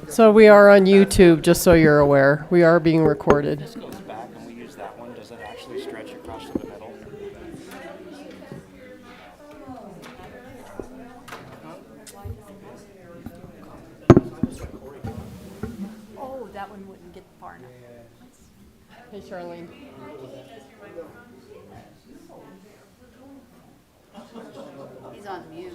So we are on YouTube, just so you're aware. We are being recorded. This goes back and we use that one. Does it actually stretch across to the middle? Oh, that one wouldn't get far enough. Hey, Charlene. He's on mute.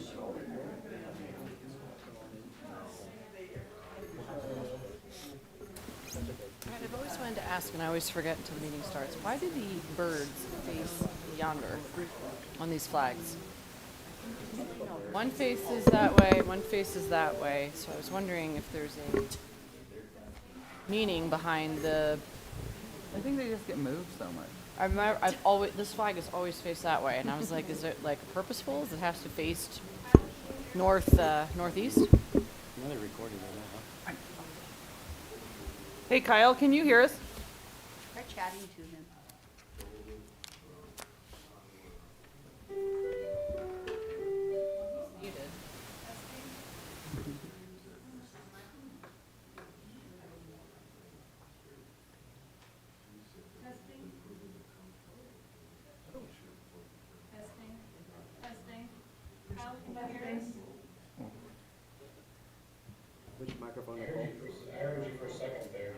I've always wanted to ask, and I always forget until the meeting starts, why do the birds face yonder on these flags? One faces that way, one faces that way, so I was wondering if there's a meaning behind the, I think they just get moved so much. I remember, I've always, this flag has always faced that way, and I was like, is it like purposeful? Does it have to face northeast? Another recording right now. Hey, Kyle, can you hear us? Try chatting to him. You did. Testing. Kyle, can you hear us? Which microphone I pull? I heard you for a second there.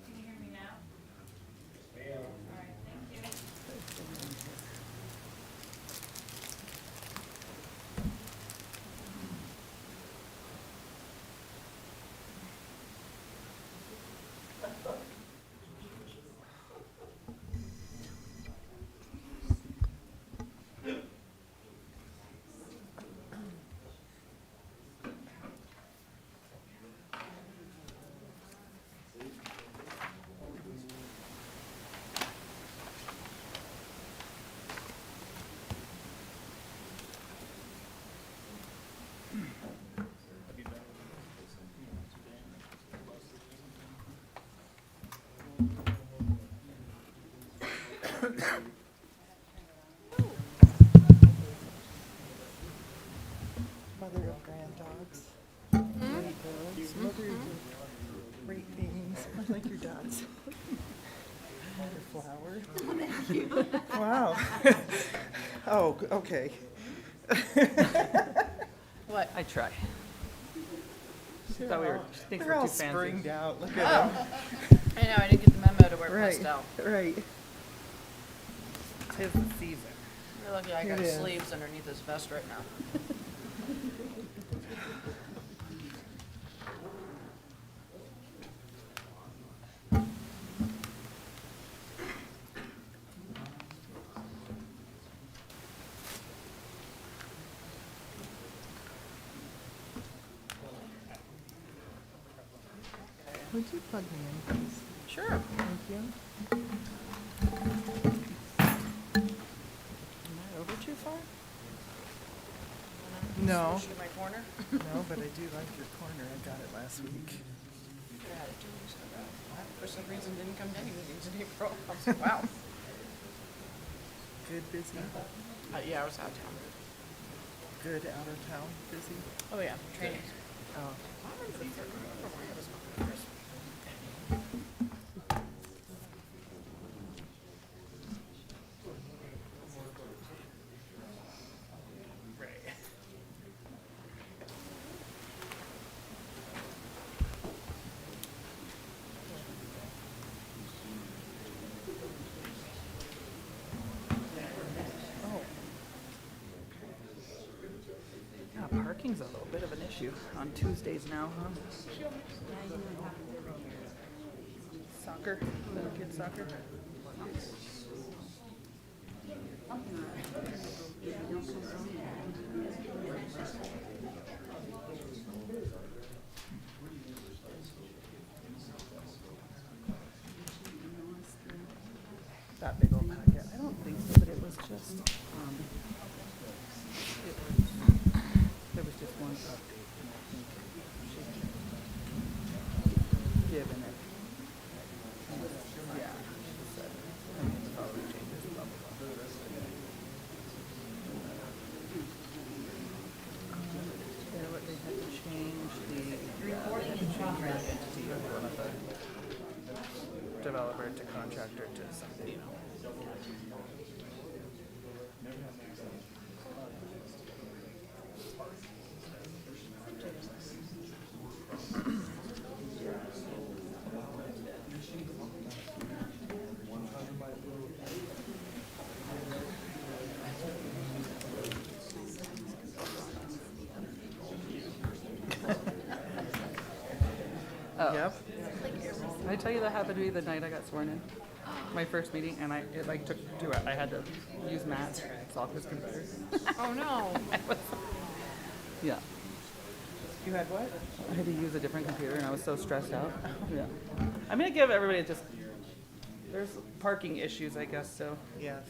Can you hear me now? Ma'am. All right, thank you. Mother of grand dogs. Great dogs. Mother of great things. I like your dogs. Your flower. Thank you. Wow. Oh, okay. What? I try. She thought we were, she thinks They're we're all too fancy. springed out. Look Oh, at them. I know, I didn't get the memo to wear Right. pastel. Right. Tis the season. You're lucky I Here got it is. sleeves underneath this vest right now. Would you plug me in, please? Sure. Thank you. Am I over too far? No. Switch to my corner? No, but I do like your corner. I got it last week. I had it 2 weeks ago. I, for some reason, didn't come to any meetings in April. I was like, wow. Good busy. Yeah, I was out of town. Good out of town busy. Oh, yeah, trainings. Oh. I remember the third one. I remember why I was not there. Oh. Yeah, parking's a little bit of an issue on Tuesdays now, huh? Soccer, little kid soccer. That big old packet. I don't think so, but it was just, there was just one update, and I think she's given it. Yeah, she said, I mean, the following changes, blah, blah, blah. brand entity of one of the developer to contractor to somebody, you know. Yep. Did I tell you that happened to me the night I got sworn in? My first meeting, and it like took 2 hours. I had to use Matt's office computer. Oh, no. Yeah. You had what? I had to use a different computer, and I was so stressed out. Yeah. I'm gonna give everybody just. There's parking issues, I guess. So Yes.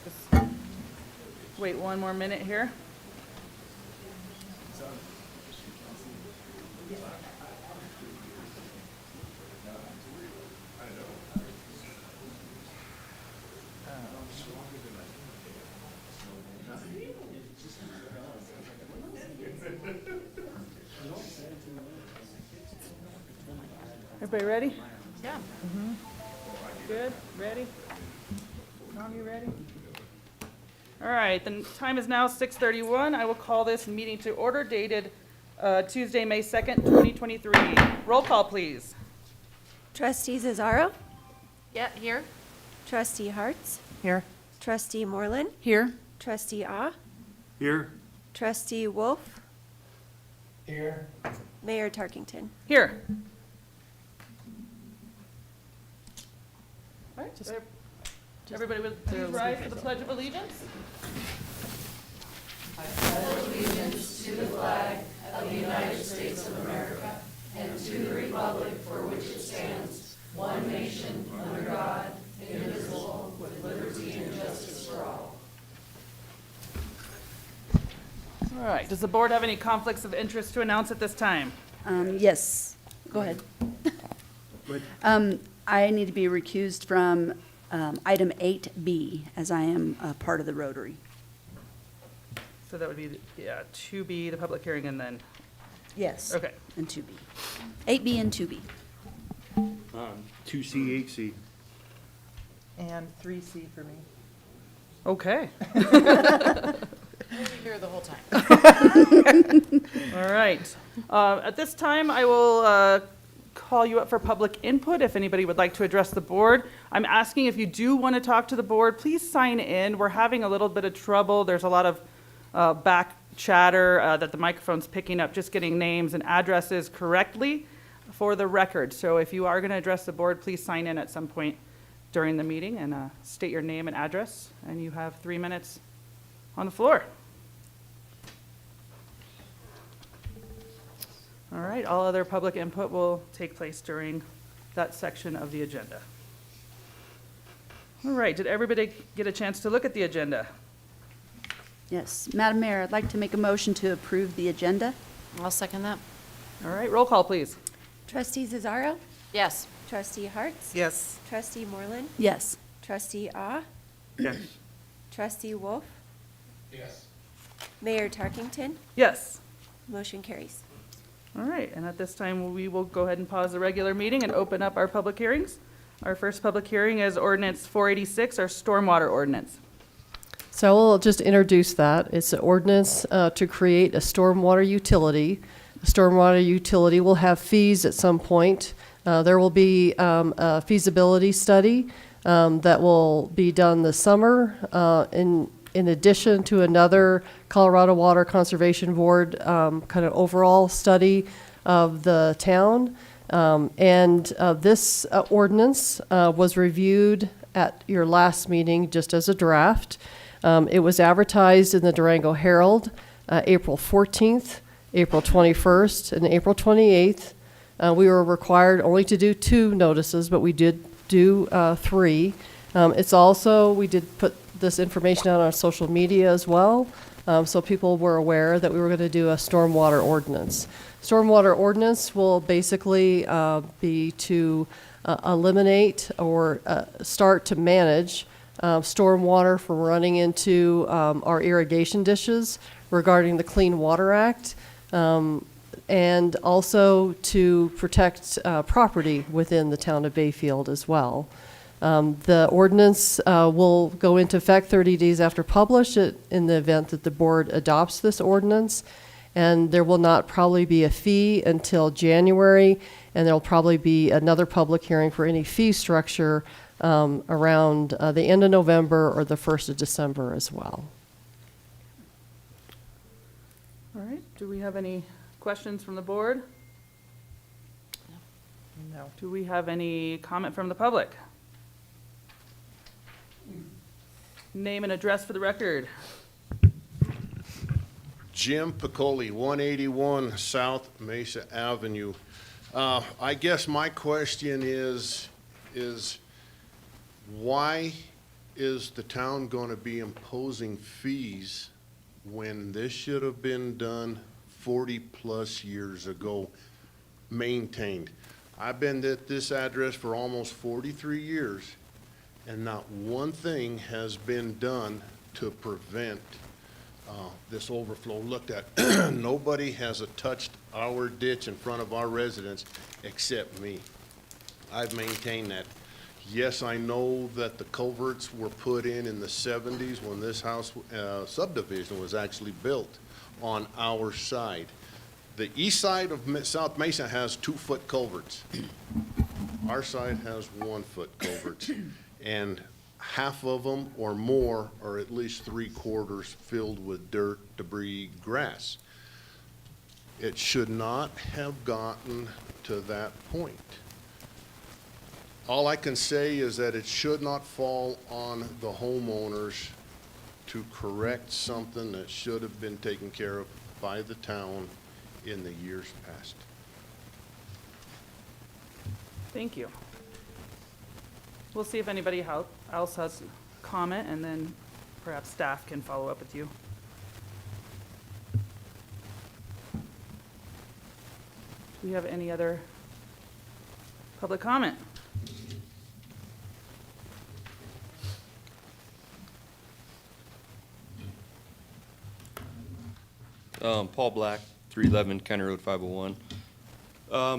just wait 1 more minute here. Everybody ready? Yeah. Good? Ready? Tom, you ready? All right, the time is now 6:31. I will call this meeting to order dated Tuesday, May 2nd, 2023. Roll call, please. Trustee Cesaro, Yeah, here? Trustee Hartz, Here. Trustee Moreland, Here. Trustee Ah, Here. Trustee Wolf, Here. Mayor Tarkington. Here. All right, everybody would please rise for the Pledge of Allegiance. All right, does the board have any conflicts of interest to announce at this time? Yes, go ahead. I need to be recused from item 8B, as I am a part of the Rotary. So that would be, yeah, 2B, the public hearing, and then, Yes. okay. And 2B. 8B and 2B. 2C, 8C. And 3C for me. Okay. Here the whole time. All right. At this time, I will call you up for public input if anybody would like to address the board. I'm asking if you do want to talk to the board, please sign in. We're having a little bit of trouble. There's a lot of back chatter that the microphone's picking up, just getting names and addresses correctly for the record. So if you are going to address the board, please sign in at some point during the meeting and state your name and address. And you have 3 minutes on the floor. All right, all other public input will take place during that section of the agenda. All right, did everybody get a chance to look at the agenda? Yes. Madam Mayor, I'd like to make a motion to approve the agenda. I'll second that. All right, roll call, please. Trustee Cesaro, Yes. Trustee Hartz, Yes. Trustee Moreland, Yes. Trustee Ah, Yes. Trustee Wolf, Yes. Mayor Tarkington. Yes. Motion carries. All right, and at this time, we will go ahead and pause the regular meeting and open up our public hearings. Our first public hearing is ordinance 486, our stormwater ordinance. So we'll just introduce that. It's an ordinance to create a stormwater utility. The stormwater utility will have fees at some point. There will be a feasibility study that will be done this summer in addition to another Colorado Water Conservation Board kind of overall study of the town. This ordinance was reviewed at your last meeting just as a draft. It was advertised in the Durango Herald April 14th, April 21st, and April 28th. We were required only to do 2 notices, but we did do 3. It's also, we did put this information out on social media as well, so people were aware that we were going to do a stormwater ordinance. Stormwater ordinance will basically be to eliminate or start to manage stormwater from running into our irrigation dishes regarding the Clean Water Act. and also to protect property within the town of Bayfield as well. The ordinance will go into effect 30 days after published in the event that the board adopts this ordinance. And there will not probably be a fee until January, and there'll probably be another public hearing for any fee structure around the end of November or the 1st of December as well. All right, do we have any questions from the board? No. Do we have any comment from the public? Name and address for the record. Jim Piccoli, 181 South Mesa Avenue. I guess my question is why is the town going to be imposing fees when this should have been done 40-plus years ago, maintained? I've been at this address for almost 43 years, and not one thing has been done to prevent this overflow looked at. Nobody has touched our ditch in front of our residents except me. I've maintained that. Yes, I know that the culverts were put in the 70s when this house subdivision was actually built on our side. The east side of South Mesa has 2-foot culverts. Our side has 1-foot culverts. And half of them or more are at least 3/4 filled with dirt, debris, grass. It should not have gotten to that point. All I can say is that it should not fall on the homeowners to correct something that should have been taken care of by the town in the years past. Thank you. We'll see if anybody else has comment, and then perhaps staff can follow up with you. Do we have any other public comment? Paul Black, 311 County Road 501.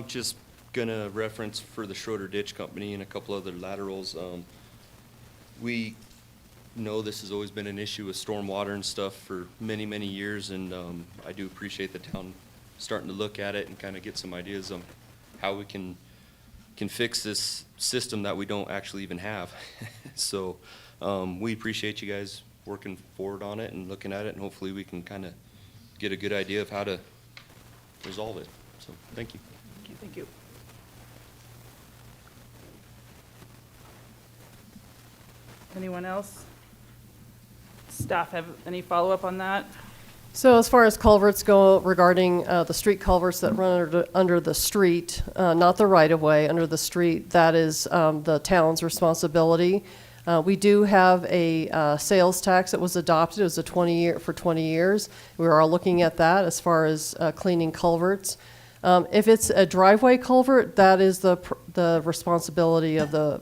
Just gonna reference for the Schroeder Ditch Company and a couple other laterals. We know this has always been an issue with stormwater and stuff for many, many years, and I do appreciate the town starting to look at it and kind of get some ideas on how we can fix this system that we don't actually even have. So we appreciate you guys working forward on it and looking at it, and hopefully we can kind of get a good idea of how to resolve it. So thank you. Thank you. Anyone else? Staff have any follow-up on that? So as far as culverts go, regarding the street culverts that run under the street, not the right-of-way, under the street, that is the town's responsibility. We do have a sales tax that was adopted. It was for 20 years. We are looking at that as far as cleaning culverts. If it's a driveway culvert, that is the responsibility of the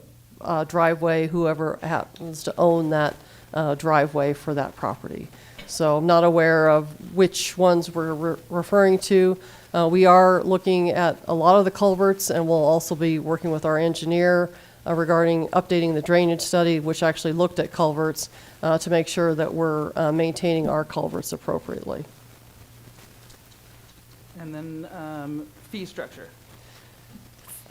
driveway, whoever happens to own that driveway for that property. So I'm not aware of which ones we're referring to. We are looking at a lot of the culverts, and we'll also be working with our engineer regarding updating the drainage study, which actually looked at culverts to make sure that we're maintaining our culverts appropriately. And then fee structure.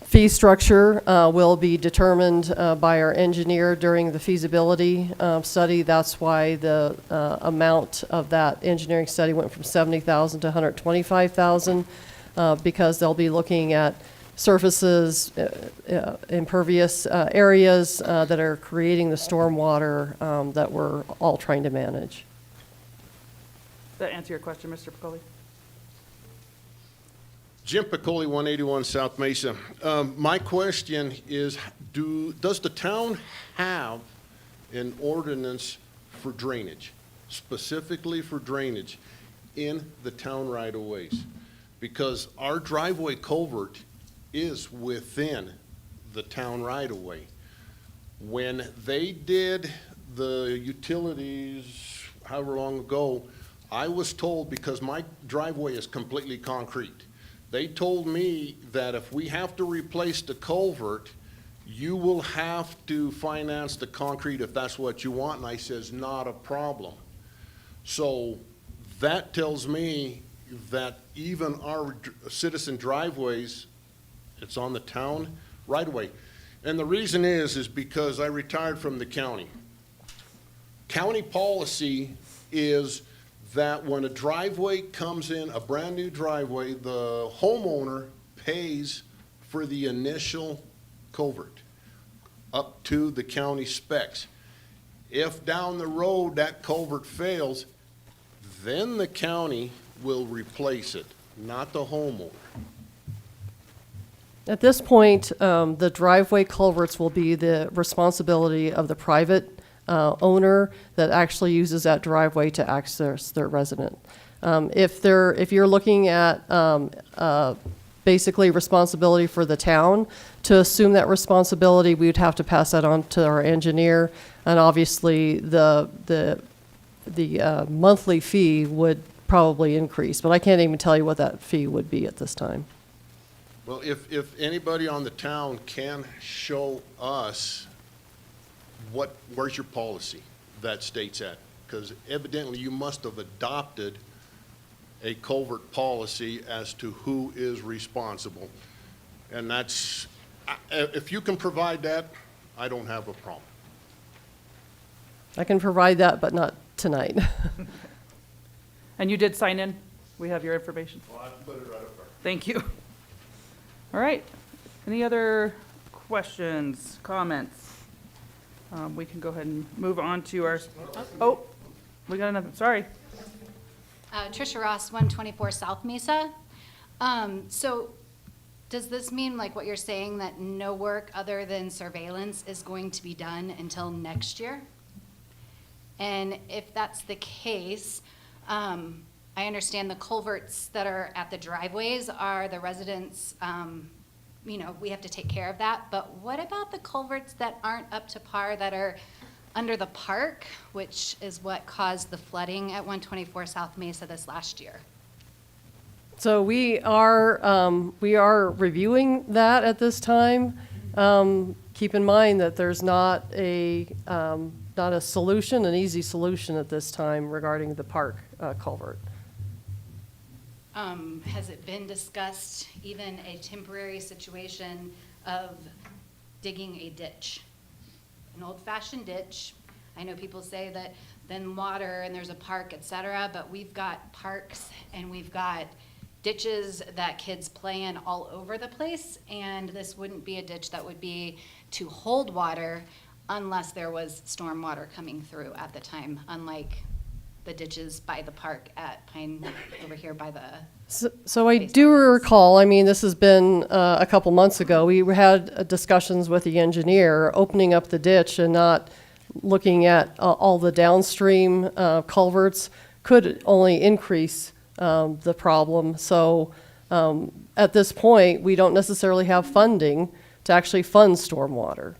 Fee structure will be determined by our engineer during the feasibility study. That's why the amount of that engineering study went from $70,000 to $125,000 because they'll be looking at surfaces, impervious areas that are creating the stormwater that we're all trying to manage. Does that answer your question, Mr. Piccoli? Jim Piccoli, 181 South Mesa. My question is, does the town have an ordinance for drainage, specifically for drainage in the town right-of-ways? Because our driveway culvert is within the town right-of-way. When they did the utilities however long ago, I was told, because my driveway is completely concrete, They told me that if we have to replace the culvert, you will have to finance the concrete if that's what you want, and I says, not a problem. So that tells me that even our citizen driveways, it's on the town right away. And the reason is because I retired from the county. County policy is that when a driveway comes in, a brand-new driveway, the homeowner pays for the initial culvert up to the county specs. If down the road that culvert fails, then the county will replace it, not the homeowner. At this point, the driveway culverts will be the responsibility of the private owner that actually uses that driveway to access their resident. If you're looking at basically responsibility for the town, to assume that responsibility, we would have to pass that on to our engineer, and obviously the monthly fee would probably increase, but I can't even tell you what that fee would be at this time. Well, if anybody on the town can show us where's your policy that states that? Because evidently you must have adopted a culvert policy as to who is responsible. And that's, if you can provide that, I don't have a problem. I can provide that, but not tonight. And you did sign in? We have your information. Well, I put it right up there. Thank you. All right. Any other questions, comments? We can go ahead and move on to our, oh, we got another, sorry. Tricia Ross, 124 South Mesa. So does this mean, like what you're saying, that no work other than surveillance is going to be done until next year? And if that's the case, I understand the culverts that are at the driveways are the residents, we have to take care of that. But what about the culverts that aren't up to par, that are under the park, which is what caused the flooding at 124 South Mesa this last year? So we are reviewing that at this time. Keep in mind that there's not a solution, an easy solution at this time regarding the park culvert. Has it been discussed, even a temporary situation of digging a ditch? An old-fashioned ditch. I know people say that then water and there's a park, et cetera, but we've got parks and we've got ditches that kids play in all over the place, and this wouldn't be a ditch that would be to hold water unless there was storm water coming through at the time, unlike the ditches by the park at Pine, over here by the... So I do recall, I mean, this has been a couple months ago, we had discussions with the engineer opening up the ditch and not looking at all the downstream culverts could only increase the problem. So at this point, we don't necessarily have funding to actually fund stormwater.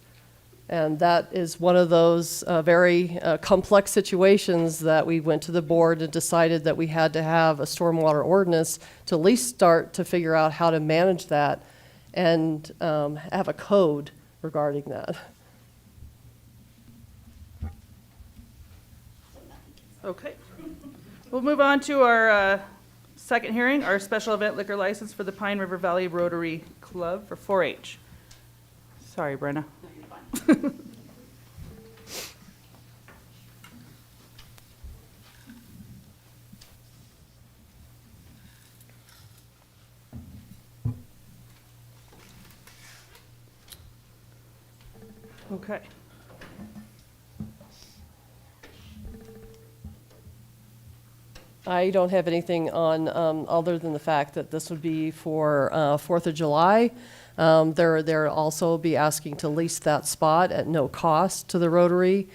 And that is one of those very complex situations that we went to the board and decided that we had to have a stormwater ordinance to at least start to figure out how to manage that and have a code regarding that. Okay. We'll move on to our second hearing, our special event liquor license for the Pine River Valley Rotary Club for 4-H. Sorry, Brenna. Okay. I don't have anything on, other than the fact that this would be for 4th of July. They'll also be asking to lease that spot at no cost to the Rotary.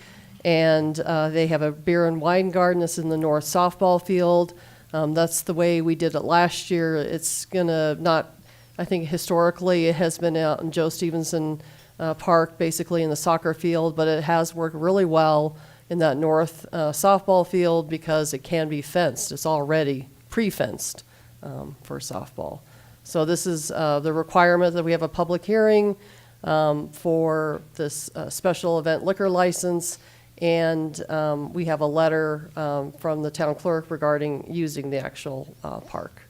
And they have a beer and wine garden that's in the north softball field. That's the way we did it last year. It's gonna not, I think historically it has been out in Joe Stevenson Park, basically in the soccer field, but it has worked really well in that north softball field because it can be fenced. It's already pre-fenced for softball. So this is the requirement that we have a public hearing for this special event liquor license, and we have a letter from the town clerk regarding using the actual park.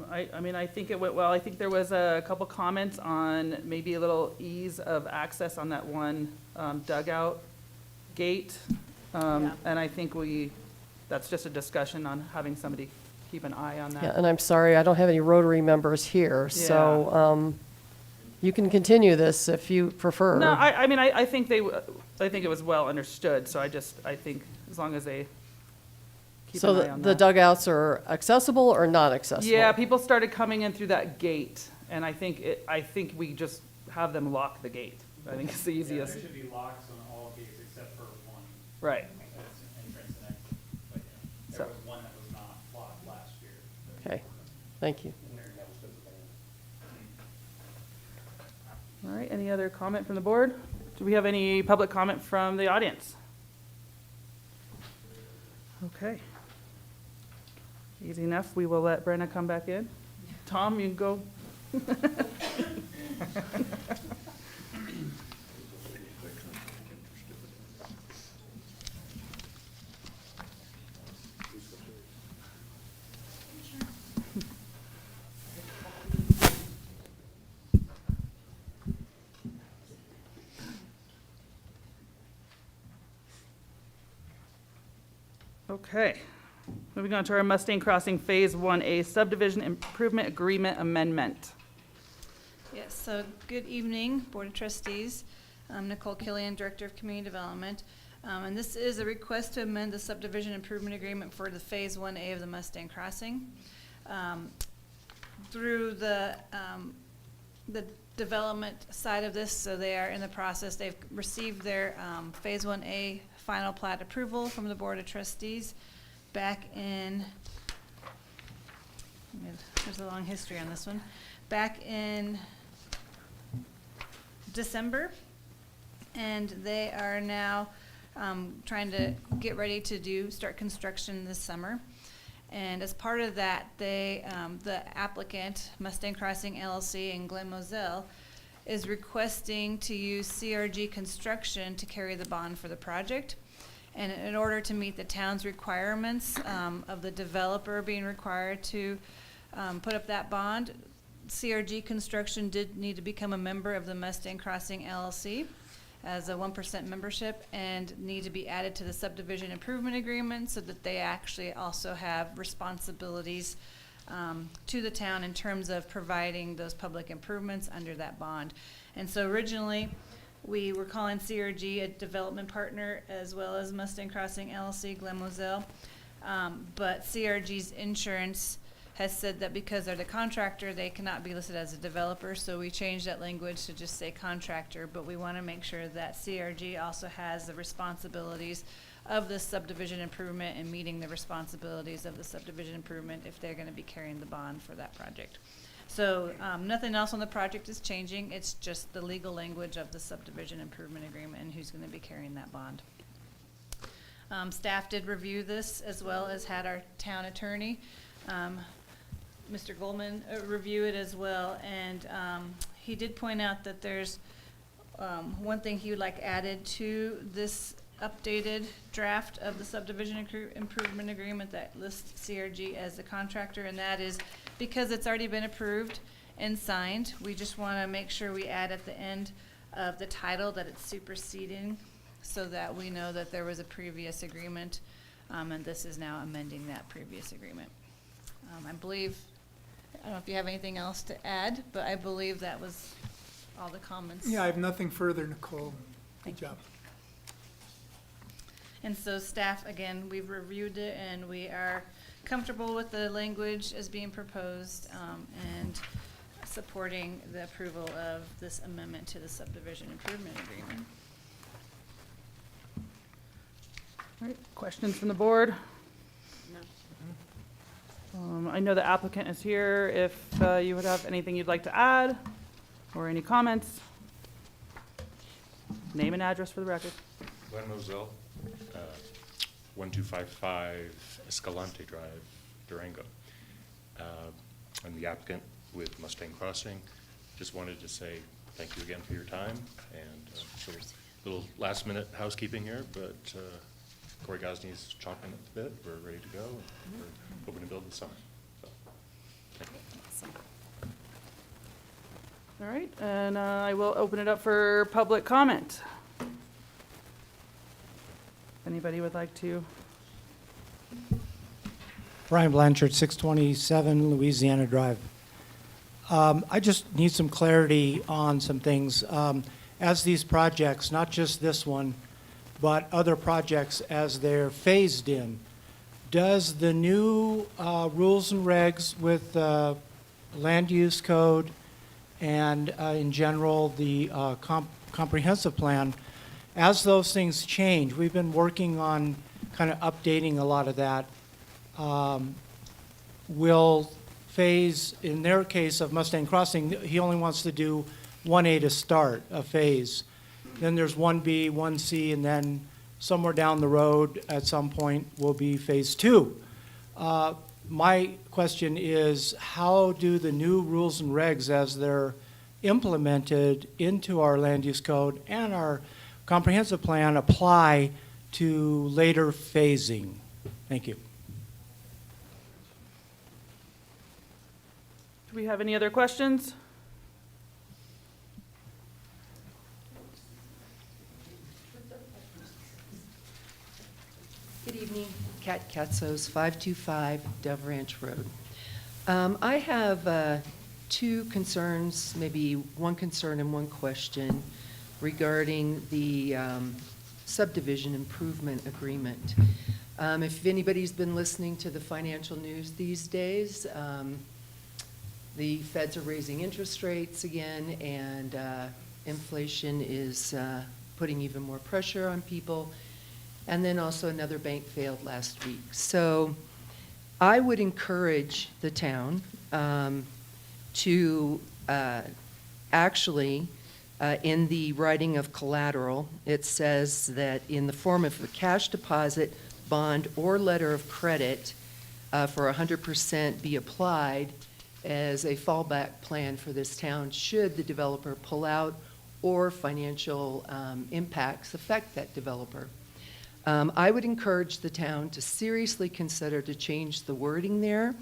I mean, I think it went well. I think there was a couple comments on maybe a little ease of access on that one dugout gate. Yeah. And I think that's just a discussion on having somebody keep an eye on Yeah, that. and I'm sorry, I don't have any Rotary members here, so you can continue this if you prefer. No, I mean, I think I think it was well understood, so I think as long as they keep an So eye on the that. dugouts are accessible or not accessible? Yeah, people started coming in through that gate, and I think we just have them lock the gate. I think it's the easiest. There should be locks on all gates except for one. Right. That's entrance and exit. But yeah, So- there was one that was not locked last year. Okay, thank you. All right, any other comment from the board? Do we have any public comment from the audience? Okay. Easy enough, we will let Brenna come back in. Tom, you can go. Okay, moving on to our Mustang Crossing Phase 1A subdivision improvement agreement amendment. Yes, so good evening, Board of Trustees. I'm Nicole Killian, Director of Community Development. And this is a request to amend the subdivision improvement agreement for the Phase 1A of the Mustang Crossing. Through the development side of this, so they are in the process, they've received their Phase 1A final plat approval from the Board of Trustees back in, there's a long history on this one, back in December, and they are now trying to get ready to start construction this summer. And as part of that, the applicant, Mustang Crossing LLC in Glen Moselle, is requesting to use CRG Construction to carry the bond for the project. And in order to meet the town's requirements of the developer being required to put up that bond, CRG Construction did need to become a member of the Mustang Crossing LLC as a 1% membership and need to be added to the subdivision improvement agreement so that they actually also have responsibilities to the town in terms of providing those public improvements under that bond. And so originally, we were calling CRG a development partner as well as Mustang Crossing LLC, Glen Moselle. But CRG's insurance has said that because they're the contractor, they cannot be listed as a developer, so we changed that language to just say contractor, but we want to make sure that CRG also has the responsibilities of the subdivision improvement and meeting the responsibilities of the subdivision improvement if they're going to be carrying the bond for that project. So nothing else on the project is changing, it's just the legal language of the subdivision improvement agreement and who's going to be carrying that bond. Staff did review this as well as had our town attorney, Mr. Goldman, review it as well, and he did point out that there's one thing he would like added to this updated draft of the subdivision improvement agreement that lists CRG as the contractor, and that is because it's already been approved and signed, we just want to make sure we add at the end of the title that it's superseding so that we know that there was a previous agreement, and this is now amending that previous agreement. I believe, I don't know if you have anything else to add, but I believe that was all the comments. Yeah, I have nothing further, Nicole. Good job. And so staff, again, we've reviewed it and we are comfortable with the language as being proposed and supporting the approval of this amendment to the subdivision improvement agreement. All right, questions from the board? I know the applicant is here. If you would have anything you'd like to add or any comments, name and address for the record. Glen Moselle, 1255 Escalante Drive, Durango. I'm the applicant with Mustang Crossing. Just wanted to say thank you again for your time, and so little last-minute housekeeping here, but Corey Gosney's chomping at the bit. We're ready to go. We're hoping to build this summer. So, thank you. All right, and I will open it up for public comment. Anybody would like to? Brian Blanchard, 627 Louisiana Drive. I just need some clarity on some things. As these projects, not just this one, but other projects as they're phased in, does the new rules and regs with land use code and in general the comprehensive plan, as those things change, we've been working on kind of updating a lot of that, will phase, in their case of Mustang Crossing, he only wants to do 1A to start a phase. Then there's 1B, 1C, and then somewhere down the road at some point will be phase 2. My question is, how do the new rules and regs as they're implemented into our land use code and our comprehensive plan apply to later phasing? Thank you. Do we have any other questions? Good evening, Kat Katzos, 525 Dove Ranch Road. I have two concerns, maybe one concern and one question regarding the subdivision improvement agreement. If anybody's been listening to the financial news these days, the feds are raising interest rates again, and inflation is putting even more pressure on people. And then also another bank failed last week. So I would encourage the town to actually, in the writing of collateral, it says that in the form of a cash deposit, bond, or letter of credit for 100% be applied as a fallback plan for this town should the developer pull out or financial impacts affect that developer. I would encourage the town to seriously consider to change the wording there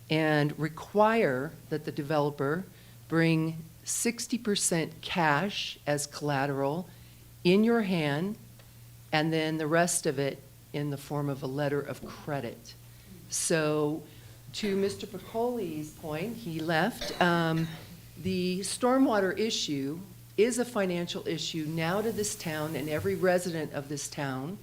and require that the developer bring 60% cash as collateral in your hand, and then the rest of it in the form of a letter of credit. So to Mr. Piccoli's point, he left, the stormwater issue is a financial issue now to this town and every resident of this town,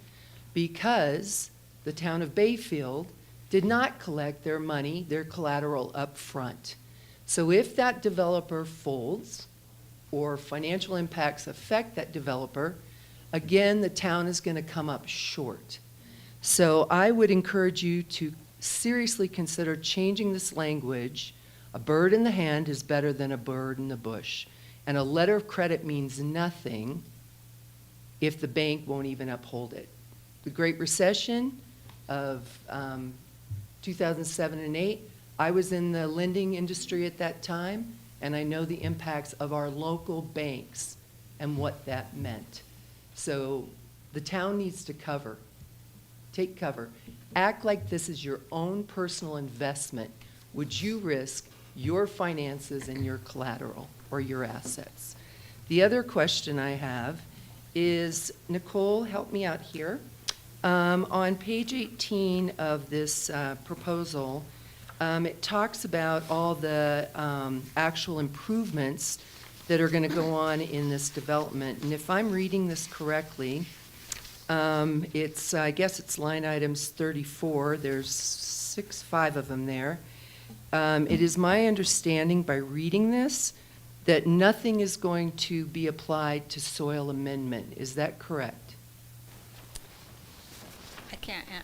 because the town of Bayfield did not collect their money, their collateral up front. So if that developer folds or financial impacts affect that developer, again, the town is going to come up short. So I would encourage you to seriously consider changing this language. A bird in the hand is better than a bird in the bush. And a letter of credit means nothing if the bank won't even uphold it. The Great Recession of 2007 and 8, I was in the lending industry at that time, and I know the impacts of our local banks and what that meant. So the town needs to take cover. Act like this is your own personal investment. Would you risk your finances and your collateral or your assets? The other question I have is, Nicole, help me out here. On page 18 of this proposal, it talks about all the actual improvements that are going to go on in this development. And if I'm reading this correctly, it's, I guess it's line items 34. There's 5 of them there. It is my understanding by reading this that nothing is going to be applied to soil amendment. Is that correct?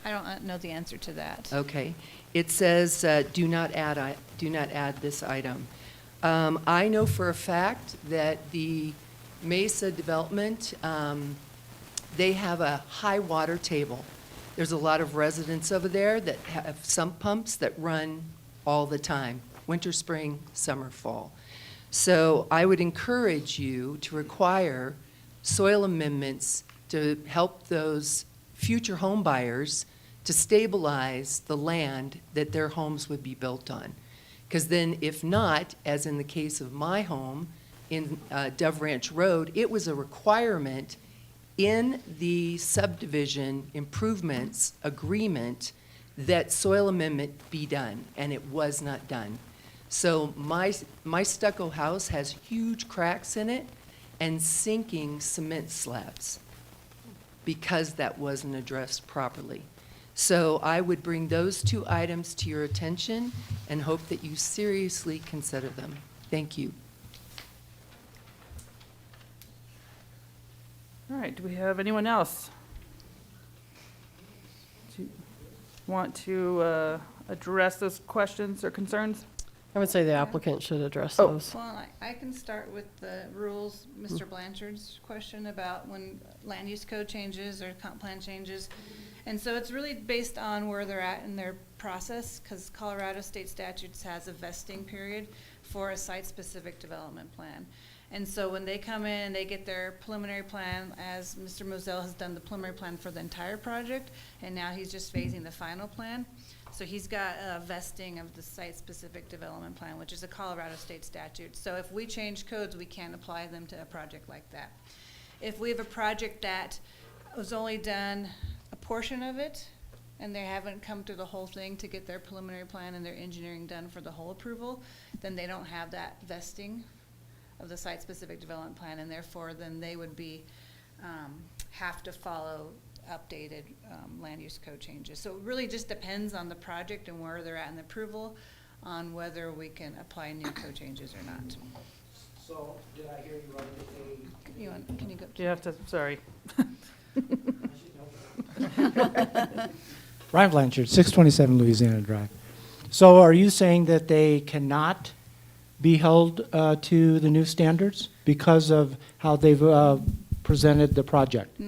I don't know the answer to that. Okay. It says, do not add this item. I know for a fact that the Mesa development, they have a high water table. There's a lot of residents over there that have sump pumps that run all the time. winter, spring, summer, fall. So I would encourage you to require soil amendments to help those future home buyers to stabilize the land that their homes would be built on. Because then if not, as in the case of my home in Dove Ranch Road, it was a requirement in the subdivision improvements agreement that soil amendment be done, and it was not done. So my stucco house has huge cracks in it and sinking cement slabs because that wasn't addressed properly. So I would bring those two items to your attention and hope that you seriously consider them. Thank you. All right, do we have anyone else? Do you want to address those questions or concerns? I would say the applicant should address Oh. those. Well, I can start with the rules, Mr. Blanchard's question about when land use code changes or comp plan changes. And so it's really based on where they're at in their process, because Colorado state statutes has a vesting period for a site-specific development plan. And so when they come in, they get their preliminary plan, as Mr. Moselle has done the preliminary plan for the entire project, and now he's just phasing the final plan. So he's got a vesting of the site-specific development plan, which is a Colorado state statute. So if we change codes, we can't apply them to a project like that. If we have a project that was only done a portion of it, and they haven't come through the whole thing to get their preliminary plan and their engineering done for the whole approval, then they don't have that vesting of the site-specific development plan, and therefore then they would be, have to follow updated land use code changes. So it really just depends on the project and where they're at in the approval on whether we can apply new code changes or not. So, did I hear you right? Can you go? Do you have to, sorry. Ryan Blanchard, 627 Louisiana Drive. So are you saying that they cannot be held to the new standards because of how they've presented the project?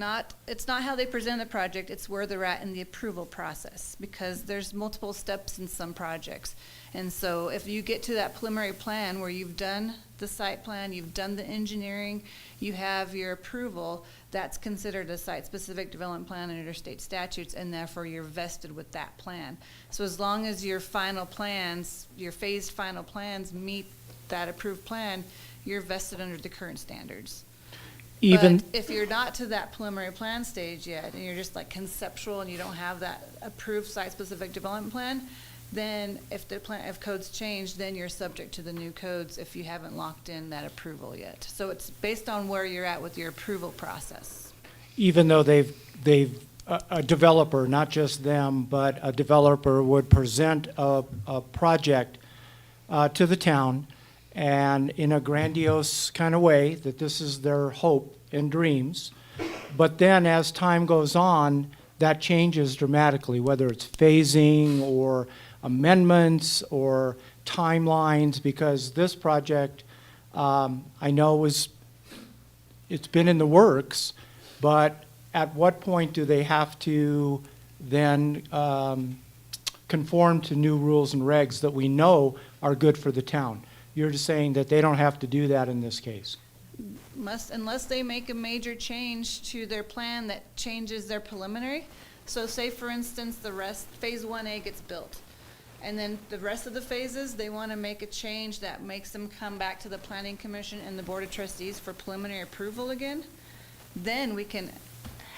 It's not how they present the project, it's where they're at in the approval process, because there's multiple steps in some projects. And so if you get to that preliminary plan where you've done the site plan, you've done the engineering, you have your approval, that's considered a site-specific development plan under state statutes, and therefore you're vested with that plan. So as long as your final plans, your phased final plans meet that approved plan, you're vested under the current standards. Even But if you're not to that preliminary plan stage yet, and you're just like conceptual and you don't have that approved site-specific development plan, then if codes change, then you're subject to the new codes if you haven't locked in that approval yet. So it's based on where you're at with your approval process. even though a developer, not just them, but a developer would present a project to the town, and in a grandiose kind of way, that this is their hope and dreams. But then as time goes on, that changes dramatically, whether it's phasing or amendments or timelines, because this project, I know it's been in the works, but at what point do they have to then conform to new rules and regs that we know are good for the town? You're just saying that they don't have to do that in this case? Unless they make a major change to their plan that changes their preliminary. So say, for instance, phase 1A gets built. And then the rest of the phases, they want to make a change that makes them come back to the Planning Commission and the Board of Trustees for preliminary approval again. Then we can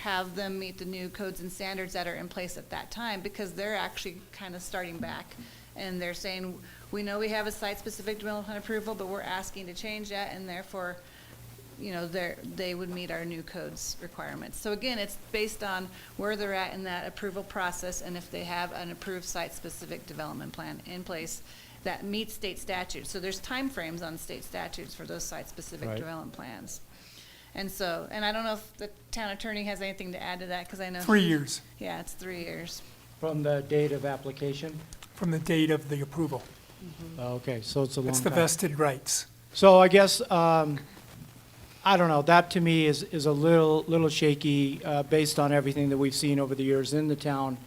have them meet the new codes and standards that are in place at that time, because they're actually kind of starting back. And they're saying, we know we have a site-specific development plan approval, but we're asking to change that, and therefore, you know, they would meet our new codes requirements. So again, it's based on where they're at in that approval process, and if they have an approved site-specific development plan in place that meets state statutes. So there's timeframes on state statutes for those site-specific Right. development plans. And so, and I don't know if the town attorney has anything to add to that, because I know. 3 years Yeah, it's 3 years. From the date of application? from the date of the approval. Okay, so it's a long It's time. the vested rights. So I guess, I don't know, that to me is a little shaky, based on everything that we've seen over the years in the town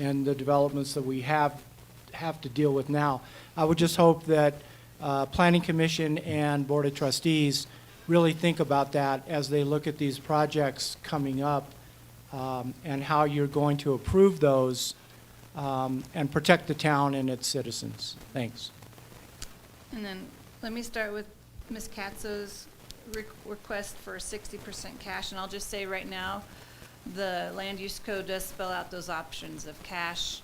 and the developments that we have have to deal with now. I would just hope that Planning Commission and Board of Trustees really think about that as they look at these projects coming up, and how you're going to approve those and protect the town and its citizens. Thanks. And then, let me start with Ms. Katzo's request for 60% cash, and I'll just say right now, the land use code does spell out those options of cash,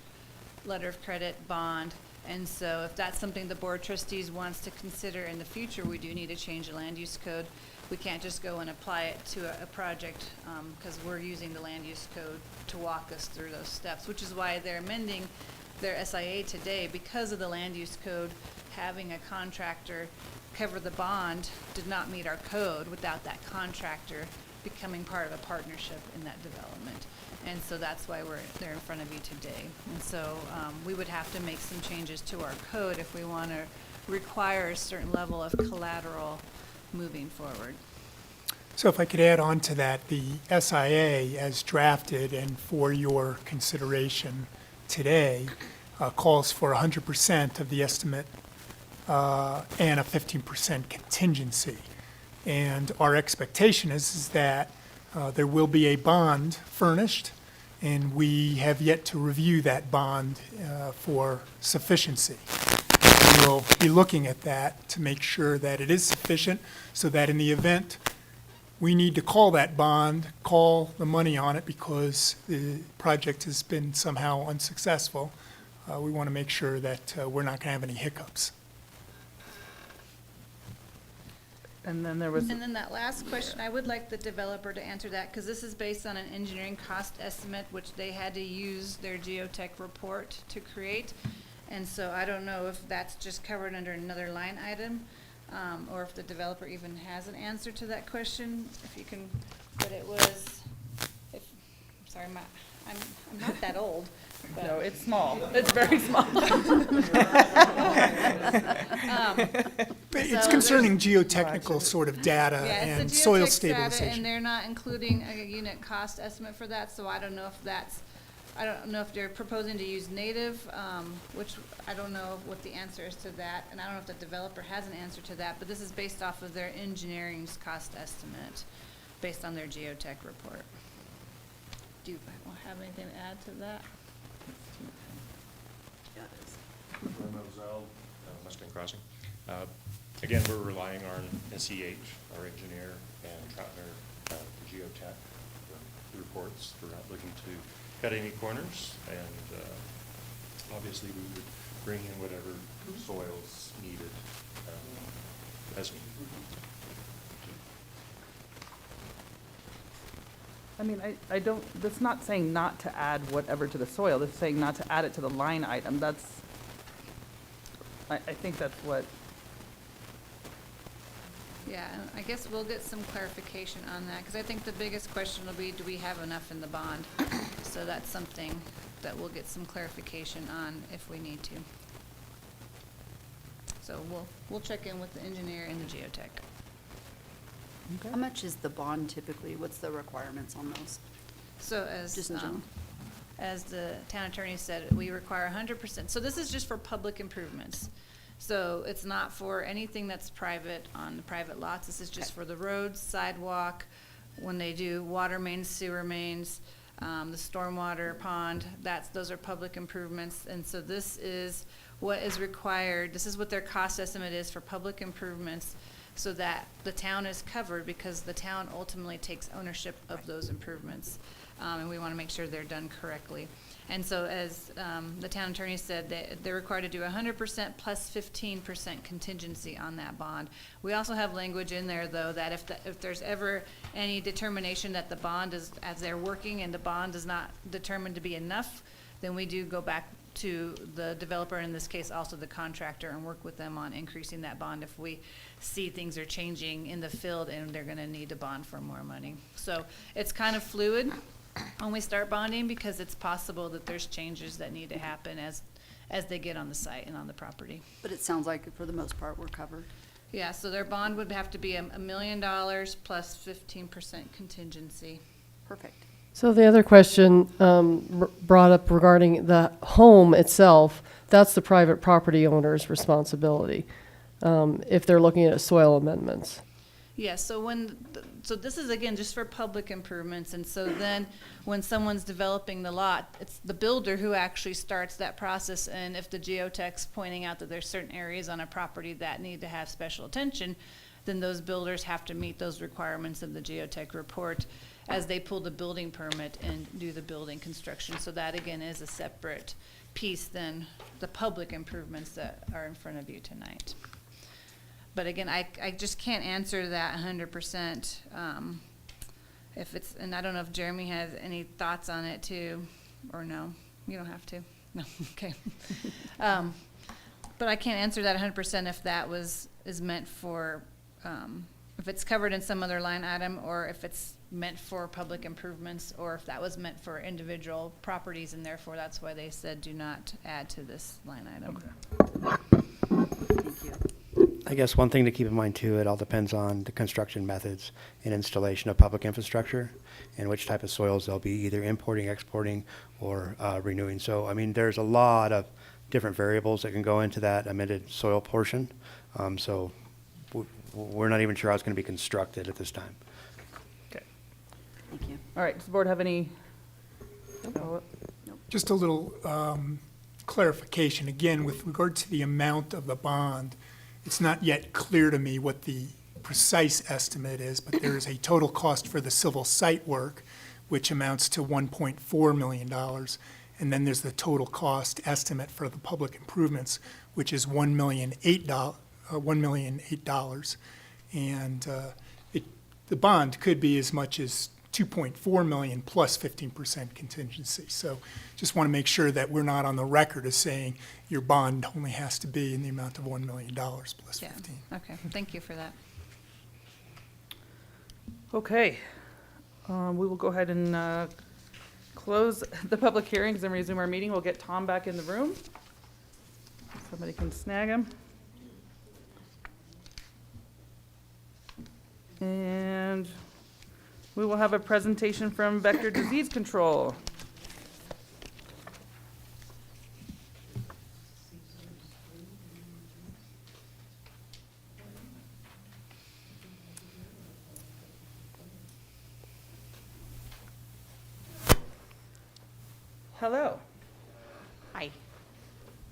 letter of credit, bond, and so if that's something the Board of Trustees wants to consider in the future, we do need to change the land use code. We can't just go and apply it to a project, because we're using the land use code to walk us through those steps, which is why they're amending their SIA today, because of the land use code. Having a contractor cover the bond did not meet our code without that contractor becoming part of a partnership in that development. And so that's why they're in front of you today. And so we would have to make some changes to our code if we want to require a certain level of collateral moving forward. So if I could add on to that, the SIA as drafted and for your consideration today calls for 100% of the estimate and a 15% contingency. And our expectation is that there will be a bond furnished, and we have yet to review that bond for sufficiency. We'll be looking at that to make sure that it is sufficient, so that in the event we need to call that bond, call the money on it because the project has been somehow unsuccessful, we want to make sure that we're not going to have any hiccups. And then there was, And then that last question, I would like the developer to answer that, because this is based on an engineering cost estimate, which they had to use their geotech report to create. And so I don't know if that's just covered under another line item, or if the developer even has an answer to that question. If you can, but it was, sorry, I'm not that old. But no, it's small. It's very small. It's So concerning geotechnical sort of data yeah, and it's the soil geotech data, stabilization. and they're not including a unit cost estimate for that, so I don't know if they're proposing to use native, which I don't know what the answer is to that, and I don't know if the developer has an answer to that, but this is based off of their engineering's cost estimate, based on their geotech report. Do you have anything to add to that? Mustang Crossing. Again, we're relying on SEH, our engineer, and Troutner, the geotech, the reports. We're not looking to cut any corners, and obviously we would bring in whatever soils needed as needed. I mean, I don't, that's not saying not to add whatever to the soil. It's saying not to add it to the line item. That's, I think that's what, Yeah, and I guess we'll get some clarification on that, because I think the biggest question will be, do we have enough in the bond? So that's something that we'll get some clarification on if we need to. So we'll check in with the engineer and the geotech. How much is the bond typically? What's the requirements on those? So Just in general. as the town attorney said, we require 100%. So this is just for public improvements. So it's not for anything that's private on the private lots. This is just for the roads, sidewalk, when they do water mains, sewer mains, the stormwater pond, those are public improvements. And so this is what is required. This is what their cost estimate is for public improvements, so that the town is covered, because the town ultimately takes ownership of those improvements. And we want to make sure they're done correctly. And so as the town attorney said, they're required to do 100% plus 15% contingency on that bond. We also have language in there, though, that if there's ever any determination that the bond is, as they're working and the bond is not determined to be enough, then we do go back to the developer, in this case also the contractor, and work with them on increasing that bond if we see things are changing in the field and they're going to need to bond for more money. So it's kind of fluid when we start bonding, because it's possible that there's changes that need to happen as they get on the site and on the property. But it sounds like for the most part, we're covered. Yeah, so their bond would have to be $1 million plus 15% contingency. Perfect. So the other question brought up regarding the home itself, that's the private property owner's responsibility if they're looking at soil amendments. Yes, so so this is again just for public improvements, and so then when someone's developing the lot, it's the builder who actually starts that process, and if the geotech's pointing out that there's certain areas on a property that need to have special attention, then those builders have to meet those requirements of the geotech report as they pull the building permit and do the building construction. So that again is a separate piece than the public improvements that are in front of you tonight. But again, I just can't answer that 100%. If it's, and I don't know if Jeremy has any thoughts on it too, or no, you don't have to. No, okay. But I can't answer that 100% if that is meant for, if it's covered in some other line item, or if it's meant for public improvements, or if that was meant for individual properties, and therefore that's why they said do not add to this line item. Thank you. I guess one thing to keep in mind too, it all depends on the construction methods and installation of public infrastructure and which type of soils they'll be either importing, exporting, or renewing. So, I mean, there's a lot of different variables that can go into that amended soil portion. So we're not even sure how it's going to be constructed at this time. Okay. Thank you. All right, does the board have any? Nope. Just a little clarification. Again, with regard to the amount of the bond, it's not yet clear to me what the precise estimate is, but there is a total cost for the civil site work, which amounts to $1.4 million. And then there's the total cost estimate for the public improvements, which is $1,008,000. And the bond could be as much as $2.4 million plus 15% contingency. So just want to make sure that we're not on the record as saying your bond only has to be in the amount of $1 million plus 15. Okay, thank you for that. Okay, we will go ahead and close the public hearings and resume our meeting. We'll get Tom back in the room. Somebody can snag him. And we will have a presentation from Vector Disease Control. Hello. Hi.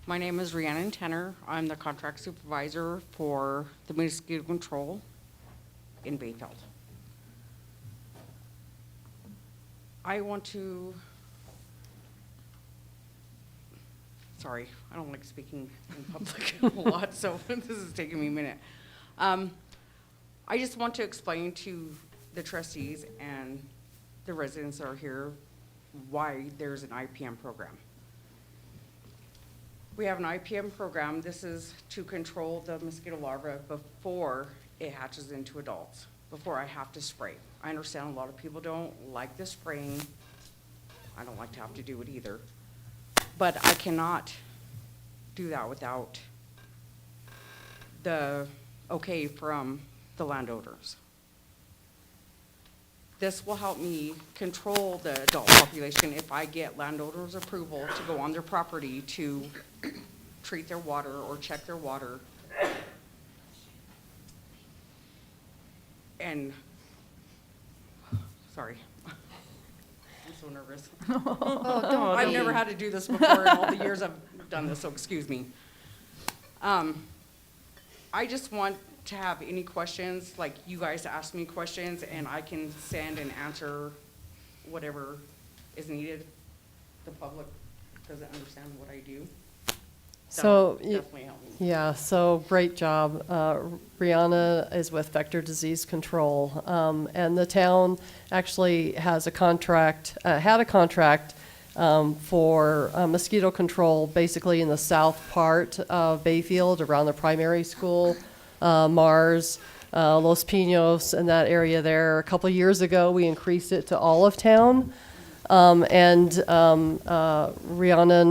My name is Rhiannon Tenner. I'm the contract supervisor for the mosquito control in Bayfield. I want to, sorry, I don't like speaking in public a lot, so this is taking me a minute. I just want to explain to the trustees and the residents that are here why there's an IPM program. We have an IPM program. This is to control the mosquito larvae before it hatches into adults, before I have to spray. I understand a lot of people don't like the spraying. I don't like to have to do it either. But I cannot do that without the okay from the landowners. This will help me control the adult population if I get landowners' approval to go on their property to treat their water or check their water. And, sorry, I'm so nervous. I've never had to do this before in all the years I've done this, so excuse me. I just want to have any questions, like you guys ask me questions, and I can send and answer whatever is needed. The public doesn't understand what I do. So, definitely help me. yeah, so great job. Brianna is with Vector Disease Control, and the town actually has a contract, had a contract for mosquito control basically in the south part of Bayfield around the primary school, Mars, Los Pinos, and that area there. A couple of years ago, we increased it to all of town. Rhiannon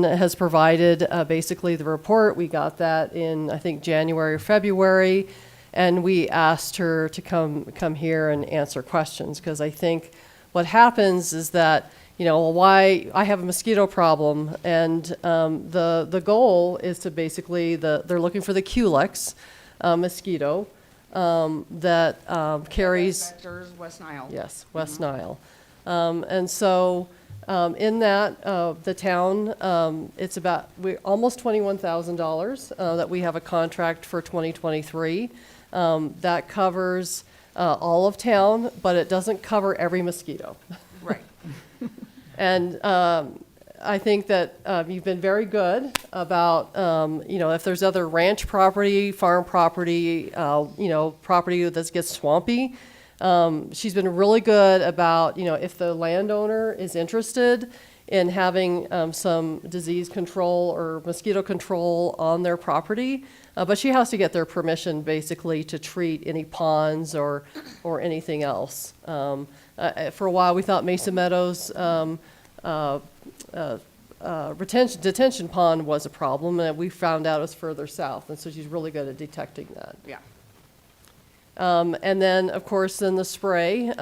has provided basically the report. We got that in, I think, January or February, and we asked her to come here and answer questions, because I think what happens is that, well, why I have a mosquito problem, and the goal is to basically they're looking for the Culex mosquito that carries. Vectors, West Nile. Yes, West Nile. And so in that, the town, it's almost $21,000 that we have a contract for 2023. That covers all of town, but it doesn't cover every mosquito. Right. And I think that you've been very good about, if there's other ranch property, farm property, property that gets swampy, she's been really good about, if the landowner is interested in having some disease control or mosquito control on their property, but she has to get their permission basically to treat any ponds or anything else. For a while, we thought Mesa Meadows detention pond was a problem, and we found out it was further south, and so she's really good at detecting that. Yeah. And then, of course, in the spray,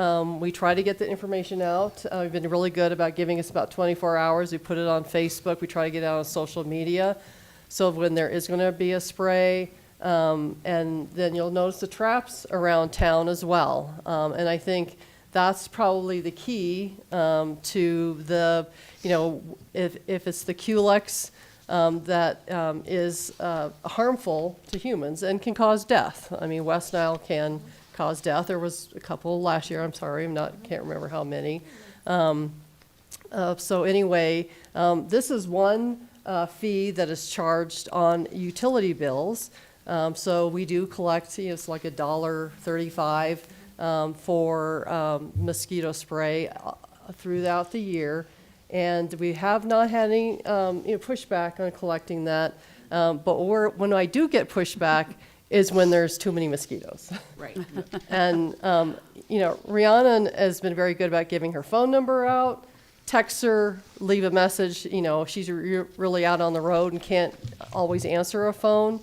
we try to get the information out. We've been really good about giving us about 24 hours. We put it on Facebook. We try to get it out on social media. So when there is going to be a spray, and then you'll notice the traps around town as well. And I think that's probably the key to the, if it's the Culex that is harmful to humans and can cause death. I mean, West Nile can cause death. There was a couple last year. I'm sorry, can't remember how many. So anyway, this is one fee that is charged on utility bills. So we do collect, it's like $1.35 for mosquito spray throughout the year. And we have not had any pushback on collecting that. But when I do get pushback is when there's too many mosquitoes. Right. And, Rhiannon has been very good about giving her phone number out, text her, leave a message. She's really out on the road and can't always answer a phone.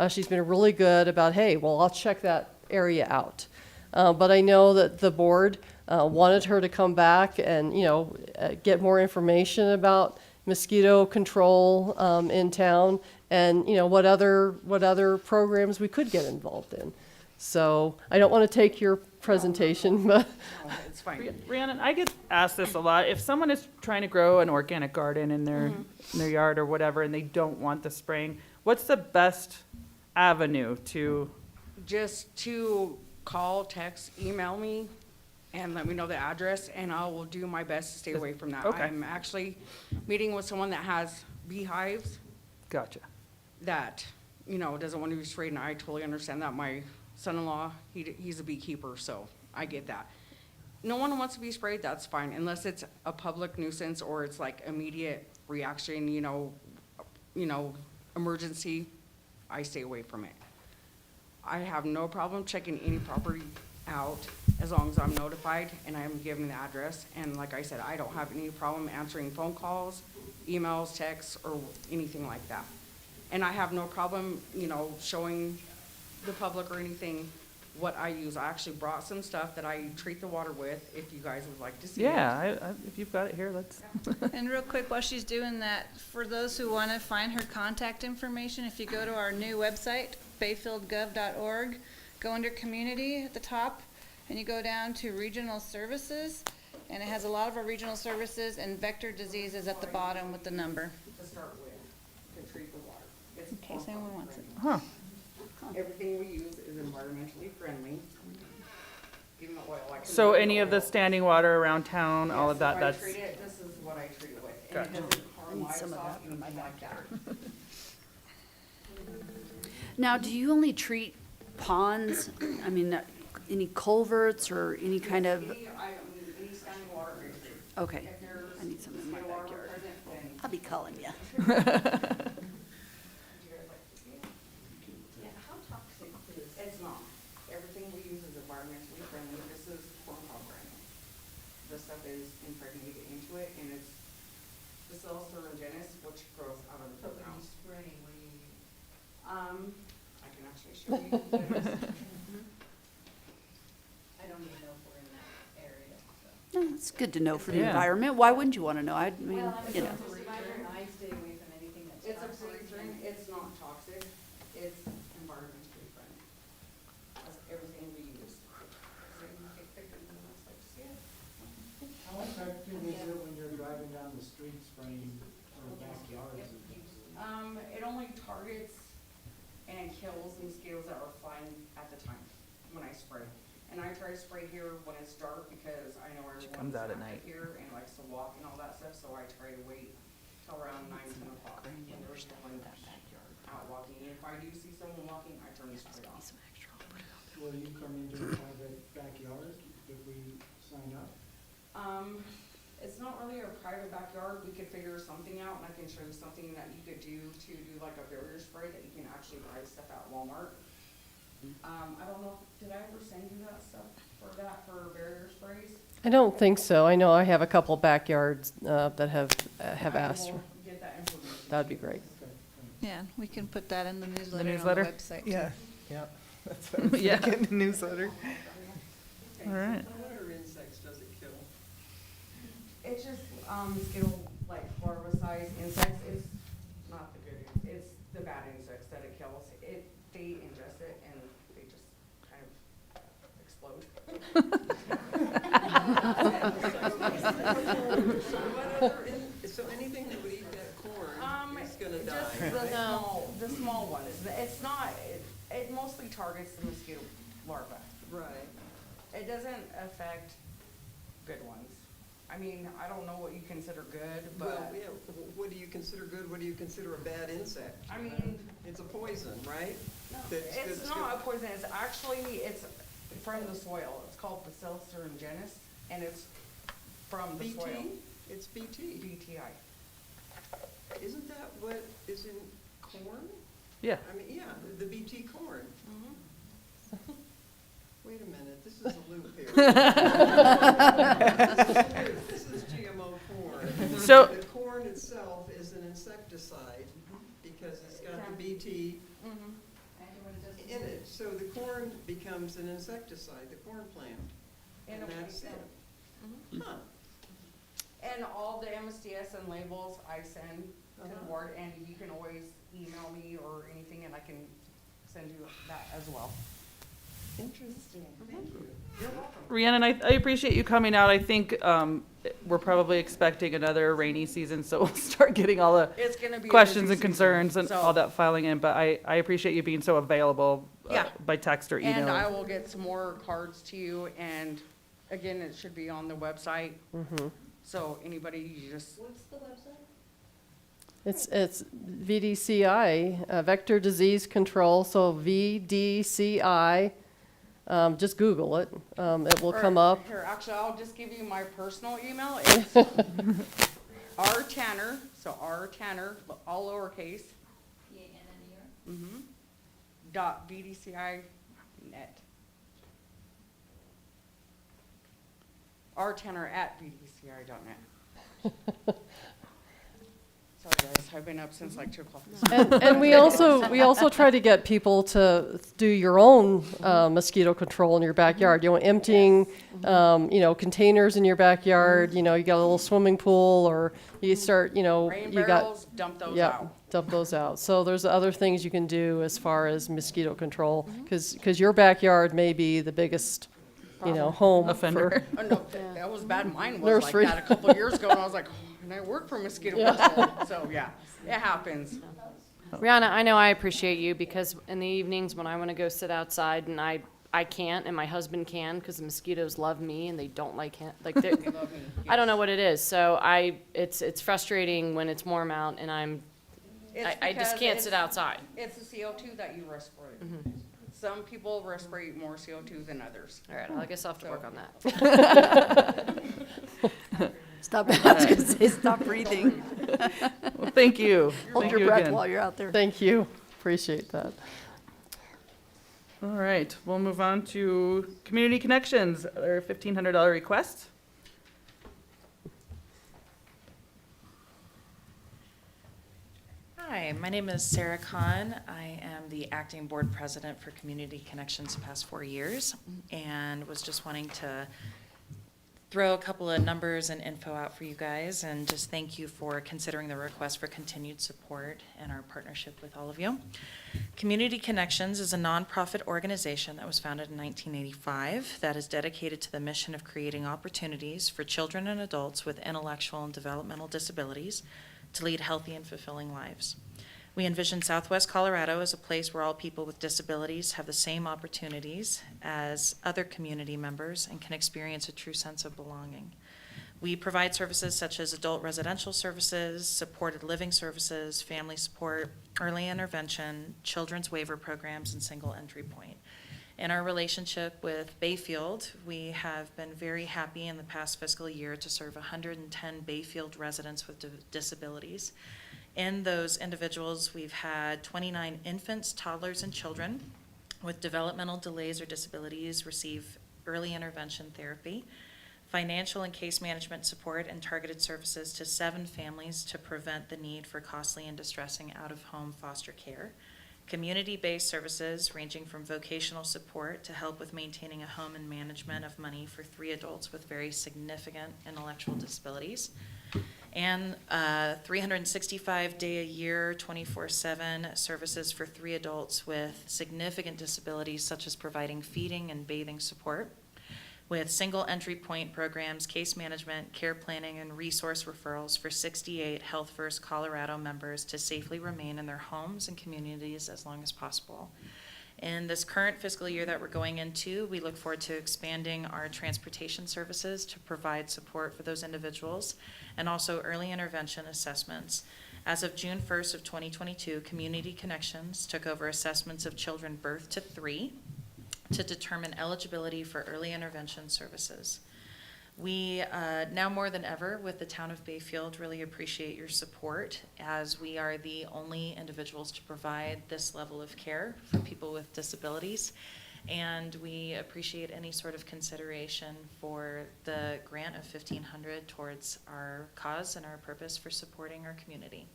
She's been really good about, hey, well, I'll check that area out. But I know that the board wanted her to come back and, get more information about mosquito control in town and, what other programs we could get involved in. So I don't want to take your presentation, but. No, it's fine. Rhiannon, I get asked this a lot. If someone is trying to grow an organic garden in their yard or whatever, and they don't want the spraying, what's the best avenue to? Just to call, text, email me, and let me know the address, and I will do my best to stay away from that. Okay. I'm actually meeting with someone that has beehives Gotcha. that, doesn't want to be sprayed, and I totally understand that. My son-in-law, he's a beekeeper, so I get that. No one wants to be sprayed, that's fine, unless it's a public nuisance or it's like immediate reaction, emergency, I stay away from it. I have no problem checking any property out as long as I'm notified and I'm given the address. And like I said, I don't have any problem answering phone calls, emails, texts, or anything like that. And I have no problem, showing the public or anything what I use. I actually brought some stuff that I treat the water with, if you guys would like to see it. Yeah, if you've got it here, let's. And real quick, while she's doing that, for those who want to find her contact information, if you go to our new website, bayfieldgov.org, go under Community at the top, and you go down to Regional Services, and it has a lot of our regional services, and vector diseases at the bottom with the number. To start with, to treat the water. It's In case anyone wants it. Huh. Everything we use is environmentally friendly. Even the oil, I can So use any of the oil. standing water around town, all of Yes, that, if that's. I treat it, this is what I treat it with. And Gotcha. it doesn't harm need some of livestock, that in my anything like that. Now, do you only treat ponds? I mean, any culverts or any kind of, Any standing water I treat. okay, If there's I need some in my mosquito larvae backyard. present, then I'll be calling you. it's not. Everything we use is environmentally friendly. This is corn cob granule. This stuff is impregnated into it, and it's Bacillus thuringiensis, which grows out of the ground. spraying, what do you use? I can actually show you. I don't even know if we're in that area, so. No, that's It's good to know for the Yeah. environment. Why wouldn't you want to know? I mean, you know. I stay away from anything that's. It's a breathing, it's not toxic, it's environmentally friendly. That's everything we use. How effective is it when you're driving down the street spraying or backyards? It only targets and kills mosquitoes that are flying at the time when I spray. And I try to spray here when it's dark because I know comes everyone's out at not night. here and likes to walk and all that stuff, so I try to wait till around 9, 10 o'clock. When there's no one out walking. And if I do see someone walking, I turn the spray off. Will you come into the private backyard if we sign up? It's not really a private backyard. We could figure something out, and I can show you something that you could do to do like a barrier spray that you can actually buy stuff at Walmart. I don't know, did I ever send you that stuff for barrier sprays? I don't think so. I know I have a couple backyards that have asked. I will get that information. That'd be great. Yeah, we can put that in the newsletter and on the newsletter? website. too. Yeah, yeah. That's what I was Yeah. thinking, the newsletter. All right. What other insects does it kill? It's just, mosquito, like larva-sized insects. It's not the good, it's the bad insects that it kills. They ingest it and they just kind of explode. So anything that would eat that corn is gonna Just die, the small ones. It's not, it mostly targets the mosquito larvae. right? It doesn't affect good ones. I mean, I don't know what you consider good, Well, but, yeah, what do you consider good, what do you consider a bad insect? I mean, It's a poison, right? it's not a poison, it's from the soil. It's called Bacillus thuringiensis, and it's from the soil. BT? It's BT. BTI. Isn't that what is in corn? Yeah. I mean, yeah, the BT corn. Mm-hmm. Wait a minute, this is a loop here. This is GMO corn. So- The corn itself is an insecticide because it's got the BT in it. So the corn becomes an insecticide, the corn plant. And that's it. Huh. And all the MSDS and labels I send to the board, and you can always email me or anything, and I can send you that as well. Interesting, thank you. You're welcome. Rhiannon, I appreciate you coming out. I think we're probably expecting another rainy season, so we'll start getting all the It's gonna be a questions busy and concerns and season, all so- that filing in, but I appreciate you being so available Yeah. by text or email. And I will get some more cards to you, and again, it should be on the website. So anybody, you just. What's the website? It's VDCI, Vector Disease Control, so VDCI. Just Google it. It will come up. Here, actually, I'll just give you my personal email. It's R Tanner, so R Tanner, all lowercase. T-A-N-N-E-R? Mm-hmm. Dot VDCI net. R Tanner at VDCI.net. Sorry, guys, I've been up since like 2 o'clock. And we also try to get people to do your own mosquito control in your backyard. You know, emptying, containers in your backyard. You know, you got a little swimming pool, or you start, Rain you barrels, got dump those yeah, out. dump those out. So there's other things you can do as far as mosquito control, because your backyard may be the biggest, home Offender. Oh, no, that was bad. Mine was Nursery. like that a couple of years ago, and I was like, and I work for mosquito control. So, yeah, it happens. Rihanna, I know I appreciate you because in the evenings when I want to go sit outside and I can't and my husband can because the mosquitoes love me and they don't like him. Like they love me, I don't know what it is. So it's frustrating when it's warm out and I just because can't sit outside. It's the CO2 that you respirate. Some people respirate more CO2 than others. All right, I guess I'll have to work on that. Stop, I was gonna say, stop breathing. Well, thank you. Hold Thank your you breath again. while you're out there. Thank you. Appreciate that. All right, we'll move on to Community Connections, their $1,500 request. Hi, my name is Sarah Kahn. I am the acting board president for Community Connections the past 4 years and was just wanting to throw a couple of numbers and info out for you guys, and just thank you for considering the request for continued support and our partnership with all of you. Community Connections is a nonprofit organization that was founded in 1985 that is dedicated to the mission of creating opportunities for children and adults with intellectual and developmental disabilities to lead healthy and fulfilling lives. We envision Southwest Colorado as a place where all people with disabilities have the same opportunities as other community members and can experience a true sense of belonging. We provide services such as adult residential services, supported living services, family support, early intervention, children's waiver programs, and single entry point. In our relationship with Bayfield, we have been very happy in the past fiscal year to serve 110 Bayfield residents with disabilities. In those individuals, we've had 29 infants, toddlers, and children with developmental delays or disabilities receive early intervention therapy, financial and case management support, and targeted services to 7 families to prevent the need for costly and distressing out-of-home foster care, community-based services ranging from vocational support to help with maintaining a home and management of money for 3 adults with very significant intellectual disabilities, and 365-day-a-year, 24/7 services for 3 adults with significant disabilities, such as providing feeding and bathing support, with single entry point programs, case management, care planning, and resource referrals for 68 Health First Colorado members to safely remain in their homes and communities as long as possible. In this current fiscal year that we're going into, we look forward to expanding our transportation services to provide support for those individuals and also early intervention assessments. As of June 1st of 2022, Community Connections took over assessments of children birth to 3 to determine eligibility for early intervention services. We, now more than ever, with the town of Bayfield, really appreciate your support, as we are the only individuals to provide this level of care for people with disabilities. And we appreciate any sort of consideration for the grant of $1,500 towards our cause and our purpose for supporting our community.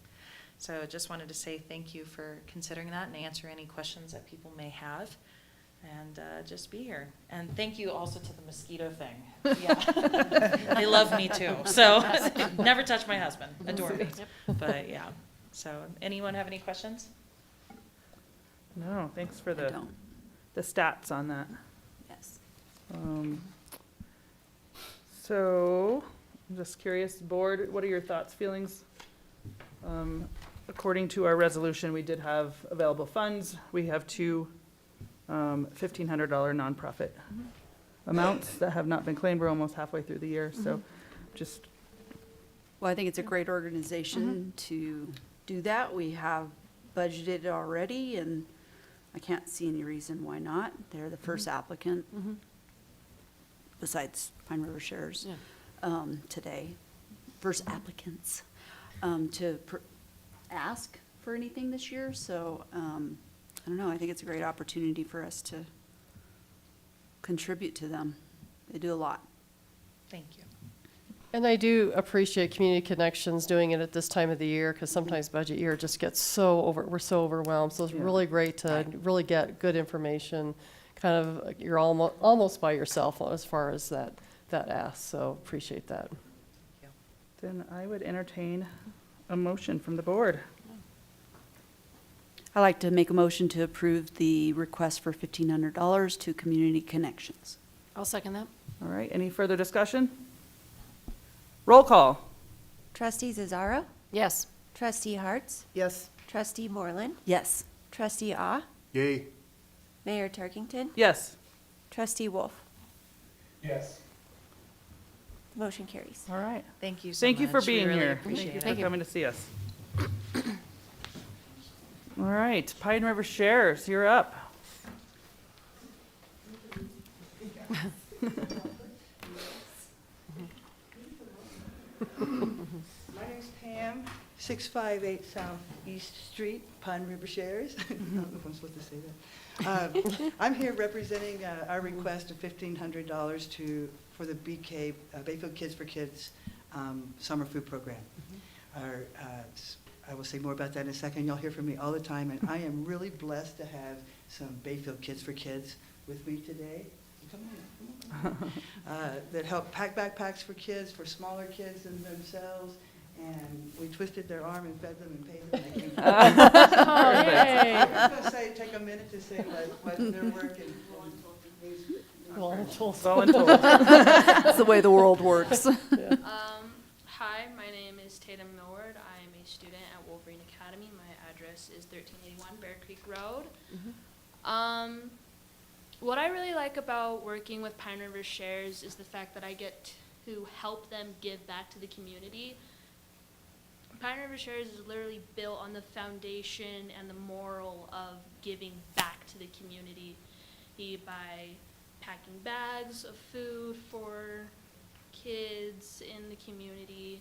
So just wanted to say thank you for considering that and answer any questions that people may have. And just be here. And thank you also to the mosquito thing. Yeah. They love me too. So never touch my husband. Adore me. But yeah. So anyone have any questions? No, thanks for the stats on that. Yes. So I'm just curious, board, what are your thoughts, feelings? According to our resolution, we did have available funds. We have 2 $1,500 nonprofit amounts that have not been claimed. We're almost halfway through the year, so just. Well, I think it's a great organization to do that. We have budgeted already, and I can't see any reason why not. They're the first applicant, besides Pine River Shares, today. First applicants to ask for anything this year, so I don't know, I think it's a great opportunity for us to contribute to them. They do a lot. Thank you. And I do appreciate Community Connections doing it at this time of the year, because sometimes budget year just gets we're so overwhelmed. So it's really great to really get good information. Kind of, you're almost by yourself as far as that ask, so appreciate that. Then I would entertain a motion from the board. I'd like to make a motion to approve the request for $1,500 to Community Connections. I'll second that. All right, any further discussion? Roll call. Trustee Zazzaro? Yes. Trustee Harts? Yes. Trustee Moreland? Yes. Trustee Ah? Yay. Mayor Tarkington? Yes. Trustee Wolf? Yes. Motion carries. All right. Thank you so much. Thank you for We being really here. appreciate it. Thank you for coming to see us. All right, Pine River Shares, you're up. My name's Pam, 658 Southeast Street, Pine River Shares. I don't know if I'm supposed to say that. I'm here representing our request of $1,500 for the BK, Bayfield Kids for Kids summer food program. I will say more about that in a second. Y'all hear from me all the time, and I am really blessed to have some Bayfield Kids for Kids with me today. come on. That help pack backpacks for kids, for smaller kids than themselves. And we twisted their arm and fed them and paid them. They came back. I was going to say, take a minute to say what their work and Voluntold. That's the way the world works. Hi, my name is Tatum Millward. I am a student at Wolverine Academy. My address is 1381 Bear Creek Road. What I really like about working with Pine River Shares is the fact that I get to help them give back to the community. Pine River Shares is literally built on the foundation and the moral of giving back to the community by packing bags of food for kids in the community.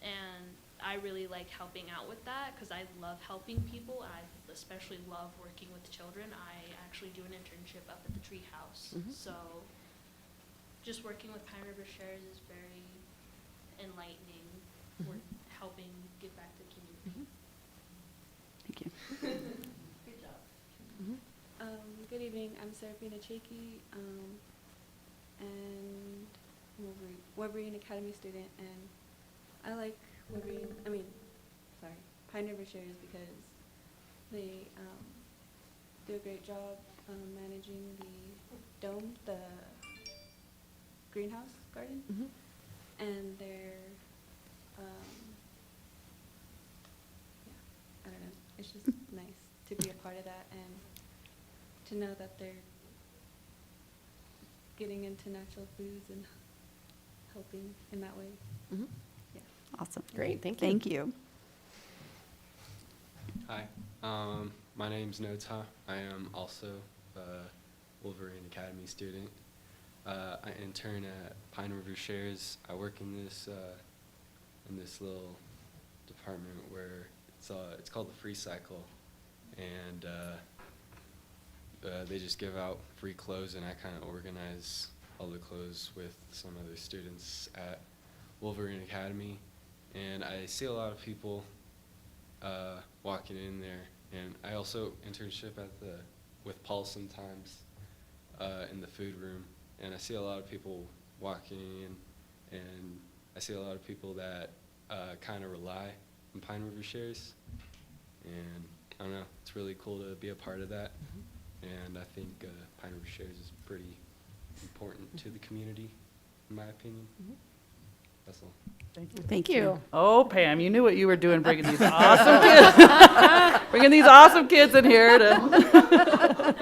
And I really like helping out with that because I love helping people. I especially love working with children. I actually do an internship up at the tree house. So just working with Pine River Shares is very enlightening. We're helping give back to the community. Thank you. Good job. Good evening. I'm Serafina Chaki, and Wolverine Academy student, and I like Pine River Shares because they do a great job managing the dome, the greenhouse garden, and they're I don't know. It's just nice to be a part of that and to know that they're getting into natural foods and helping in that way. Yeah. Awesome. Great, thank you. Thank you. Hi, my name's Nota. I am also a Wolverine Academy student. I intern at Pine River Shares. I work in this little department where it's called the Free Cycle, and they just give out free clothes, and I kind of organize all the clothes with some other students at Wolverine Academy. And I see a lot of people walking in there, and I also internship with Paul sometimes in the food room, and I see a lot of people walking in, and I see a lot of people that kind of rely on Pine River Shares, and I don't know, it's really cool to be a part of that, and I think Pine River Shares is pretty important to the community, in my opinion. That's all. Thank you. Thank you. Oh, Pam, you knew what you were doing, bringing these awesome kids, bringing these awesome kids in here to.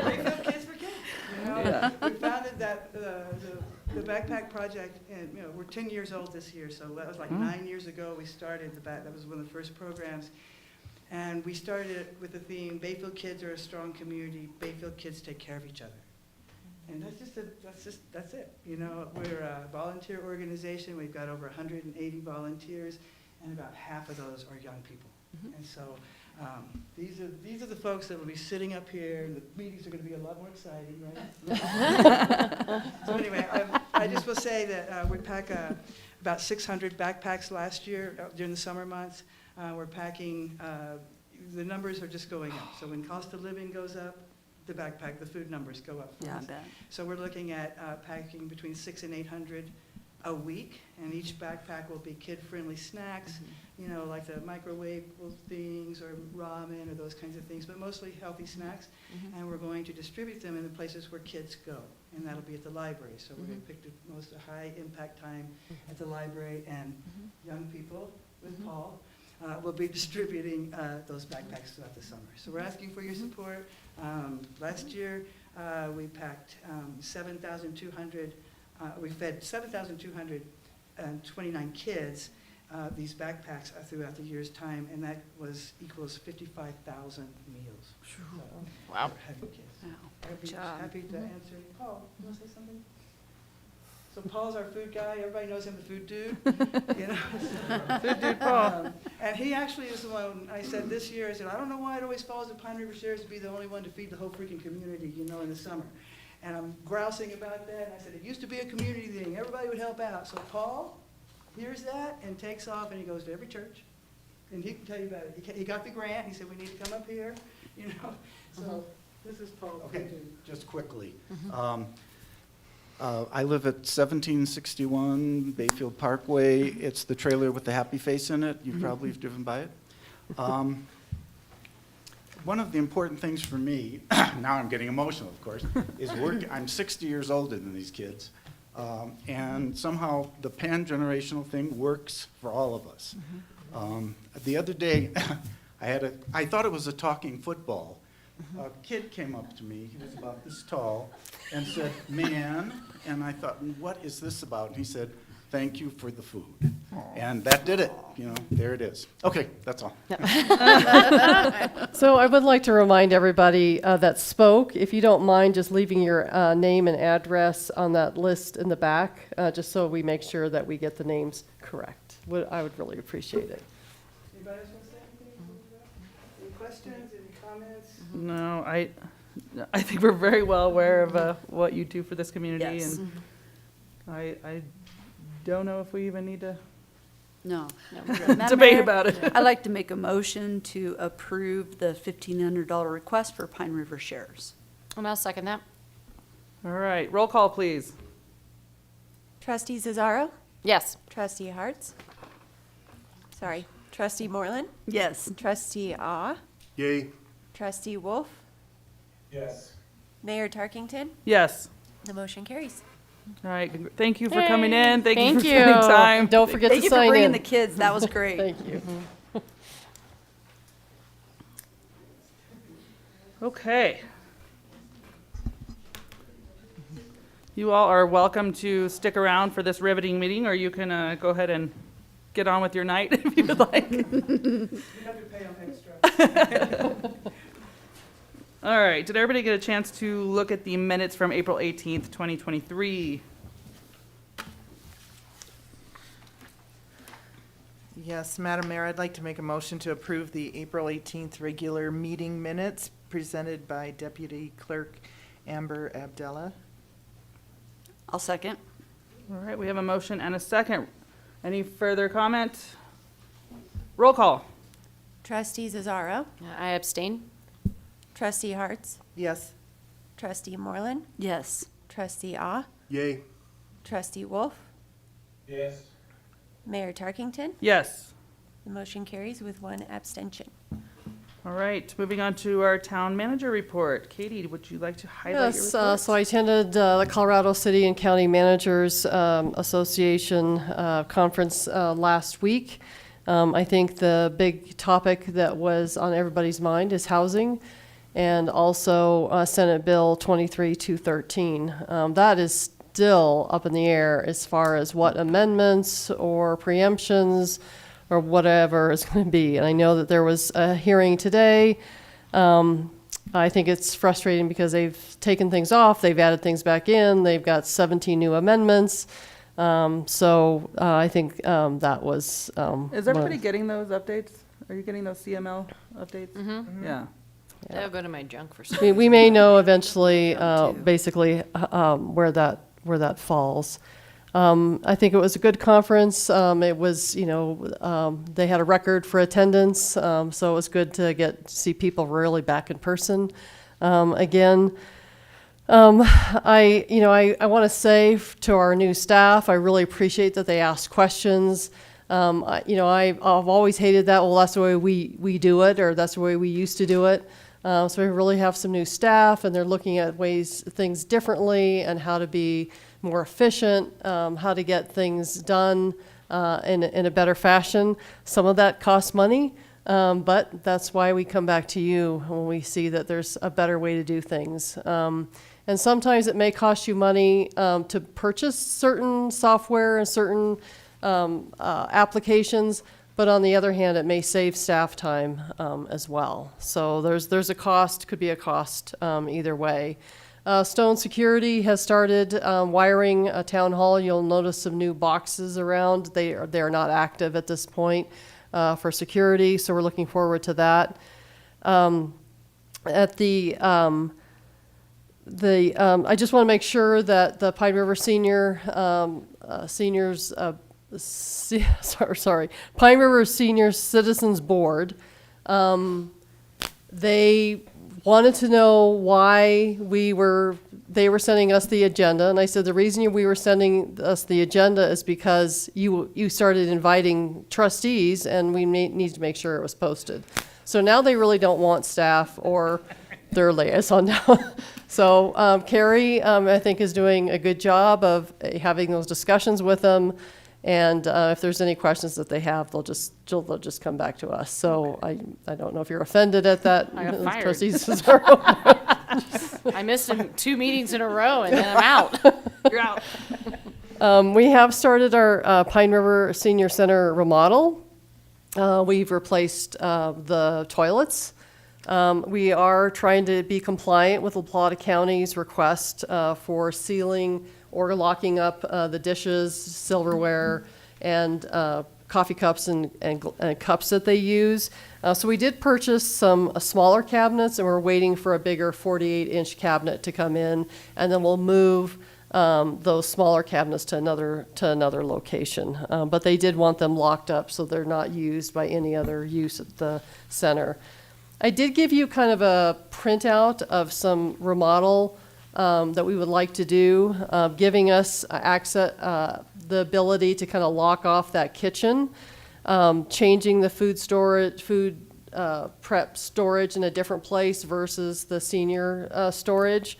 Bayfield Kids for Kids. You know, we founded that the backpack project, and we're 10 years old this year, so that was like 9 years ago. We started that was one of the first programs, and we started it with the theme: Bayfield kids are a strong community. Bayfield kids take care of each other. And that's it. You know, we're a volunteer organization. We've got over 180 volunteers, and about half of those are young people. And so these are the folks that will be sitting up here, and the meetings are going to be a lot more exciting, right? So anyway, I just will say that we pack about 600 backpacks last year during the summer months. We're packing. The numbers are just going up. So when cost of living goes up, the food numbers go up. Yeah, I bet. So we're looking at packing between 600 and 800 a week, and each backpack will be kid-friendly snacks, you know, like the microwavable things or ramen or those kinds of things, but mostly healthy snacks. And we're going to distribute them in the places where kids go, and that'll be at the library. So we're going to pick the most high impact time at the library, and young people with Paul will be distributing those backpacks throughout the summer. So we're asking for your support. Last year, we packed 7,200, we fed 7,229 kids these backpacks throughout the year's time, and that equals 55,000 meals. So, Wow. for having kids. Wow. Happy to answer. Paul, you want to say something? So Paul's our food guy. Everybody knows him, the food dude. You know, Food dude Paul. And he actually is the one. I said this year, I said, I don't know why it always falls to Pine River Shares to be the only one to feed the whole freaking community, you know, in the summer. And I'm grousing about that. And I said, it used to be a community thing. Everybody would help out. So Paul hears that and takes off, and he goes to every church. And he can tell you about it. He got the grant. He said, we need to come up here, you know. So this is Paul. Okay, just quickly. I live at 1761 Bayfield Parkway. It's the trailer with the happy face in it. You probably have driven by it. One of the important things for me, now I'm getting emotional, of course, is work. I'm 60 years older than these kids. And somehow the pan-generational thing works for all of us. The other day, I thought it was a talking football. A kid came up to me, he was about this tall, and said, "Man," and I thought, what is this about? And he said, "Thank you for the food." And that did it, there it is. Okay, that's all. So I would like to remind everybody that spoke, if you don't mind just leaving your name and address on that list in the back, just so we make sure that we get the names correct. I would really appreciate it. Anybody else want to say anything? Any questions, any comments? No, I think we're very well aware of what you do for this community, Yes. and I don't know if we even need to No. debate Mayor, about it. I'd like to make a motion to approve the $1,500 request for Pine River Shares. And I'll second that. All right, roll call, please. Trustee Cesaro? Yes. Trustee Harts? Sorry. Trustee Moreland? Yes. Trustee Ah? Yay. Trustee Wolf? Yes. Mayor Tarkington? Yes. The motion carries. All right, thank you for coming in. Thank you Thank for spending time. Don't forget Thank to you for sign bringing in. the kids. That was great. Thank you. Okay. You all are welcome to stick around for this riveting meeting, or you can go ahead and get on with your night if you would like. You have to pay them extra. All right, did everybody get a chance to look at the minutes from April 18th, 2023? Yes, Madam Mayor, I'd like to make a motion to approve the April 18th regular meeting minutes presented by Deputy Clerk Amber Abdella. I'll second. All right, we have a motion and a second. Any further comment? Roll call. Trustee Cesaro? I abstain. Trustee Harts? Yes. Trustee Moreland? Yes. Trustee Ah? Yay. Trustee Wolf? Yes. Mayor Tarkington? Yes. The motion carries with one abstention. All right, moving on to our town manager report. Katie, would you like to highlight your Yes, report? so I attended the Colorado City and County Managers Association conference last week. I think the big topic that was on everybody's mind is housing, and also Senate Bill 23213. That is still up in the air as far as what amendments or preemptions or whatever is going to be. And I know that there was a hearing today. I think it's frustrating because they've taken things off, they've added things back in, they've got 17 new amendments. So I think that was. Is everybody getting those updates? Are you getting those CML updates? Mm-hmm. Yeah. They'll go to my junk for some We may know eventually, basically, where that falls. I think it was a good conference. It was, they had a record for attendance, so it was good to see people really back in person again. I want to say to our new staff, I really appreciate that they asked questions. I've always hated that. Well, that's the way we do it, or that's the way we used to do it. So we really have some new staff, and they're looking at things differently, and how to be more efficient, how to get things done in a better fashion. Some of that costs money, but that's why we come back to you when we see that there's a better way to do things. And sometimes it may cost you money to purchase certain software and certain applications, but on the other hand, it may save staff time as well. So there's a cost, could be a cost either way. Stone Security has started wiring a town hall. You'll notice some new boxes around. They're not active at this point for security, so we're looking forward to that. I just want to make sure that the Pine River Pine River Senior Citizens Board, they wanted to know why we were they were sending us the agenda, and I said, the reason we were sending us the agenda is because you started inviting trustees, and we need to make sure it was posted. So now they really don't want staff or their liaison now. So Carrie, I think, is doing a good job of having those discussions with them. And if there's any questions that they have, they'll just come back to us. So I don't know if you're offended at that. I got fired. Trustees I missed 2 meetings in a row, and then I'm out. You're out. We have started our Pine River Senior Center remodel. We've replaced the toilets. We are trying to be compliant with La Plata County's request for sealing or locking up the dishes, silverware, and coffee cups and cups that they use. So we did purchase some smaller cabinets, and we're waiting for a bigger 48-inch cabinet to come in, and then we'll move those smaller cabinets to another location. But they did want them locked up so they're not used by any other use at the center. I did give you kind of a printout of some remodel that we would like to do, giving us access, the ability to kind of lock off that kitchen, changing the food prep storage in a different place versus the senior storage.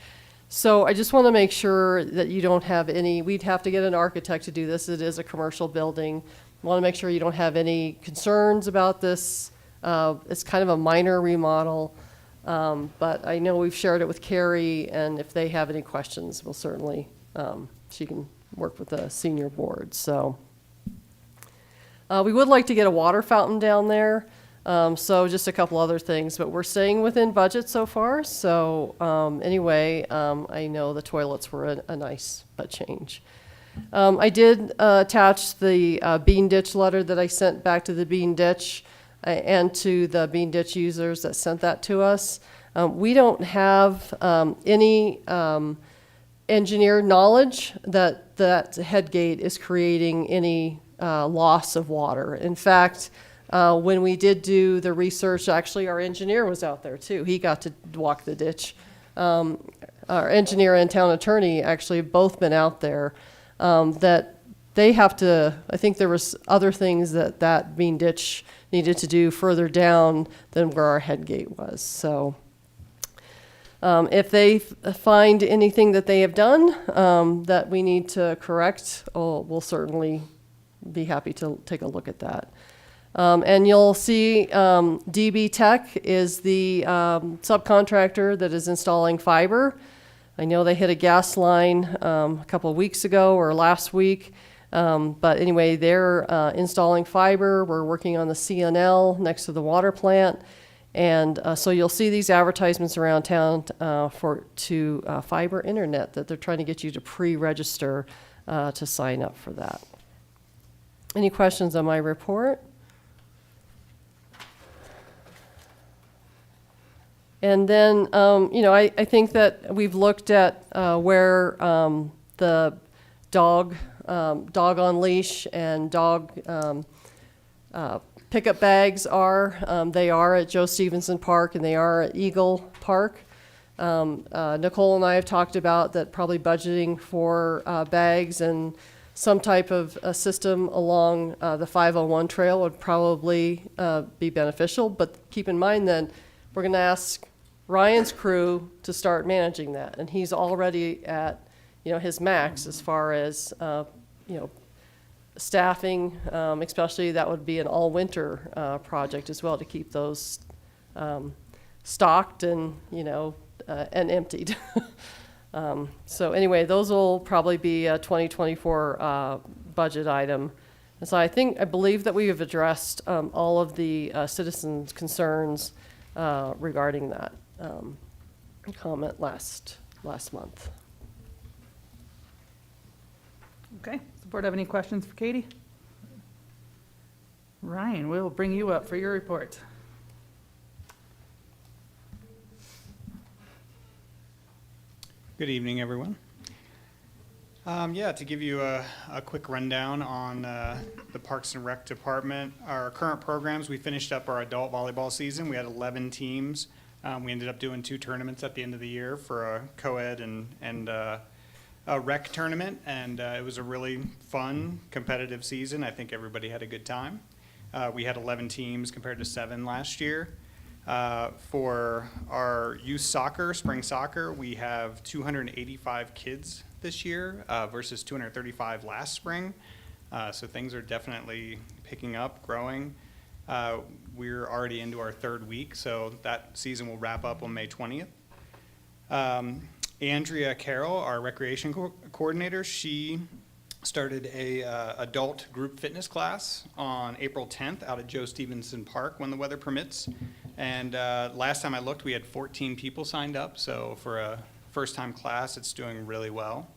So I just want to make sure that you don't have any, we'd have to get an architect to do this. It is a commercial building. Want to make sure you don't have any concerns about this. It's kind of a minor remodel. But I know we've shared it with Carrie, and if they have any questions, we'll certainly, she can work with the senior board. So we would like to get a water fountain down there. So just a couple other things, but we're staying within budget so far. So anyway, I know the toilets were a nice change. I did attach the bean ditch letter that I sent back to the bean ditch and to the bean ditch users that sent that to us. We don't have any engineered knowledge that headgate is creating any loss of water. In fact, when we did do the research, actually our engineer was out there too. He got to walk the ditch. Our engineer and town attorney actually have both been out there. That they have to, I think there was other things that bean ditch needed to do further down than where our headgate was. So if they find anything that they have done that we need to correct, we'll certainly be happy to take a look at that. And you'll see DB Tech is the subcontractor that is installing fiber. I know they hit a gas line a couple of weeks ago or last week. But anyway, they're installing fiber. We're working on the CNL next to the water plant. And so you'll see these advertisements around town to fiber internet that they're trying to get you to pre-register to sign up for that. Any questions on my report? And then, I think that we've looked at where the dog on leash and dog pickup bags are. They are at Joe Stevenson Park and they are at Eagle Park. Nicole and I have talked about that probably budgeting for bags and some type of a system along the 501 trail would probably be beneficial. But keep in mind that we're going to ask Ryan's crew to start managing that. And he's already at his max as far as staffing, especially that would be an all-winter project as well to keep those stocked and and emptied. So anyway, those will probably be a 2024 budget item. And so I believe that we have addressed all of the citizens' concerns regarding that comment last month. Okay, does the board have any questions for Katie? Ryan, we'll bring you up for your report. Good evening, everyone. To give you a quick rundown on the Parks and Rec Department, our current programs, we finished up our adult volleyball season. We had 11 teams We ended up doing 2 tournaments at the end of the year for a co-ed and a rec tournament, and it was a really fun, competitive season. I think everybody had a good time. We had 11 teams compared to 7 last year. For our youth soccer, spring soccer, we have 285 kids this year versus 235 last spring. So things are definitely picking up, growing. We're already into our 3rd week, so that season will wrap up on May 20th. Andrea Carroll, our recreation coordinator, she started a adult group fitness class on April 10th out at Joe Stevenson Park when the weather permits. And last time I looked, we had 14 people signed up. So for a first-time class, it's doing really well.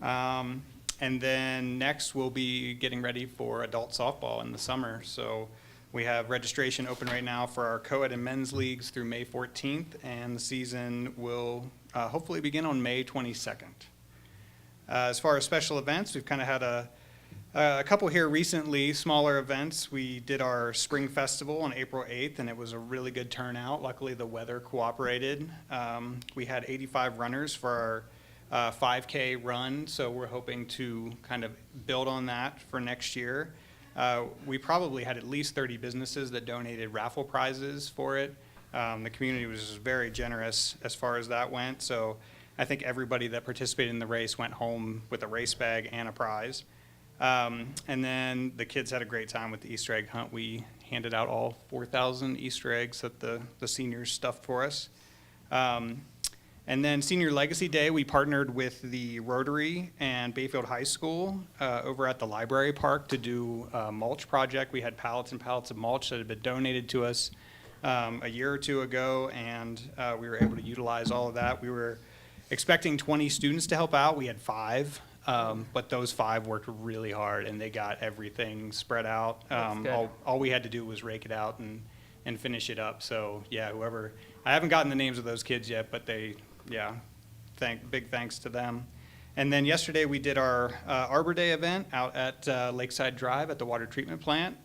And then next, we'll be getting ready for adult softball in the summer. So we have registration open right now for our co-ed and men's leagues through May 14th, and the season will hopefully begin on May 22nd. As far as special events, we've kind of had a couple here recently, smaller events. We did our spring festival on April 8th, and it was a really good turnout. Luckily, the weather cooperated. We had 85 runners for our 5K run, so we're hoping to kind of build on that for next year. We probably had at least 30 businesses that donated raffle prizes for it. The community was very generous as far as that went, so I think everybody that participated in the race went home with a race bag and a prize. And then the kids had a great time with the Easter egg hunt. We handed out all 4,000 Easter eggs that the seniors stuffed for us. And then Senior Legacy Day, we partnered with the Rotary and Bayfield High School over at the library park to do a mulch project. We had pallets and pallets of mulch that had been donated to us a year or 2 ago, and we were able to utilize all of that. We were expecting 20 students to help out. We had 5, but those 5 worked really hard, and they got everything spread out. All we had to do was rake it out and finish it up. So yeah, whoever, I haven't gotten the names of those kids yet, but big thanks to them. And then yesterday we did our Arbor Day event out at Lakeside Drive at the water treatment plant,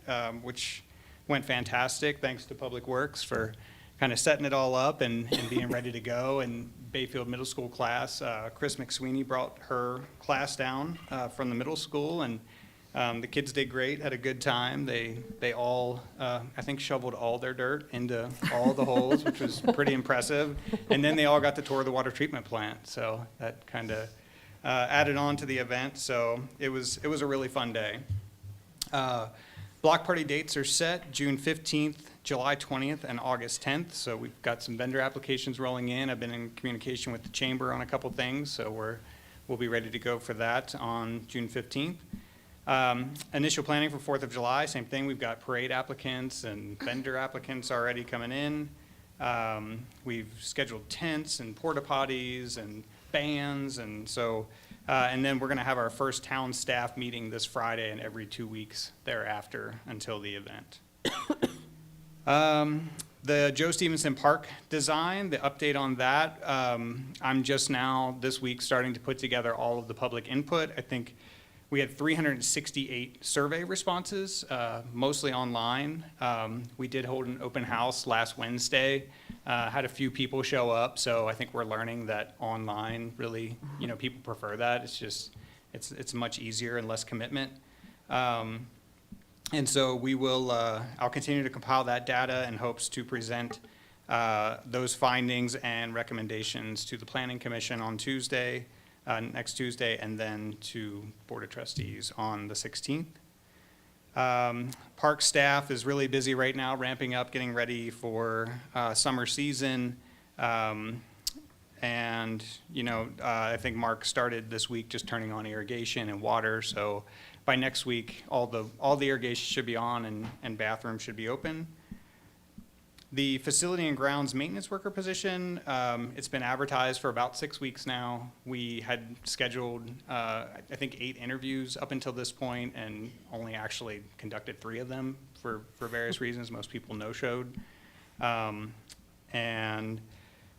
which went fantastic. Thanks to Public Works for kind of setting it all up and being ready to go. And Bayfield Middle School class, Chris McSweeney brought her class down from the middle school, and the kids did great, had a good time. They all, I think, shoveled all their dirt into all the holes, which was pretty impressive. And then they all got to tour the water treatment plant, so that kind of added on to the event. So it was a really fun day. Block party dates are set, June 15th, July 20th, and August 10th. So we've got some vendor applications rolling in. I've been in communication with the chamber on a couple things, so we'll be ready to go for that on June 15th. Initial planning for 4th of July, same thing. We've got parade applicants and vendor applicants already coming in. We've scheduled tents and porta potties and bands, and so and then we're going to have our first town staff meeting this Friday and every 2 weeks thereafter until the event. The Joe Stevenson Park design, the update on that, I'm just now this week starting to put together all of the public input. I think we had 368 survey responses, mostly online. We did hold an open house last Wednesday, had a few people show up, so I think we're learning that online really, people prefer that. It's just, it's much easier and less commitment. And so we will, I'll continue to compile that data in hopes to present those findings and recommendations to the Planning Commission on Tuesday, next Tuesday, and then to Board of Trustees on the 16th. Park staff is really busy right now, ramping up, getting ready for summer season. And, I think Mark started this week just turning on irrigation and water. So by next week, all the irrigation should be on and bathrooms should be open. The facility and grounds maintenance worker position, it's been advertised for about 6 weeks now. We had scheduled, I think, 8 interviews up until this point and only actually conducted 3 of them for various reasons. Most people no-showed. And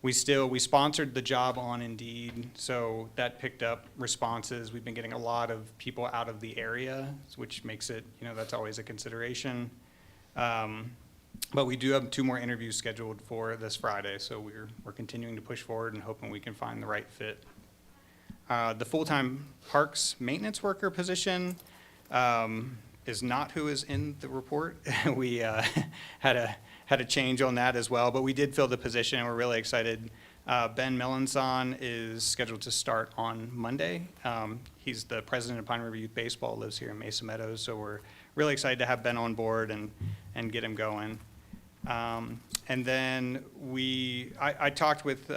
we sponsored the job on Indeed, so that picked up responses. We've been getting a lot of people out of the area, which makes it, that's always a consideration. But we do have 2 more interviews scheduled for this Friday, so we're continuing to push forward and hoping we can find the right fit. The full-time parks maintenance worker position is not who is in the report. We had a change on that as well, but we did fill the position, and we're really excited. Ben Melanson is scheduled to start on Monday. He's the president of Pine River Youth Baseball, lives here in Mesa Meadows, so we're really excited to have Ben on board and get him going. And then I talked with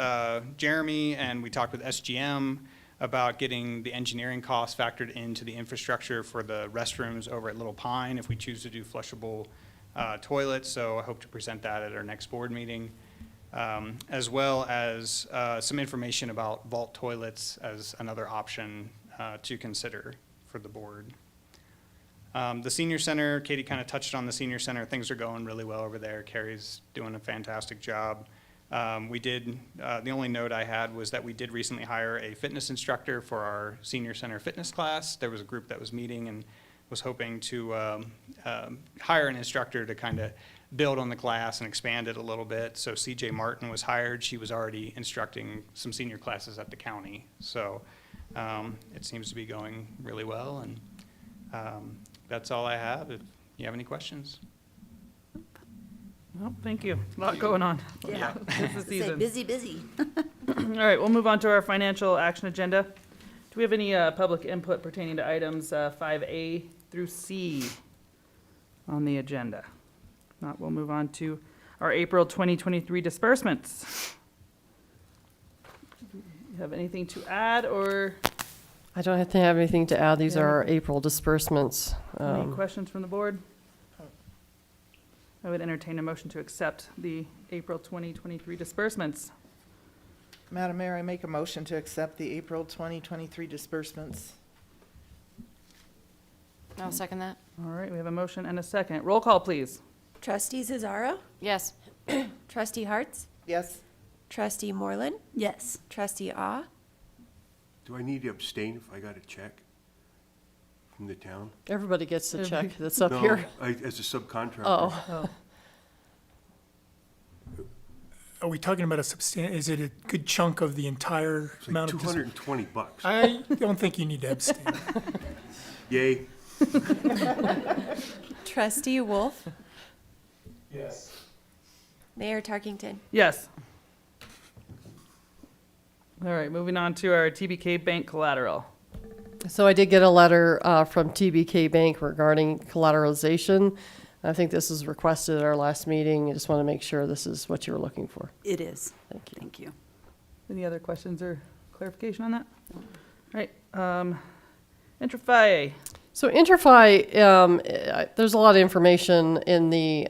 Jeremy, and we talked with SGM about getting the engineering costs factored into the infrastructure for the restrooms over at Little Pine if we choose to do flushable toilets. So I hope to present that at our next board meeting, as well as some information about vault toilets as another option to consider for the board. The senior center, Katie kind of touched on the senior center. Things are going really well over there. Carrie's doing a fantastic job. The only note I had was that we did recently hire a fitness instructor for our senior center fitness class. There was a group that was meeting and was hoping to hire an instructor to kind of build on the class and expand it a little bit. So CJ Martin was hired. She was already instructing some senior classes at the county. So it seems to be going really well, and that's all I have. If you have any questions. Well, thank you. A lot going on. Yeah. This is Say season. busy, busy. All right, we'll move on to our financial action agenda. Do we have any public input pertaining to items 5A through C on the agenda? If not, we'll move on to our April 2023 disbursements. Do you have anything to add, or I don't have anything to add. These are our April disbursements. any questions from the board? I would entertain a motion to accept the April 2023 disbursements. Madam Mayor, I make a motion to accept the April 2023 disbursements. I'll second that. All right, we have a motion and a second. Roll call, please. Trustee Cesaro? Yes. Trustee Harts? Yes. Trustee Moreland? Yes. Trustee Ah? Do I need to abstain if I got a check from the town? Everybody gets the check that's up No, here. as a subcontractor. Oh. Are we talking about is it a good chunk of the entire It's amount like of? $220. I don't think you need to abstain. Yay. Trustee Wolf? Yes. Mayor Tarkington? Yes. All right, moving on to our TBK Bank collateral. So I did get a letter from TBK Bank regarding collateralization. I think this was requested at our last meeting. I just want to make sure this is what you were looking for. It is. Thank you. Thank you. Any other questions or clarification on that? All right, Interfi. So Interfi, there's a lot of information in the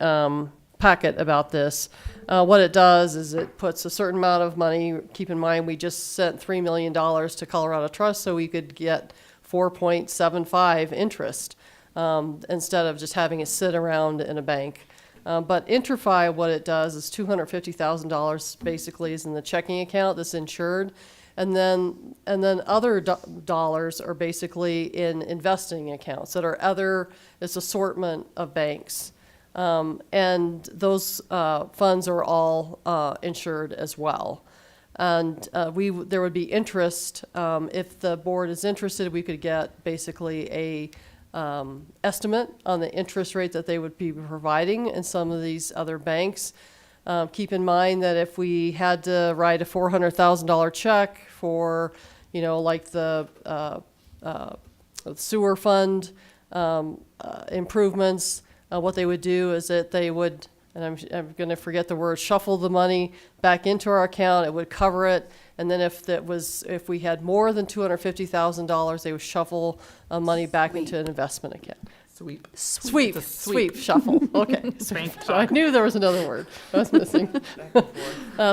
packet about this. What it does is it puts a certain amount of money. Keep in mind, we just sent $3 million to Colorado Trust so we could get 4.75 interest instead of just having it sit around in a bank. But Interfi, what it does is $250,000 basically is in the checking account that's insured. And then other dollars are basically in investing accounts that are it's assortment of banks. And those funds are all insured as well. And there would be interest. If the board is interested, we could get basically a estimate on the interest rate that they would be providing in some of these other banks. Keep in mind that if we had to write a $400,000 check for, like the sewer fund improvements, what they would do is that they would, and I'm going to forget the word, shuffle the money back into our account. It would cover it. And then if we had more than $250,000, they would shuffle money back into an investment account. Sweep. Sweep, shuffle. Okay. So I knew there was another word I was missing.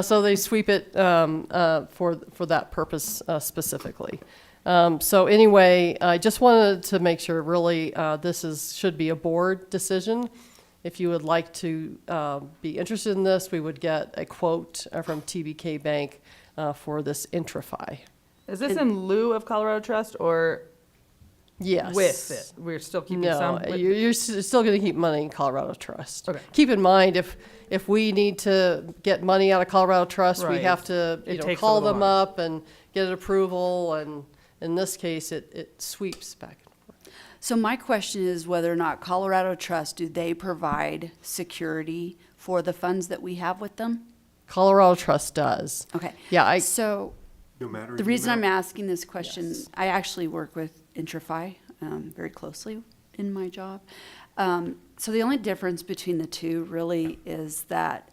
So they sweep it for that purpose specifically. So anyway, I just wanted to make sure really should be a board decision. If you would like to be interested in this, we would get a quote from TBK Bank for this Interfi. Is this in lieu of Colorado Trust, or Yes. with it. We're still keeping some. No, with- you're still going to keep money in Colorado Trust. Okay. Keep in mind, if we need to get money out of Colorado Trust, we Right. have to, It you know, takes a call little them while. up and get approval, and in this case, it sweeps back and forth. So my question is whether or not Colorado Trust, do they provide security for the funds that we have with them? Colorado Trust does. Okay. Yeah, So No matter the reason I'm amount? asking this question, Yes. I actually work with Intrify very closely in my job. So the only difference between the two really is that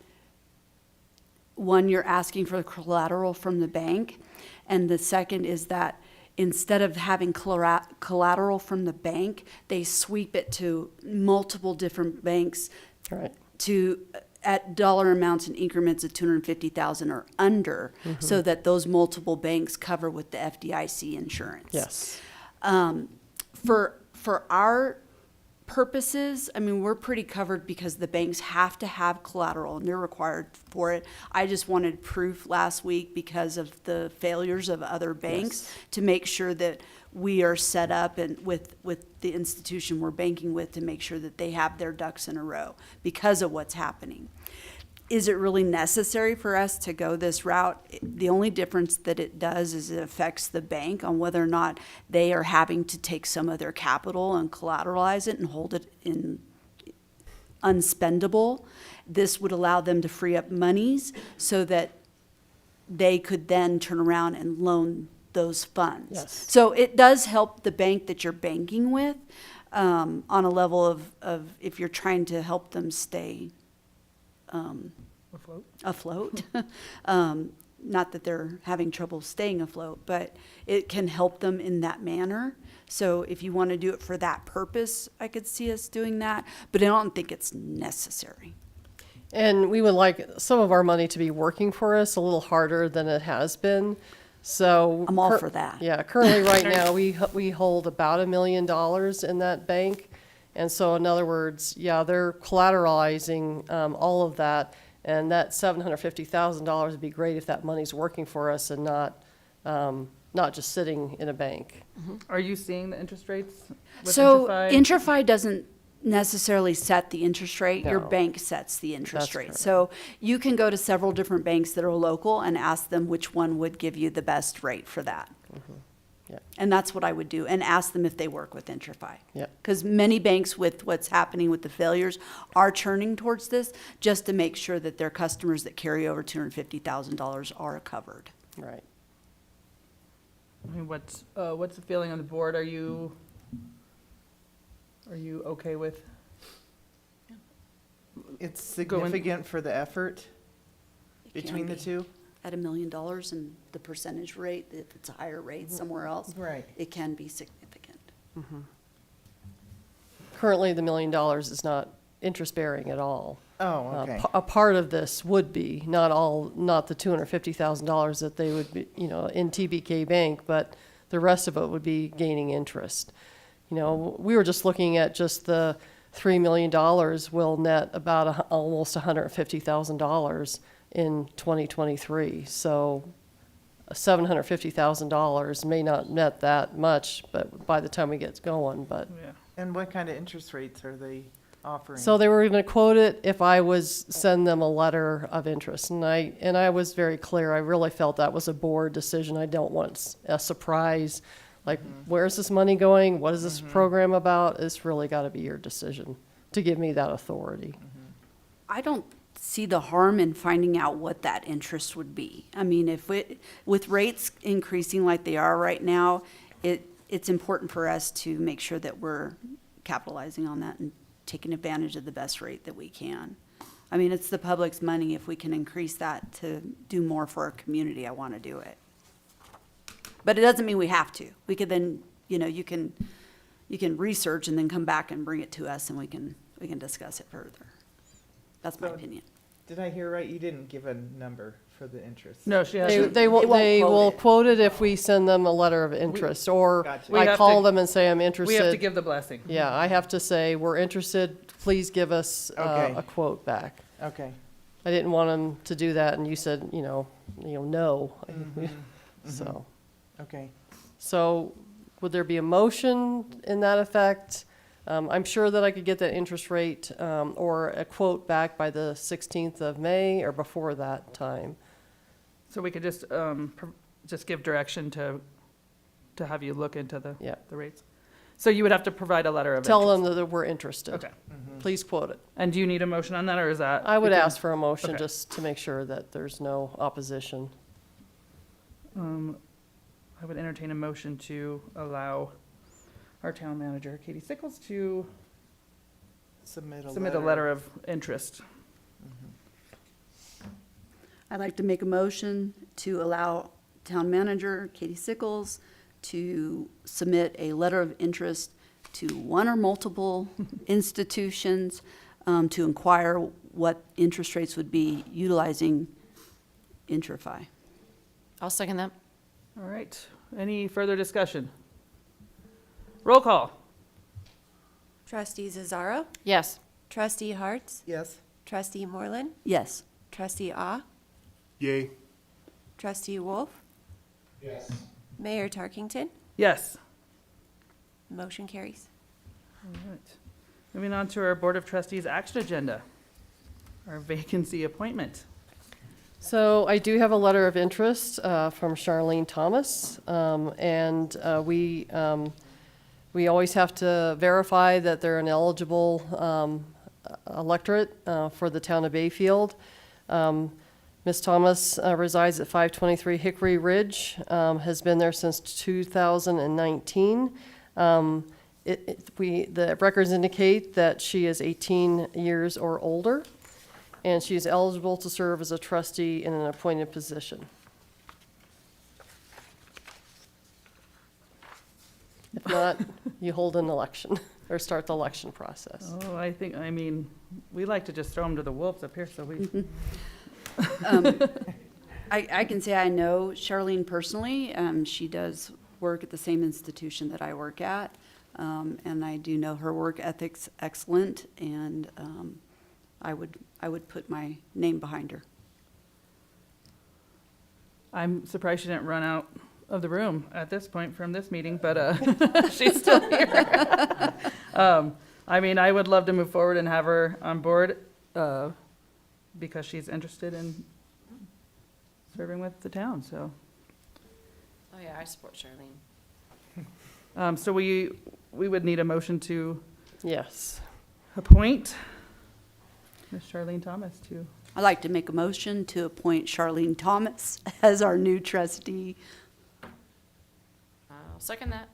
one, you're asking for the collateral from the bank, and the second is that instead of having collateral from the bank, they sweep it to multiple different banks Right. to at dollar amounts and increments of 250,000 or under, so that those multiple banks cover with the FDIC insurance. Yes. For our purposes, I mean, we're pretty covered because the banks have to have collateral and they're required for it. I just wanted proof last week because of the failures of other banks to make sure that we are set up and with the institution we're banking with to make sure that they have their ducks in a row because of what's happening. Is it really necessary for us to go this route? The only difference that it does is it affects the bank on whether or not they are having to take some of their capital and collateralize it and hold it in unspendable. This would allow them to free up monies so that they could then turn around and loan those funds. Yes. So it does help the bank that you're banking with on a level of if you're trying to help them stay afloat. Not that they're having trouble staying afloat, but it can help them in that manner. So if you want to do it for that purpose, I could see us doing that, but I don't think it's necessary. And we would like some of our money to be working for us a little harder than it has been. So I'm all for that. Yeah, currently right now we hold about $1 million in that bank, and so in other words, yeah, they're collateralizing all of that, and that $750,000 would be great if that money's working for us and not just sitting in a bank. Are you seeing the interest rates with So Intrify? Intrify doesn't necessarily set the interest rate. Your No. bank sets the interest That's rate. correct. So you can go to several different banks that are local and ask them which one would give you the best rate for that. Yeah. And that's what I would do, and ask them if they work with Intrify. Yeah. Because many banks with what's happening with the failures are turning towards this just to make sure that their customers that carry over $250,000 are covered. Right. I mean, what's the feeling on the board? Are you okay with? It's Go in- significant for the effort It can between the be. two? At $1 million and the percentage rate, if it's a higher rate somewhere else, Right. it can be significant. Currently, the $1 million is not interest-bearing at all. Oh, okay. A part of this would be, not the $250,000 that they would be, in TBK Bank, but the rest of it would be gaining interest. We were just looking at just the $3 million will net about almost $150,000 in 2023. So $750,000 may not net that much, but by the time we get going, but. Yeah. And what kind of interest rates are they offering? So they were going to quote it if I was send them a letter of interest, and I was very clear. I really felt that was a board decision. I don't want a surprise. Like, where's this money going? What is this program about? It's really got to be your decision to give me that authority. I don't see the harm in finding out what that interest would be. I mean, with rates increasing like they are right now, it's important for us to make sure that we're capitalizing on that and taking advantage of the best rate that we can. I mean, it's the public's money. If we can increase that to do more for our community, I want to do it. But it doesn't mean we have to. We could then, you can research and then come back and bring it to us and we can discuss it further. That's my So- opinion. Did I hear right? You didn't give a number for the interest? No, she hasn't. They will quote it. quote it if we send them a letter of interest, or Gotcha. We I have call to- them and say I'm interested. We have to give the blessing. Yeah, I have to say, we're interested, please give us Okay. a quote back. Okay. I didn't want them to do that, and you said, no. Mm-hmm. So, Okay. so would there be a motion in that effect? I'm sure that I could get that interest rate or a quote back by the 16th of May or before that time. So we could just give direction to have you look into the rates. So you would have to provide a letter of Tell interest. them that we're interested. Okay. Please quote it. And do you need a motion on that, or is that? I would we can- ask for a motion Okay. just to make sure that there's no opposition. I would entertain a motion to allow our town manager, Katie Sickles, to Submit submit a letter of interest. I'd like to make a motion to allow town manager Katie Sickles to submit a letter of interest to one or multiple institutions to inquire what interest rates would be utilizing Intrify. I'll second that. All right. Any further discussion? Roll call. Trustee Zazzaro? Yes. Trustee Harts? Yes. Trustee Moreland? Yes. Trustee Ah? Yay. Trustee Wolf? Yes. Mayor Tarkington? Yes. Motion carries. All right. Moving on to our Board of Trustees action agenda, our vacancy appointment. So I do have a letter of interest from Charlene Thomas, and we always have to verify that they're an eligible electorate for the town of Bayfield. Ms. Thomas resides at 523 Hickory Ridge, has been there since 2019. The records indicate that she is 18 years or older, and she is eligible to serve as a trustee in an appointed position. If not, you hold an election or start the election process. Oh, I mean, we like to just throw them to the wolves up here, so we. I can say I know Charlene personally. She does work at the same institution that I work at. And I do know her work ethic's excellent, and I would put my name behind her. I'm surprised she didn't run out of the room at this point from this meeting, but she's still here. I mean, I would love to move forward and have her on board because she's interested in serving with the town, so. Oh, yeah, I support Charlene. So we would need a motion to Yes. appoint Ms. Charlene Thomas to. I'd like to make a motion to appoint Charlene Thomas as our new trustee. I'll second that.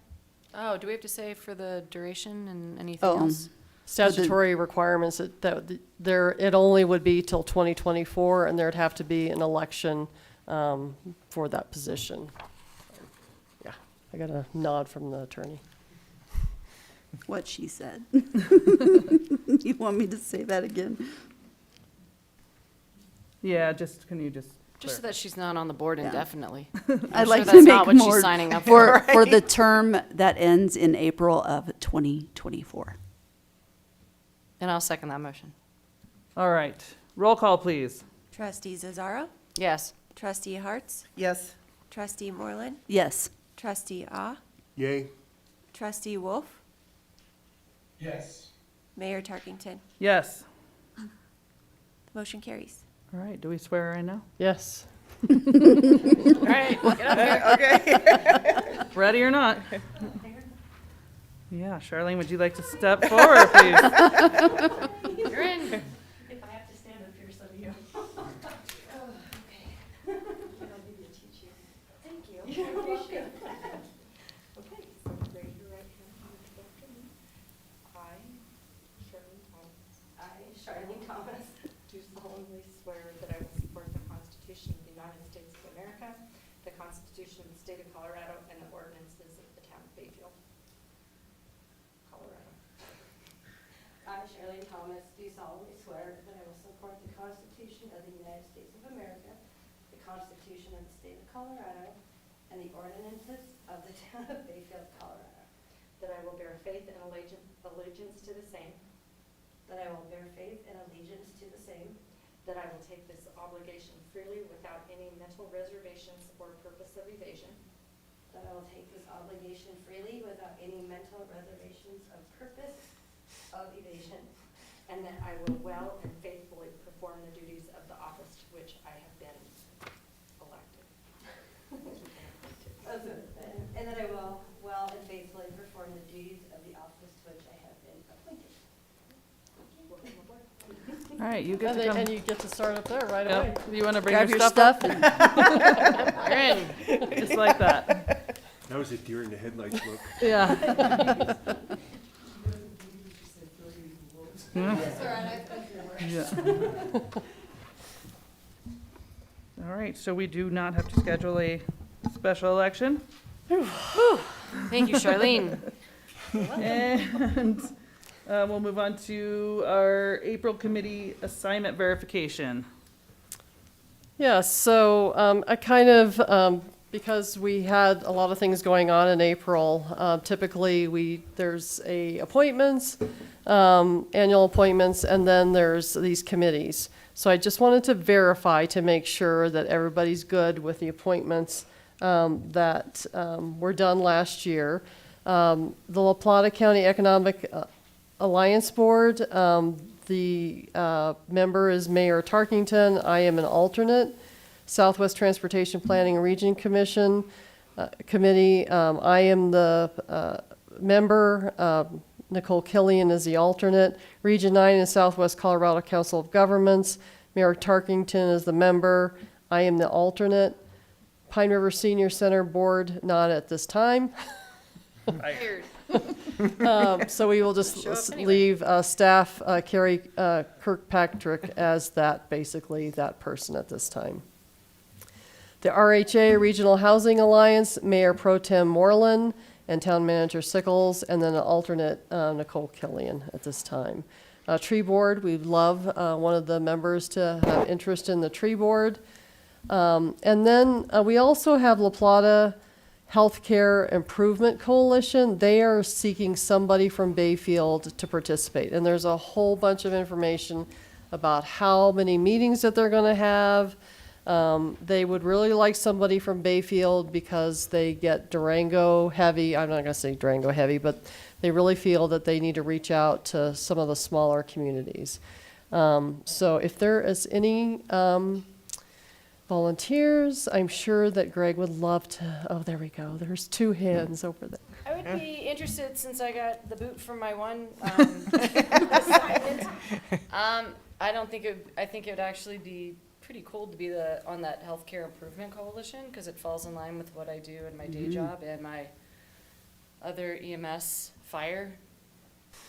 Oh, do we have to say for the duration and anything Oh, else? Statutory requirements that there, it only would be till 2024, and there'd have to be an election for that position. Yeah, I got a nod from the attorney. What she said. You want me to say that again? Yeah, can you just. Just so that she's not on the board indefinitely. I'd like to that's make not what more she's signing up for. for the term that ends in April of 2024. And I'll second that motion. All right. Roll call, please. Trustee Zazzaro? Yes. Trustee Harts? Yes. Trustee Moreland? Yes. Trustee Ah? Yay. Trustee Wolf? Yes. Mayor Tarkington? Yes. Motion carries. All right. Do we swear her in now? Yes. All right, get up here. Okay. Ready or not? Yeah, Charlene, would you like to step forward, please? You're in. If I have to stand up here, so do you. Okay. I'll give you a teach you. Thank you. I appreciate that. Okay, so raise your right hand and repeat after me. I, Charlene Thomas. I, Charlene Thomas. Do solemnly swear that I will support the Constitution of the United States of America, the Constitution of the State of Colorado, and the ordinances of the town of Bayfield, Colorado. I, Charlene Thomas, do solemnly swear that I will support the Constitution of the United States of America, the Constitution of the State of Colorado, and the ordinances of the town of Bayfield, Colorado, that I will bear faith and allegiance to the same, that I will bear faith and allegiance to the same, that I will take this obligation freely without any mental reservations or purpose of evasion, that I will take this obligation freely without any mental reservations of purpose of evasion, and that I will well and faithfully perform the duties of the office to which I have been elected. And that I will well and faithfully perform the duties of the office to which I have been appointed. All right, you get to come. And you get to start up there right Yeah. away. You want to bring Grab your your stuff, stuff up? You're in. Just like that. That was a deer in the headlights look. Yeah. Yeah. All right, so we do not have to schedule a special election. Thank you, Charlene. And we'll move on to our April committee assignment verification. Yeah, so I kind of, because we had a lot of things going on in April, typically there's appointments, annual appointments, and then there's these committees. So I just wanted to verify to make sure that everybody's good with the appointments that were done last year. The La Plata County Economic Alliance Board, the member is Mayor Tarkington. I am an alternate. Southwest Transportation Planning and Region Commission Committee, I am the member. Nicole Killian is the alternate. Region 9 and Southwest Colorado Council of Governments, Mayor Tarkington is the member. I am the alternate. Pine River Senior Center Board, not at this time. So we will just leave staff Carrie Kirkpatrick as basically that person at this time. The RHA Regional Housing Alliance, Mayor Pro Tem Moreland and Town Manager Sickles, and then an alternate Nicole Killian at this time. Tree Board, we'd love one of the members to have interest in the Tree Board. And then we also have La Plata Healthcare Improvement Coalition. They are seeking somebody from Bayfield to participate. And there's a whole bunch of information about how many meetings that they're going to have. They would really like somebody from Bayfield because they get Durango heavy. I'm not going to say Durango heavy, but they really feel that they need to reach out to some of the smaller communities. So if there is any volunteers, I'm sure that Greg would love to. Oh, there we go. There's two hands over there. I would be interested since I got the boot from my one assignment. I think it would actually be pretty cool to be on that Healthcare Improvement Coalition because it falls in line with what I do in my day job and my other EMS fire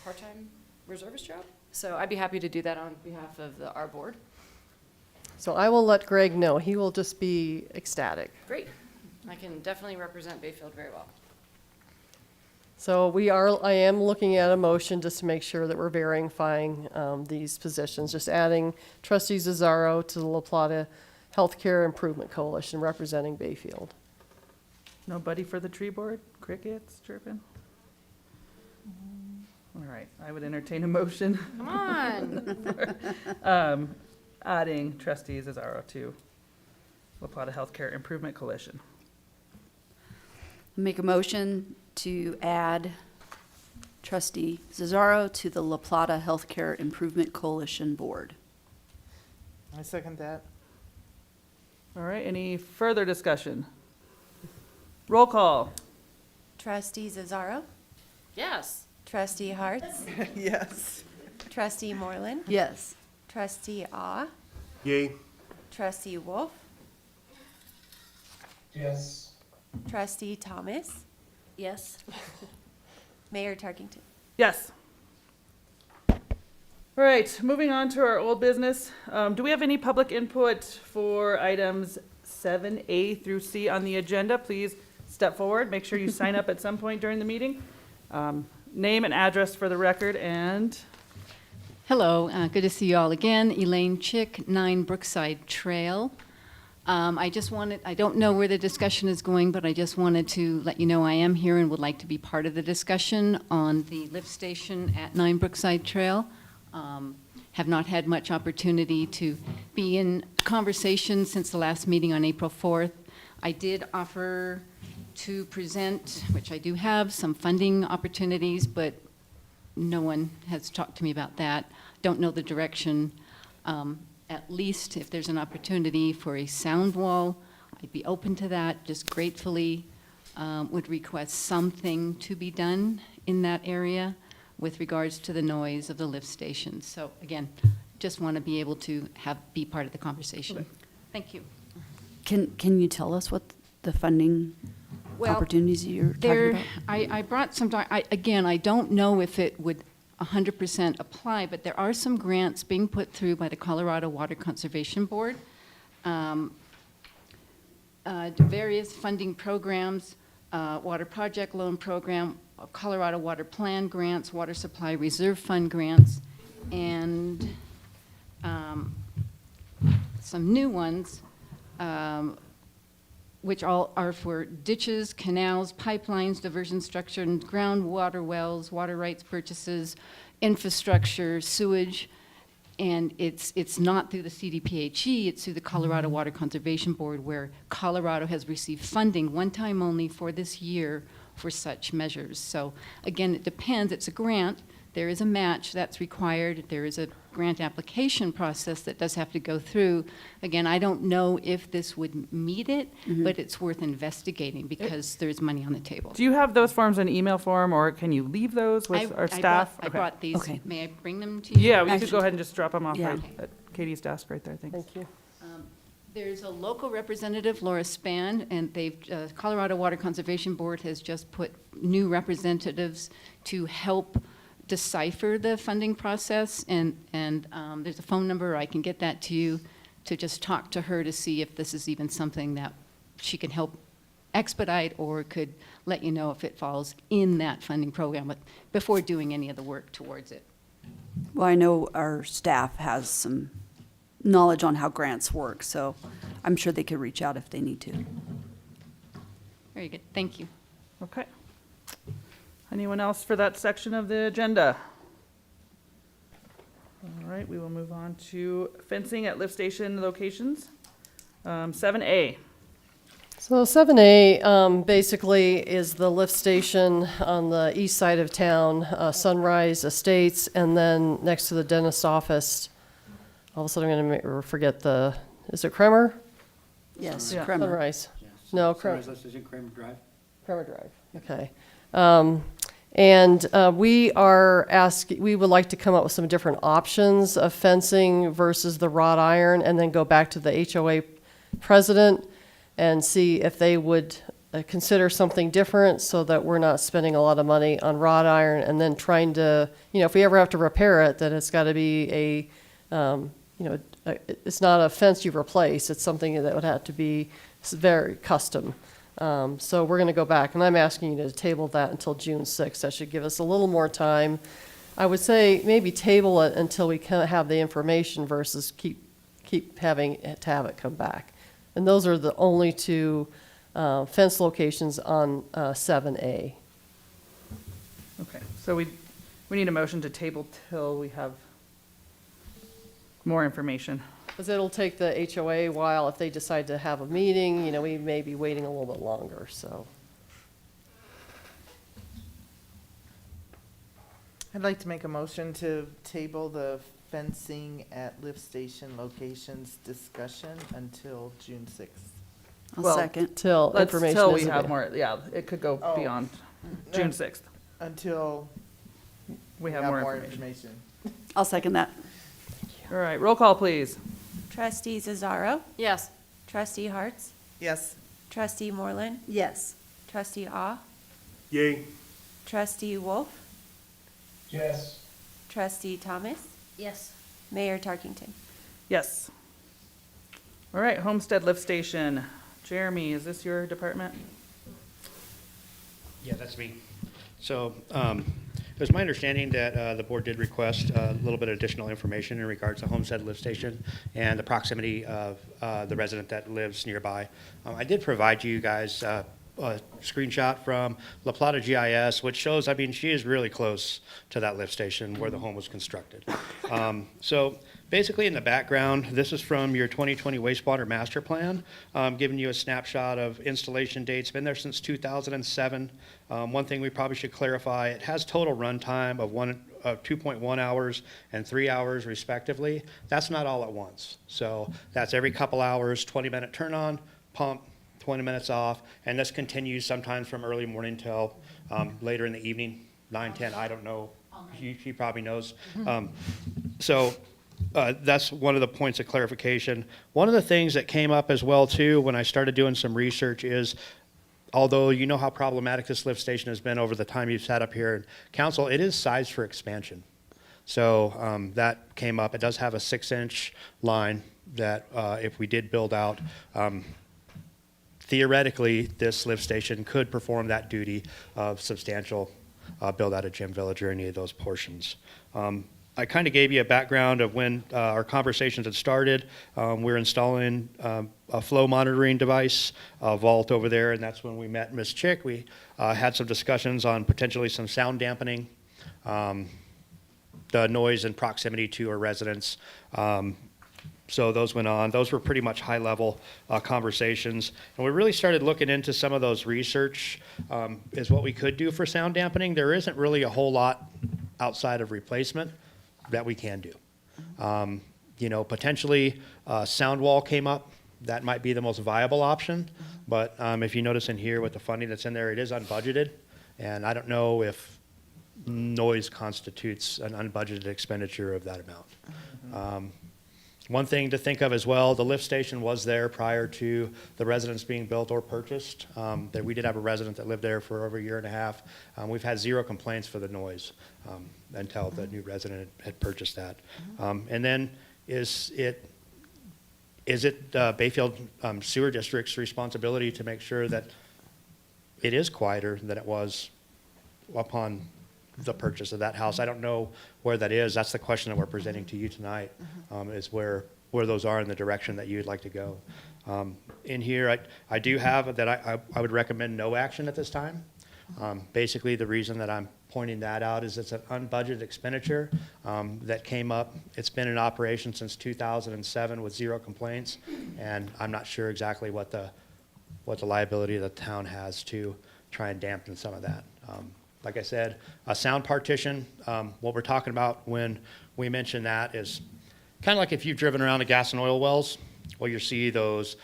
part-time reservist job. So I'd be happy to do that on behalf of our board. So I will let Greg know. He will just be ecstatic. Great. I can definitely represent Bayfield very well. So I am looking at a motion just to make sure that we're verifying these positions, just adding Trustee Zazzaro to the La Plata Healthcare Improvement Coalition representing Bayfield. Nobody for the Tree Board? Crickets chirping? All right, I would entertain a motion. Come on. Adding Trustee Zazzaro to La Plata Healthcare Improvement Coalition. Make a motion to add Trustee Zazzaro to the La Plata Healthcare Improvement Coalition Board. I second that. All right, any further discussion? Roll call. Trustee Zazzaro? Yes. Trustee Hartz? Yes. Trustee Moreland? Yes. Trustee Ah? Yay. Trustee Wolf? Yes. Trustee Thomas? Yes. Mayor Tarkington? Yes. All right, moving on to our old business. Do we have any public input for items 7A through C on the agenda? Please step forward. Make sure you sign up at some point during the meeting. Name and address for the record and... Hello, good to see you all again. Elaine Chick, 9 Brookside Trail. I don't know where the discussion is going, but I just wanted to let you know I am here and would like to be part of the discussion on the lift station at 9 Brookside Trail. Have not had much opportunity to be in conversation since the last meeting on April 4th. I did offer to present, which I do have, some funding opportunities, but no one has talked to me about that. Don't know the direction. At least if there's an opportunity for a sound wall, I'd be open to that. Just gratefully would request something to be done in that area with regards to the noise of the lift stations. So again, just want to be able to be part of the conversation. Thank you. Can you tell us what the funding opportunities you're talking about? I brought some, again, I don't know if it would 100% apply, but there are some grants being put through by the Colorado Water Conservation Board. Various funding programs, Water Project Loan Program, Colorado Water Plan grants, Water Supply Reserve Fund grants, and some new ones, which all are for ditches, canals, pipelines, diversion structure, and groundwater wells, water rights purchases, infrastructure, sewage, and it's not through the CDPHE, it's through the Colorado Water Conservation Board, where Colorado has received funding one time only for this year for such measures. So again, it depends. It's a grant. There is a match that's required. There is a grant application process that does have to go through. Again, I don't know if this would meet it, but it's worth investigating because there's money on the table. Do you have those forms in email form, or can you leave those with our staff? I brought these. Okay. May I bring them to you? Yeah, we could go ahead and just drop them off Yeah. right at Katie's desk right there, thanks. Thank you. There's a local representative, Laura Span, and Colorado Water Conservation Board has just put new representatives to help decipher the funding process, and there's a phone number, I can get that to you, to just talk to her to see if this is even something that she can help expedite or could let you know if it falls in that funding program, but before doing any of the work towards it. Well, I know our staff has some knowledge on how grants work, so I'm sure they could reach out if they need to. Very good, thank you. Okay. Anyone else for that section of the agenda? All right, we will move on to fencing at lift station locations. 7A. So 7A basically is the lift station on the east side of town, Sunrise Estates, and then next to the dentist's office. All of a sudden I'm going to forget is it Kremer? Yes, Yeah. Kremer. Sunrise. No, Kremer. Kramer Drive. Kremer Drive, okay. We would like to come up with some different options of fencing versus the wrought iron, and then go back to the HOA president and see if they would consider something different so that we're not spending a lot of money on wrought iron and then trying to, if we ever have to repair it, then it's got to be it's not a fence you replace, it's something that would have to be very custom. So we're going to go back, and I'm asking you to table that until June 6th. That should give us a little more time. I would say maybe table it until we kind of have the information versus keep having to have it come back. And those are the only two fence locations on 7A. Okay, so we need a motion to table till we have more information. Because it'll take the HOA a while if they decide to have a meeting, we may be waiting a little bit longer, so. I'd like to make a motion to table the fencing at lift station locations discussion until June 6th. I'll Well, second. Till information Till we is have available. more, yeah, it could go Oh. beyond June 6th. Until We have more information. I'll second that. All right, roll call, please. Trustee Cesaro, Yes. Trustee Harts, Yes. Trustee Moreland, Yes. Trustee Ah, Yay. Trustee Wolf, Yes. Trustee Thomas, Yes. Mayor Tarkington. Yes. All right, Homestead Lift Station. Jeremy, is this your department? Yeah, that's me. So, it was my understanding that the board did request a little bit of additional information in regards to Homestead Lift Station and the proximity of the resident that lives nearby. I did provide you guys a screenshot from La Plata GIS, which shows, she is really close to that lift station where the home was constructed. So Basically, in the background, this is from your 2020 wastewater master plan, giving you a snapshot of installation dates. Been there since 2007. One thing we probably should clarify, it has total runtime of 2.1 hours and 3 hours respectively. That's not all at once. So that's every couple hours, 20-minute turn on, pump, 20 minutes off, and this continues sometimes from early morning till later in the evening, 9, 10, I don't know. She probably knows. So that's one of the points of clarification. One of the things that came up as well too when I started doing some research is, although you know how problematic this lift station has been over the time you've sat up here in council, it is sized for expansion. So that came up. It does have a 6-inch line that if we did build out, theoretically this lift station could perform that duty of substantial build out of Gym Village or any of those portions. I kind of gave you a background of when our conversations had started. We're installing a flow monitoring device, a vault over there, and that's when we met Ms. Chick. We had some discussions on potentially some sound dampening, the noise and proximity to our residents. So those went on. Those were pretty much high-level conversations. And we really started looking into some of those research is what we could do for sound dampening. There isn't really a whole lot outside of replacement that we can do. You know, potentially sound wall came up. That might be the most viable option. But if you notice in here with the funding that's in there, it is unbudgeted. And I don't know if noise constitutes an unbudgeted expenditure of that amount. One thing to think of as well, the lift station was there prior to the residence being built or purchased. That we did have a resident that lived there for over a year and a half. We've had 0 complaints for the noise until the new resident had purchased that. And then is it Bayfield Sewer District's responsibility to make sure that it is quieter than it was upon the purchase of that house? I don't know where that is. That's the question that we're presenting to you tonight, is where those are in the direction that you'd like to go. In here, I do have that I would recommend no action at this time. Basically, the reason that I'm pointing that out is it's an unbudgeted expenditure that came up. It's been in operation since 2007 with 0 complaints, and I'm not sure exactly what the liability the town has to try and dampen some of that. Like I said, a sound partition, what we're talking about when we mention that is kind of like if you've driven around the gas and oil wells, well, you see those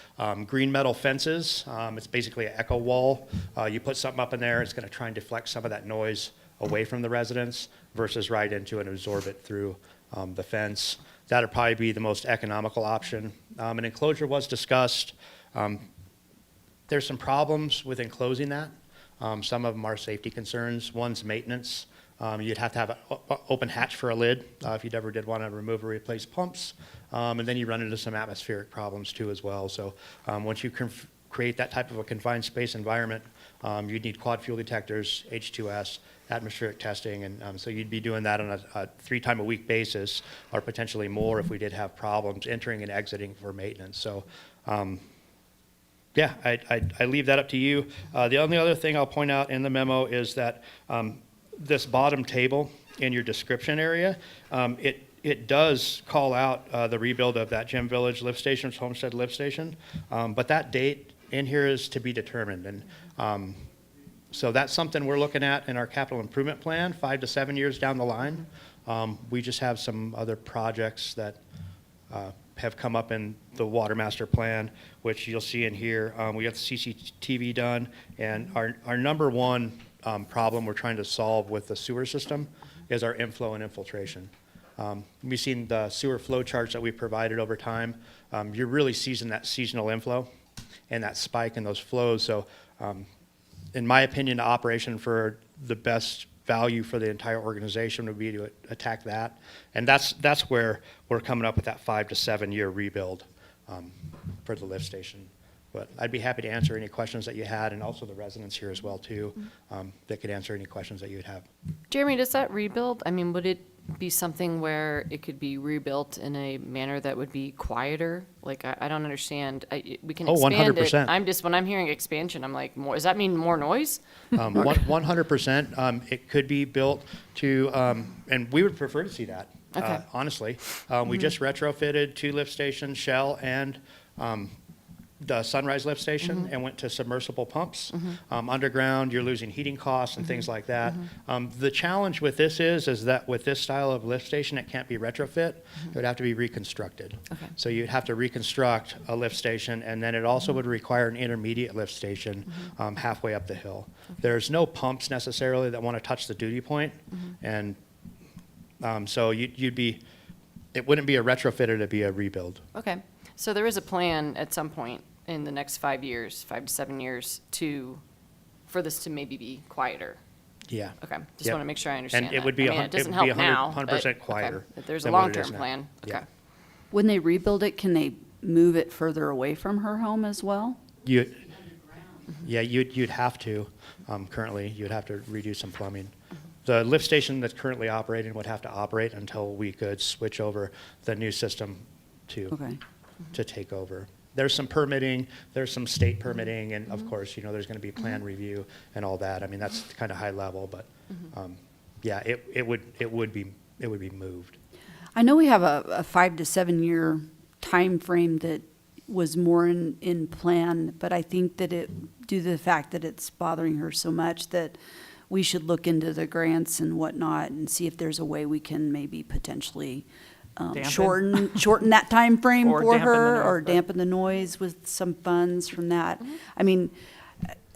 green metal fences. It's basically an echo wall. You put something up in there, it's going to try and deflect some of that noise away from the residents versus right into and absorb it through the fence. That would probably be the most economical option. An enclosure was discussed. There's some problems with enclosing that. Some of them are safety concerns. One's maintenance. You'd have to have an open hatch for a lid if you ever did want to remove or replace pumps. And then you run into some atmospheric problems too as well. So once you create that type of a confined space environment, you'd need quad fuel detectors, H2S, atmospheric testing. And so you'd be doing that on a 3-time-a-week basis or potentially more if we did have problems entering and exiting for maintenance. So yeah, I leave that up to you. The only other thing I'll point out in the memo is that this bottom table in your description area, it does call out the rebuild of that Gym Village lift station, Homestead lift station, but that date in here is to be determined. And so that's something we're looking at in our capital improvement plan, 5 to 7 years down the line. We just have some other projects that have come up in the water master plan, which you'll see in here. We got the CCTV done, and our number one problem we're trying to solve with the sewer system is our inflow and infiltration. We've seen the sewer flow charts that we provided over time. You're really seeing that seasonal inflow and that spike in those flows. So in my opinion, the operation for the best value for the entire organization would be to attack that. And that's where we're coming up with that 5 to 7 year rebuild for the lift station. But I'd be happy to answer any questions that you had, and also the residents here as well too, that could answer any questions that you would have. Jeremy, does that rebuild, I mean, would it be something where it could be rebuilt in a manner that would be quieter? Like, I don't understand. We can expand 100%. it. I'm just, when I'm hearing expansion, I'm like, more, does that mean more noise? 100%. It could be built to, and we would prefer to see that. Okay. honestly. We just retrofitted 2 lift stations, Shell and the Sunrise lift station, and went to submersible pumps. Underground, you're losing heating costs and things like that. The challenge with this is that with this style of lift station, it can't be retrofit. It would have to be reconstructed. Okay. So you'd have to reconstruct a lift station, and then it also would require an intermediate lift station halfway up the hill. There's no pumps necessarily that want to touch the duty point, and so you'd be, it wouldn't be a retrofit, it'd be a rebuild. Okay, so there is a plan at some point in the next 5 years, 5 to 7 years, for this to maybe be quieter. Yeah. Okay, just Yep. want to make sure I understand And it that. would be I mean, it doesn't help now, but- 100% okay, quieter. but there's a than what it is long-term now. plan, Yeah. okay. When they rebuild it, can they move it further away from her home as well? Yeah, you'd have to, currently, you'd have to redo some plumbing. The lift station that's currently operating would have to operate until we could switch over the new system Okay. to take over. There's some permitting, there's some state permitting, and of course, there's gonna be plan review and all that. I mean, that's kind of high level, but, yeah, it would be moved. I know we have a 5 to 7 year time frame that was more in plan, but I think that due to the fact that it's bothering her so much, that we should look into the grants and whatnot and see if there's a way we can maybe potentially Dampen? shorten that time frame Or for dampen the her, noise, or but- dampen the noise with some funds from that. I mean,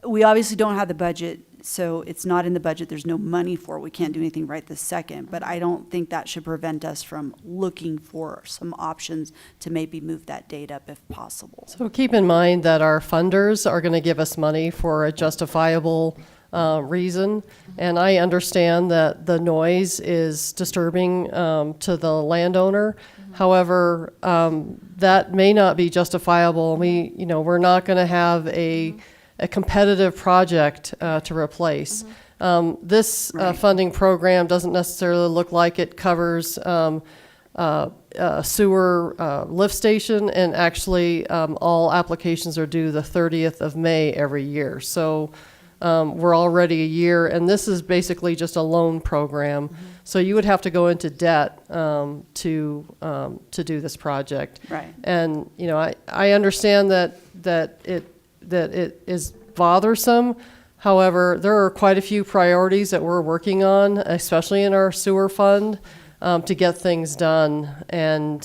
we obviously don't have the budget, so it's not in the budget. There's no money for it. We can't do anything right this second. But I don't think that should prevent us from looking for some options to maybe move that date up if possible. So keep in mind that our funders are going to give us money for a justifiable reason. And I understand that the noise is disturbing to the landowner. However, that may not be justifiable. We're not going to have a competitive project to replace. This funding program doesn't necessarily look like it covers sewer lift station, and actually all applications are due the 30th of May every year. So we're already a year, and this is basically just a loan program. So you would have to go into debt to do this project. Right. And I understand that it is bothersome. However, there are quite a few priorities that we're working on, especially in our sewer fund, to get things done. And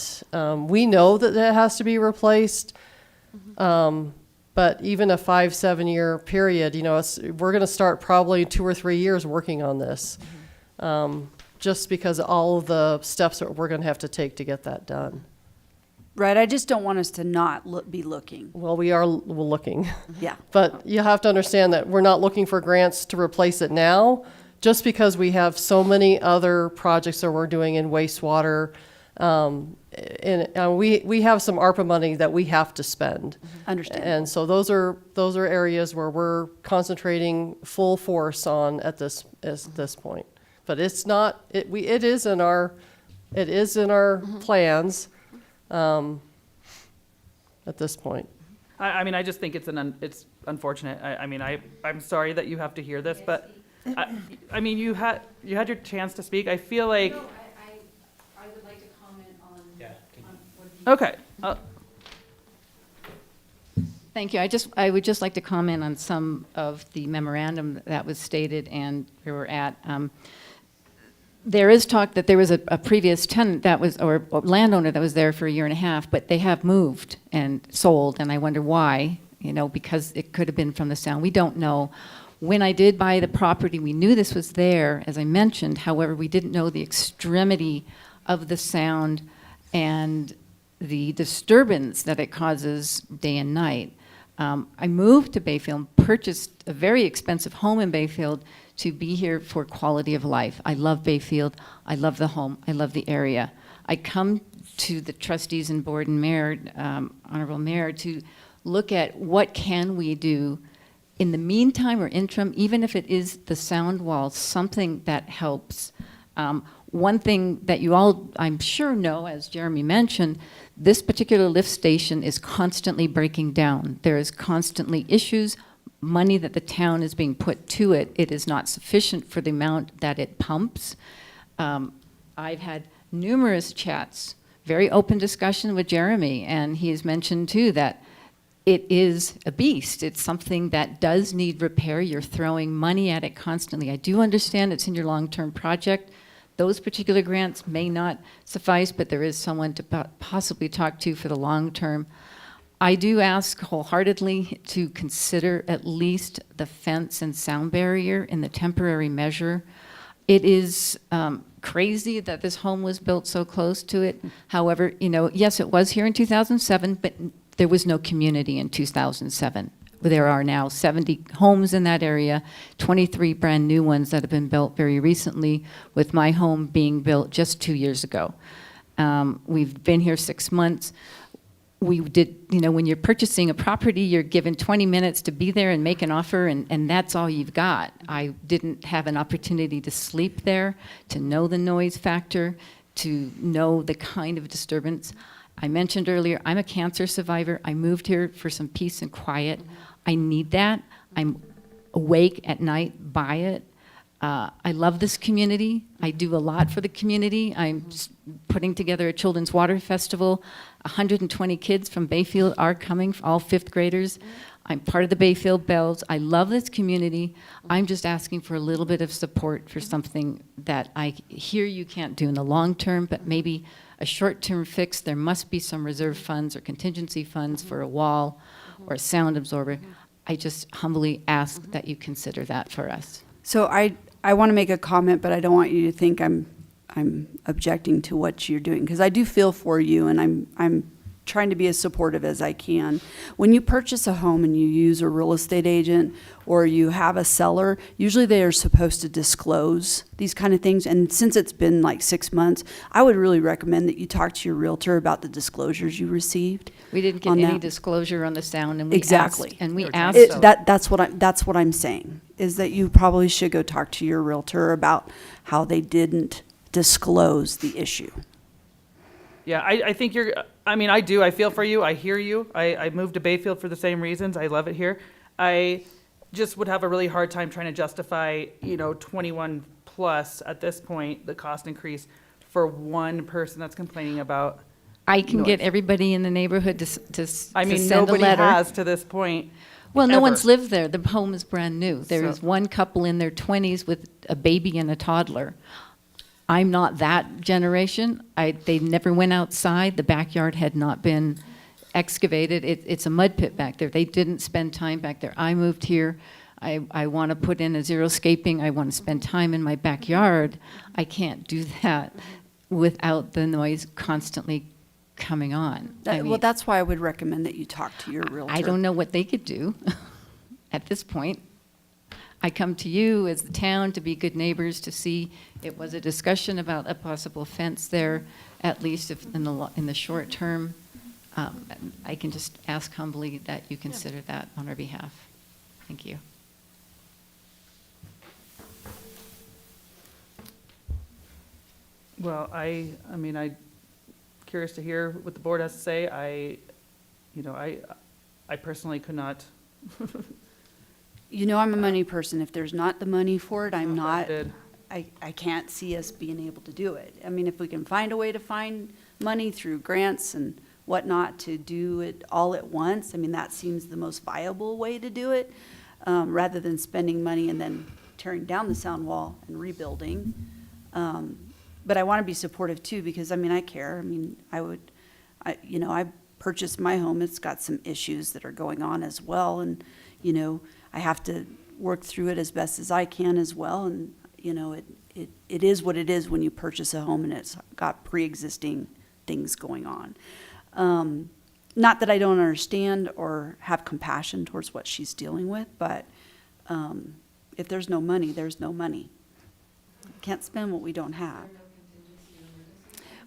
we know that it has to be replaced. But even a 5-7 year period, we're going to start probably 2 or 3 years working on this, just because of all of the steps that we're going to have to take to get that done. Right, I just don't want us to not be looking. Well, we're looking. Yeah. But you have to understand that we're not looking for grants to replace it now, just because we have so many other projects that we're doing in wastewater. And we have some ARPA money that we have to spend. Understand. And so those are areas where we're concentrating full force on at this point. But it's not, it is in our plans at this point. I mean, I just think it's unfortunate. I'm sorry that you have to hear this, but I mean, you had your chance to speak. I feel like. I would like to comment on. Yeah. Okay. Thank you. I would just like to comment on some of the memorandum that was stated and where we're at. There is talk that there was a previous tenant that was, or landowner that was there for 1.5 years, but they have moved and sold, and I wonder why, because it could have been from the sound. We don't know. When I did buy the property, we knew this was there, as I mentioned. However, we didn't know the extremity of the sound and the disturbance that it causes day and night. I moved to Bayfield, purchased a very expensive home in Bayfield to be here for quality of life. I love Bayfield. I love the home. I love the area. I come to the trustees and board and mayor, honorable mayor, to look at what can we do in the meantime or interim, even if it is the sound wall, something that helps. One thing that you all, I'm sure, know, as Jeremy mentioned, this particular lift station is constantly breaking down. There is constantly issues, money that the town is being put to it. It is not sufficient for the amount that it pumps. I've had numerous chats, very open discussion with Jeremy, and he has mentioned too that it is a beast. It's something that does need repair. You're throwing money at it constantly. I do understand it's in your long-term project. Those particular grants may not suffice, but there is someone to possibly talk to for the long term. I do ask wholeheartedly to consider at least the fence and sound barrier in the temporary measure. It is crazy that this home was built so close to it. However, you know, yes, it was here in 2007, but there was no community in 2007. There are now 70 homes in that area, 23 brand new ones that have been built very recently, with my home being built just 2 years ago. We've been here 6 months. We did, you know, when you're purchasing a property, you're given 20 minutes to be there and make an offer, and that's all you've got. I didn't have an opportunity to sleep there, to know the noise factor, to know the kind of disturbance. I mentioned earlier, I'm a cancer survivor. I moved here for some peace and quiet. I need that. I'm awake at night by it. I love this community. I do a lot for the community. I'm putting together a children's water festival. 120 kids from Bayfield are coming, all 5th graders. I'm part of the Bayfield Bells. I love this community. I'm just asking for a little bit of support for something that I hear you can't do in the long term, but maybe a short-term fix. There must be some reserve funds or contingency funds for a wall or a sound absorber. I just humbly ask that you consider that for us. So I want to make a comment, but I don't want you to think I'm objecting to what you're doing, because I do feel for you, and I'm trying to be as supportive as I can. When you purchase a home and you use a real estate agent or you have a seller, usually they are supposed to disclose these kind of things. And since it's been like 6 months, I would really recommend that you talk to your realtor about the disclosures you received. We didn't get any disclosure on the sound, and we exactly asked, and we asked. That's what I'm saying, is that you probably should go talk to your realtor about how they didn't disclose the issue. Yeah, I think I do. I feel for you. I hear you. I moved to Bayfield for the same reasons. I love it here. I just would have a really hard time trying to justify, 21 plus at this point, the cost increase for one person that's complaining about I can noise. get everybody in the neighborhood to send a letter. Nobody has to this point. Well, no ever. one's lived there. The home is brand new. There is So- one couple in their 20s with a baby and a toddler. I'm not that generation. They never went outside. The backyard had not been excavated. It's a mud pit back there. They didn't spend time back there. I moved here. I want to put in a zero-scaping. I want to spend time in my backyard. I can't do that without the noise constantly coming on. Well, that's why I would recommend that you talk to your realtor. I don't know what they could do at this point. I come to you as the town to be good neighbors, to see it was a discussion about a possible fence there, at least if in the short term. I can just ask humbly that you consider that on our behalf. Thank you. Well, I'm curious to hear what the board has to say. I personally could not. I'm a money person. If there's not the money for it, I'm not, Did. I can't see us being able to do it. I mean, if we can find a way to find money through grants and whatnot to do it all at once, I mean, that seems the most viable way to do it, rather than spending money and then tearing down the sound wall and rebuilding. But I want to be supportive too, because I care. I purchased my home. It's got some issues that are going on as well. And, I have to work through it as best as I can as well. And, it is what it is when you purchase a home and it's got pre-existing things going on. Not that I don't understand or have compassion towards what she's dealing with, but if there's no money, there's no money. Can't spend what we don't have.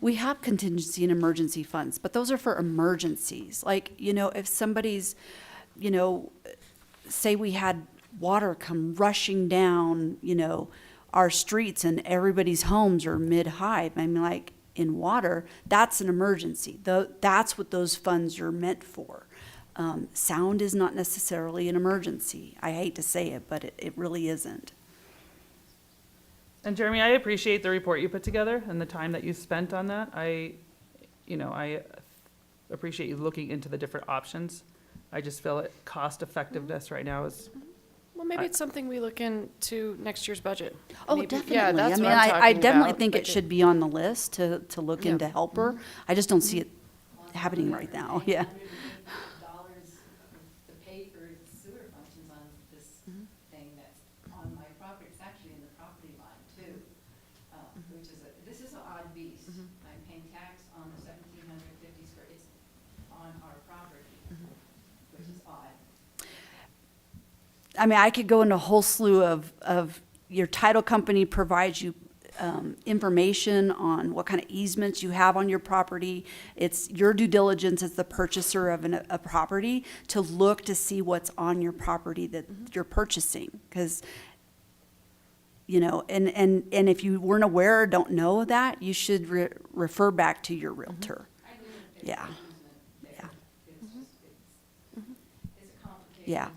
We have contingency and emergency funds, but those are for emergencies. Like, if somebody's, say we had water come rushing down, our streets and everybody's homes are mid-high. In water, that's an emergency. That's what those funds are meant for. Sound is not necessarily an emergency. I hate to say it, but it really isn't. And Jeremy, I appreciate the report you put together and the time that you spent on that. I appreciate you looking into the different options. I just feel it cost effectiveness right now is, Well, maybe it's something we look into next year's budget. Oh, Maybe- definitely. Yeah, I that's mean, what I'm I talking definitely about, think it like should be on the list to look Yeah. into help her. I just don't see it happening right now, yeah. dollars to pay for sewer functions on this thing that's on my property. It's actually in the property line too, which is this is an odd beast. I'm paying tax on the 1,750 square, it's on our property, which is odd. I mean, I could go into a whole slew of your title company provides you information on what kind of easements you have on your property. It's your due diligence as the purchaser of a property to look to see what's on your property that you're purchasing. Because, you know, and if you weren't aware or don't know that, you should refer back to your realtor. Yeah. Yeah. Yeah.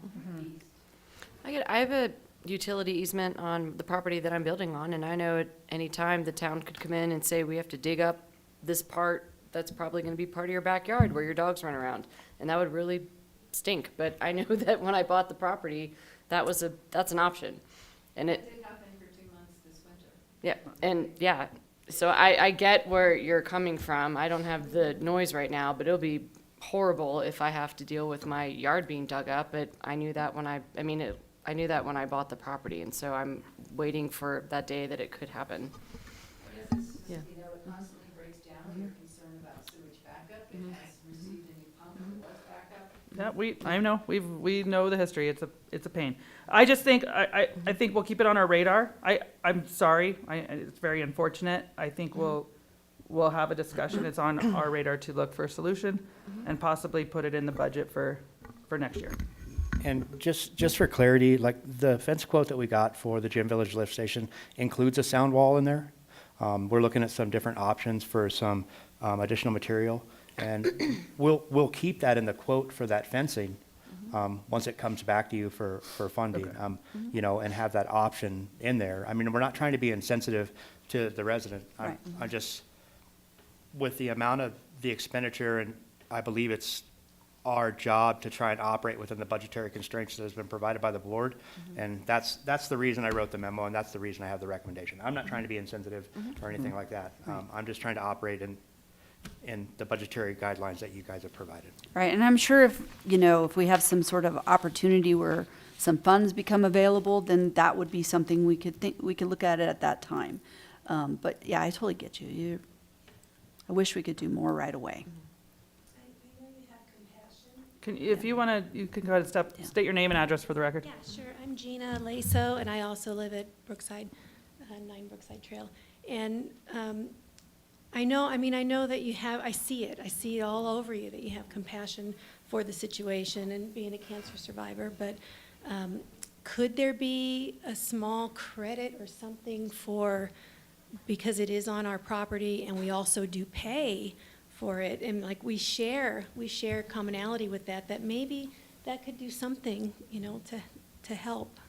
I have a utility easement on the property that I'm building on, and I know at any time the town could come in and say, we have to dig up this part that's probably gonna be part of your backyard where your dogs run around, and that would really stink, but I knew that when I bought the property, that's an option, and it. Did happen for 2 months this winter. Yeah, and yeah, so I get where you're coming from. I don't have the noise right now, but it'll be horrible if I have to deal with my yard being dug up, but I knew that when I knew that when I bought the property, and so I'm waiting for that day that it could happen. Because it's just, Yeah. you know, it constantly breaks down. You're concerned about sewage backup. It has received a new pump that was backup. yeah, I know, we know the history, it's a pain. I just think, I think we'll keep it on our radar. I'm sorry, it's very unfortunate. I think we'll have a discussion. It's on our radar to look for a solution and possibly put it in the budget for next year. And just for clarity, like the fence quote that we got for the Gym Village lift station includes a sound wall in there. We're looking at some different options for some additional material, and we'll keep that in the quote for that fencing once it comes back to you for funding, you know, and have that option in there. I mean, we're not trying to be insensitive to the resident. Right. I just, with the amount of the expenditure, and I believe it's our job to try and operate within the budgetary constraints that has been provided by the board. And that's the reason I wrote the memo, and that's the reason I have the recommendation. I'm not trying to be insensitive or anything like that. I'm just trying to operate in the budgetary guidelines that you guys have provided. Right, and I'm sure if, you know, if we have some sort of opportunity where some funds become available, then that would be something we could look at it at that time. But yeah, I totally get you. I wish we could do more right away. If you want to, you can go ahead and state your name and address for the record. Yeah, sure. I'm Gina Laso, and I also live at Brookside, 9 Brookside Trail. And I know that you have, I see it all over you, that you have compassion for the situation and being a cancer survivor, but could there be a small credit or something because it is on our property and we also do pay for it, and like we share commonality with that maybe that could do something, you know, to help.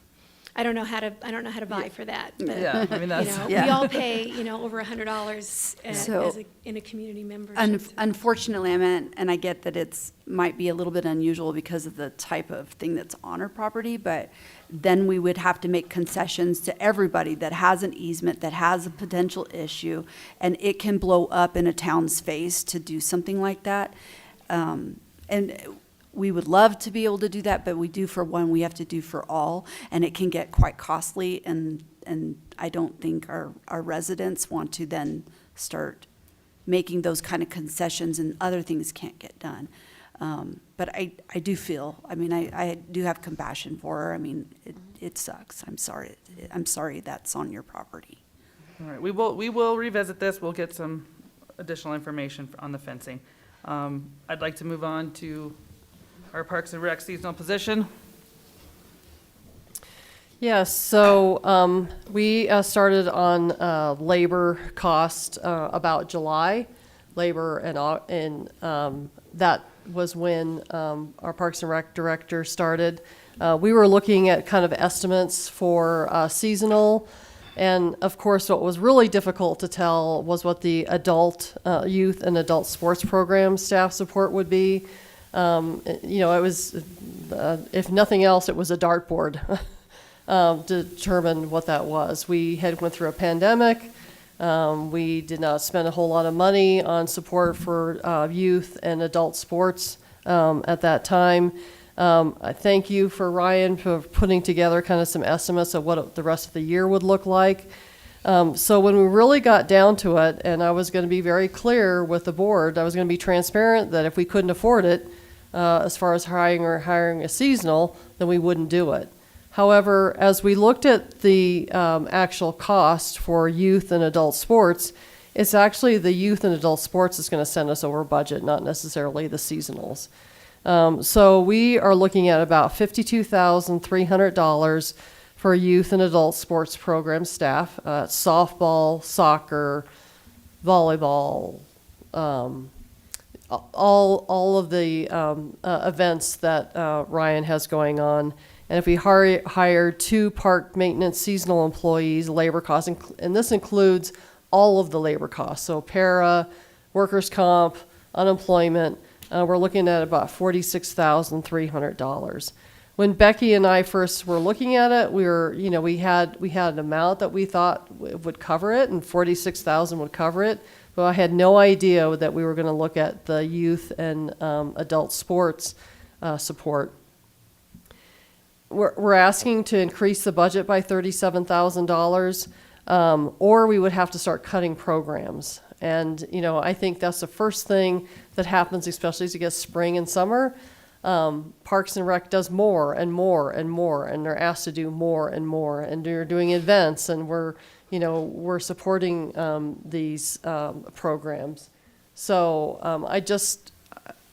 I don't know how to buy for that, but Yeah, I mean, that's. we all pay, over $100 in a community membership. Unfortunately, and I get that it's might be a little bit unusual because of the type of thing that's on our property, but then we would have to make concessions to everybody that has an easement, that has a potential issue, and it can blow up in a town's face to do something like that. And we would love to be able to do that, but we do for one, we have to do for all, and it can get quite costly, and I don't think our residents want to then start making those kind of concessions and other things can't get done. But I do feel, I do have compassion for her. It sucks. I'm sorry that's on your property. All right, we will revisit this. We'll get some additional information on the fencing. I'd like to move on to our Parks and Rec seasonal position. Yes, so we started on labor cost about July, labor, and that was when our Parks and Rec director started. We were looking at kind of estimates for seasonal And of course, what was really difficult to tell was what the adult, youth and adult sports program staff support would be. It was, if nothing else, it was a dartboard to determine what that was. We had went through a pandemic. We did not spend a whole lot of money on support for youth and adult sports at that time. I thank you for Ryan for putting together kind of some estimates of what the rest of the year would look like. So when we really got down to it, and I was going to be very clear with the board, I was going to be transparent that if we couldn't afford it, as far as hiring a seasonal, then we wouldn't do it. However, as we looked at the actual cost for youth and adult sports, it's actually the youth and adult sports that's going to send us over budget, not necessarily the seasonals. So we are looking at about $52,300 for youth and adult sports program staff, softball, soccer, volleyball, all of the events that Ryan has going on. And if we hire 2 park maintenance seasonal employees, labor costs, and this includes all of the labor costs, so para, workers' comp, unemployment, we're looking at about $46,300. When Becky and I first were looking at it, we had an amount that we thought would cover it, and $46,000 would cover it. But I had no idea that we were going to look at the youth and adult sports support. We're asking to increase the budget by $37,000, or we would have to start cutting programs. And, I think that's the first thing that happens, especially as you get spring and summer. Parks and Rec does more and more and more, and they're asked to do more and more. And they're doing events, and we're supporting these programs. So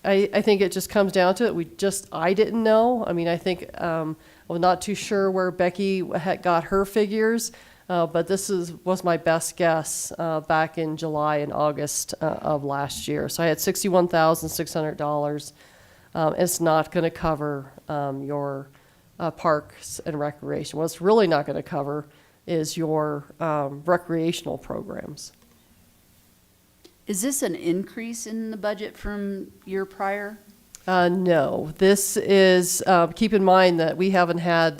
I think it just comes down to it. I didn't know. I mean, I think I'm not too sure where Becky had got her figures. But this was my best guess back in July and August of last year. So I had $61,600. It's not going to cover your parks and recreation. What it's really not going to cover is your recreational programs. Is this an increase in the budget from year prior? No. This is, keep in mind that we haven't had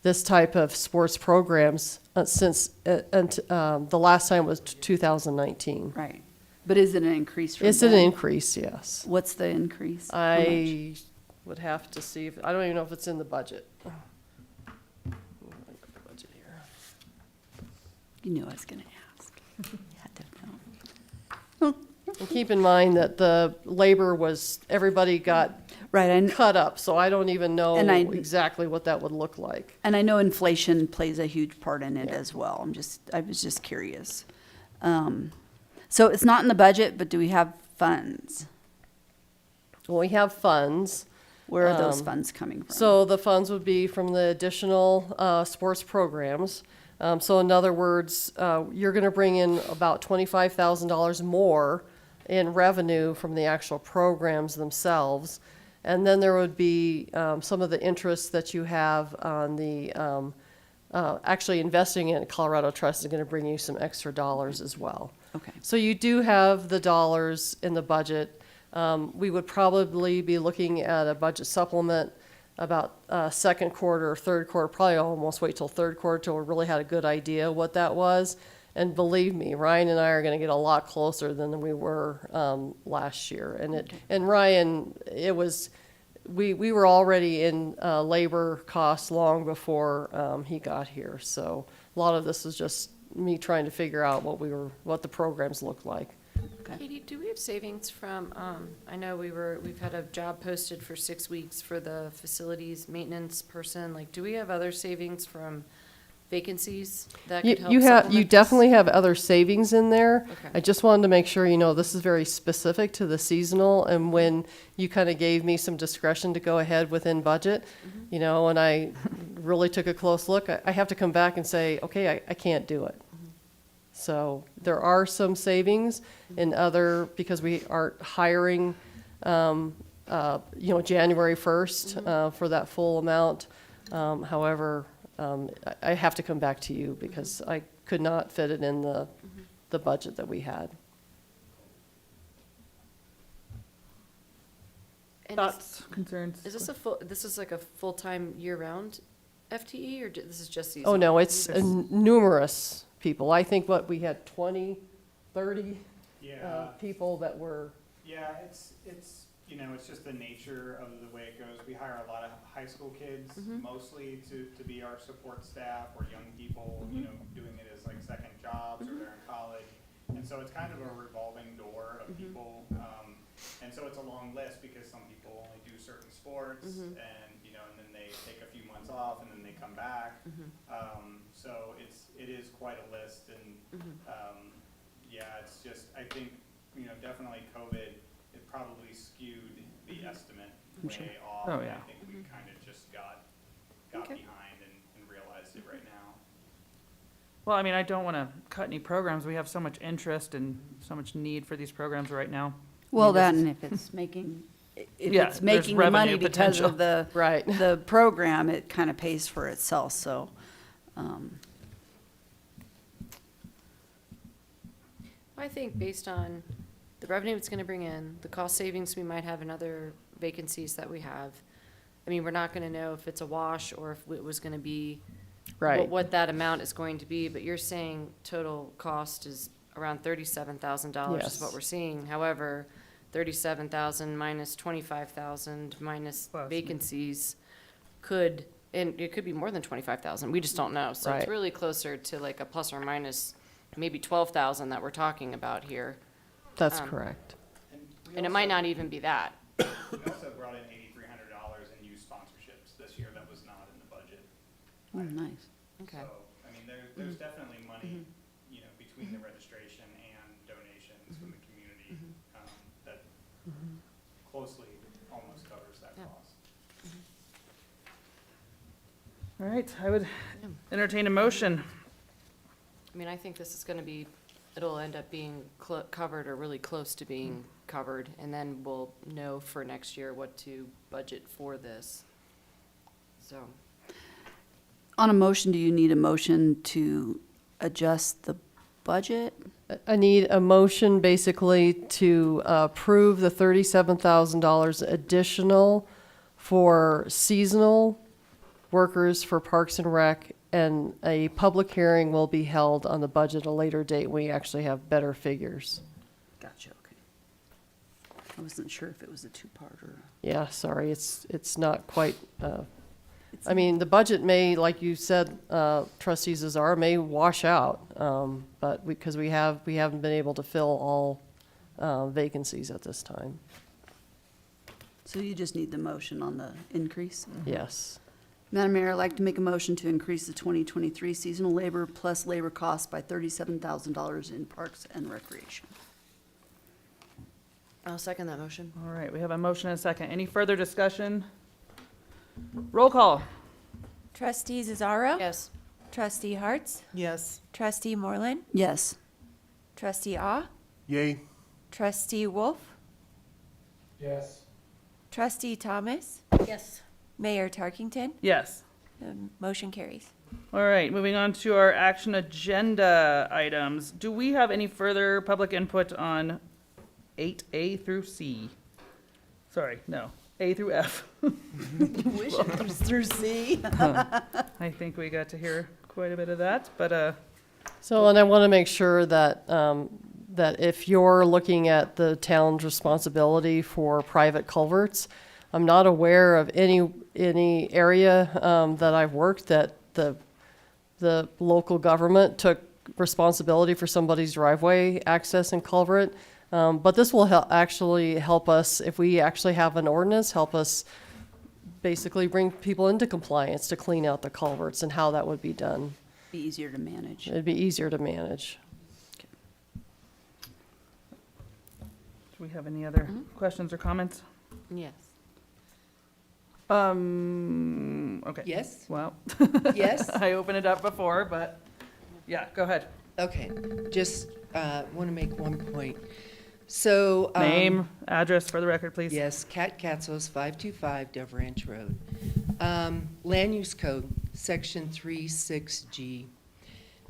this type of sports programs since the last time was 2019. Right. But is it an increase from It's then? an increase, yes. What's the increase? How I much? would have to see. I don't even know if it's in the budget. You knew I was going to ask. You had to know. And keep in mind that the labor was, everybody got cut up, so I don't even know exactly what that would look like. And I know inflation plays a huge part in it as well. I was just curious. So it's not in the budget, but do we have funds? Well, we have funds. Where are those funds coming from? So the funds would be from the additional sports programs. So in other words, you're going to bring in about $25,000 more in revenue from the actual programs themselves. And then there would be some of the interest that you have on the actually investing in Colorado Trust is going to bring you some extra dollars as well. Okay. So you do have the dollars in the budget. We would probably be looking at a budget supplement about second quarter or third quarter, probably almost wait till third quarter till we really had a good idea what that was. And believe me, Ryan and I are going to get a lot closer than we were last year. And Ryan, we were already in labor costs long before he got here. So a lot of this is just me trying to figure out what the programs look like. Katie, do we have savings from, I know we've had a job posted for 6 weeks for the facilities maintenance person. Like, do we have other savings from vacancies that could help You supplement definitely have other savings in there. Okay. I just wanted to make sure, this is very specific to the seasonal, and when you kind of gave me some discretion to go ahead within budget, and I really took a close look, I have to come back and say, okay, I can't do it. So there are some savings in because we aren't hiring, January 1st for that full amount. However, I have to come back to you because I could not fit it in the budget that we had. And Thoughts, concerns? Is this is like a full-time year-round FTE, or this is just seasonal? Oh, no, it's numerous people. I think we had 20, 30 people that were. Yeah, it's, you know, it's just the nature of the way it goes. We hire a lot of high school kids, mostly to be our support staff, or young people, you know, doing it as like second jobs, or they're in college. And so it's kind of a revolving door of people. And so it's a long list because some people only do certain sports, and, you know, and then they take a few months off and then they come back. So it is quite a list, and yeah, it's just, I think, you know, definitely COVID, it probably skewed the estimate way off. Oh, and yeah. I think we kind of just got behind and realized it right now. Well, I mean, I don't want to cut any programs. We have so much interest and so much need for these programs right now. Well, I mean, that, this and is- if it's making, if Yeah, it's there's making the money revenue because potential. of the, the program, it kind of pays for itself, so. I think based on the revenue it's gonna bring in, the cost savings we might have in other vacancies that we have. I mean, we're not gonna know if it's a wash or if it was gonna be Right. what that amount is going to be, but you're saying total cost is around $37,000 is what Yes. we're seeing. However, 37,000 minus 25,000 minus Plus, vacancies could, and it could be more than 25,000. We just don't know. So it's Right. really closer to like a plus or minus maybe 12,000 that we're talking about here. That's correct. And it might not even be that. We also brought in $8,300 in youth sponsorships this year that was not in the budget. Oh, nice. Okay. So, I mean, there's definitely money, you know, between the registration and donations from the community, that closely almost covers that cost. All right, I would entertain a motion. I mean, I think this is gonna be, it'll end up being covered or really close to being covered, and then we'll know for next year what to budget for this. So, On a motion, do you need a motion to adjust the budget? I need a motion basically to approve the $37,000 additional for seasonal workers for Parks and Rec, and a public hearing will be held on the budget at a later date when we actually have better figures. Gotcha, okay. I wasn't sure if it was a two-parter. Yeah, sorry, it's not quite, I mean, the budget may, like you said, trustees Azar, may wash out, but because we haven't been able to fill all vacancies at this time. So you just need the motion on the increase? Yes. Madam Mayor, I'd like to make a motion to increase the 2023 seasonal labor plus labor costs by $37,000 in Parks and Recreation. I'll second that motion. All right, we have a motion and a second. Any further discussion? Roll call. Trustee Zazzaro? Yes. Trustee Harts? Yes. Trustee Moreland? Yes. Trustee Ah? Yay. Trustee Wolf? Yes. Trustee Thomas? Yes. Mayor Tarkington? Yes. The motion carries. All right, moving on to our action agenda items. Do we have any further public input on 8A through C? Sorry, no, A through F. Wish it was through C. I think we got to hear quite a bit of that, but, So, and I want to make sure that, that if you're looking at the town's responsibility for private culverts, I'm not aware of any area that I've worked that the local government took responsibility for somebody's driveway access and culvert. But this will actually help us, if we actually have an ordinance, help us basically bring people into compliance to clean out the culverts and how that would be done. Be easier to manage. It'd be easier to manage. do we have any other questions or comments? Yes. Okay. Yes? Well. Yes? I opened it up before, but, yeah, go ahead. Okay, just want to make one point. So. Name, address for the record, please. Yes, Cat Catsos, 525 Dove Ranch Road. Land use code Section 3(6)G.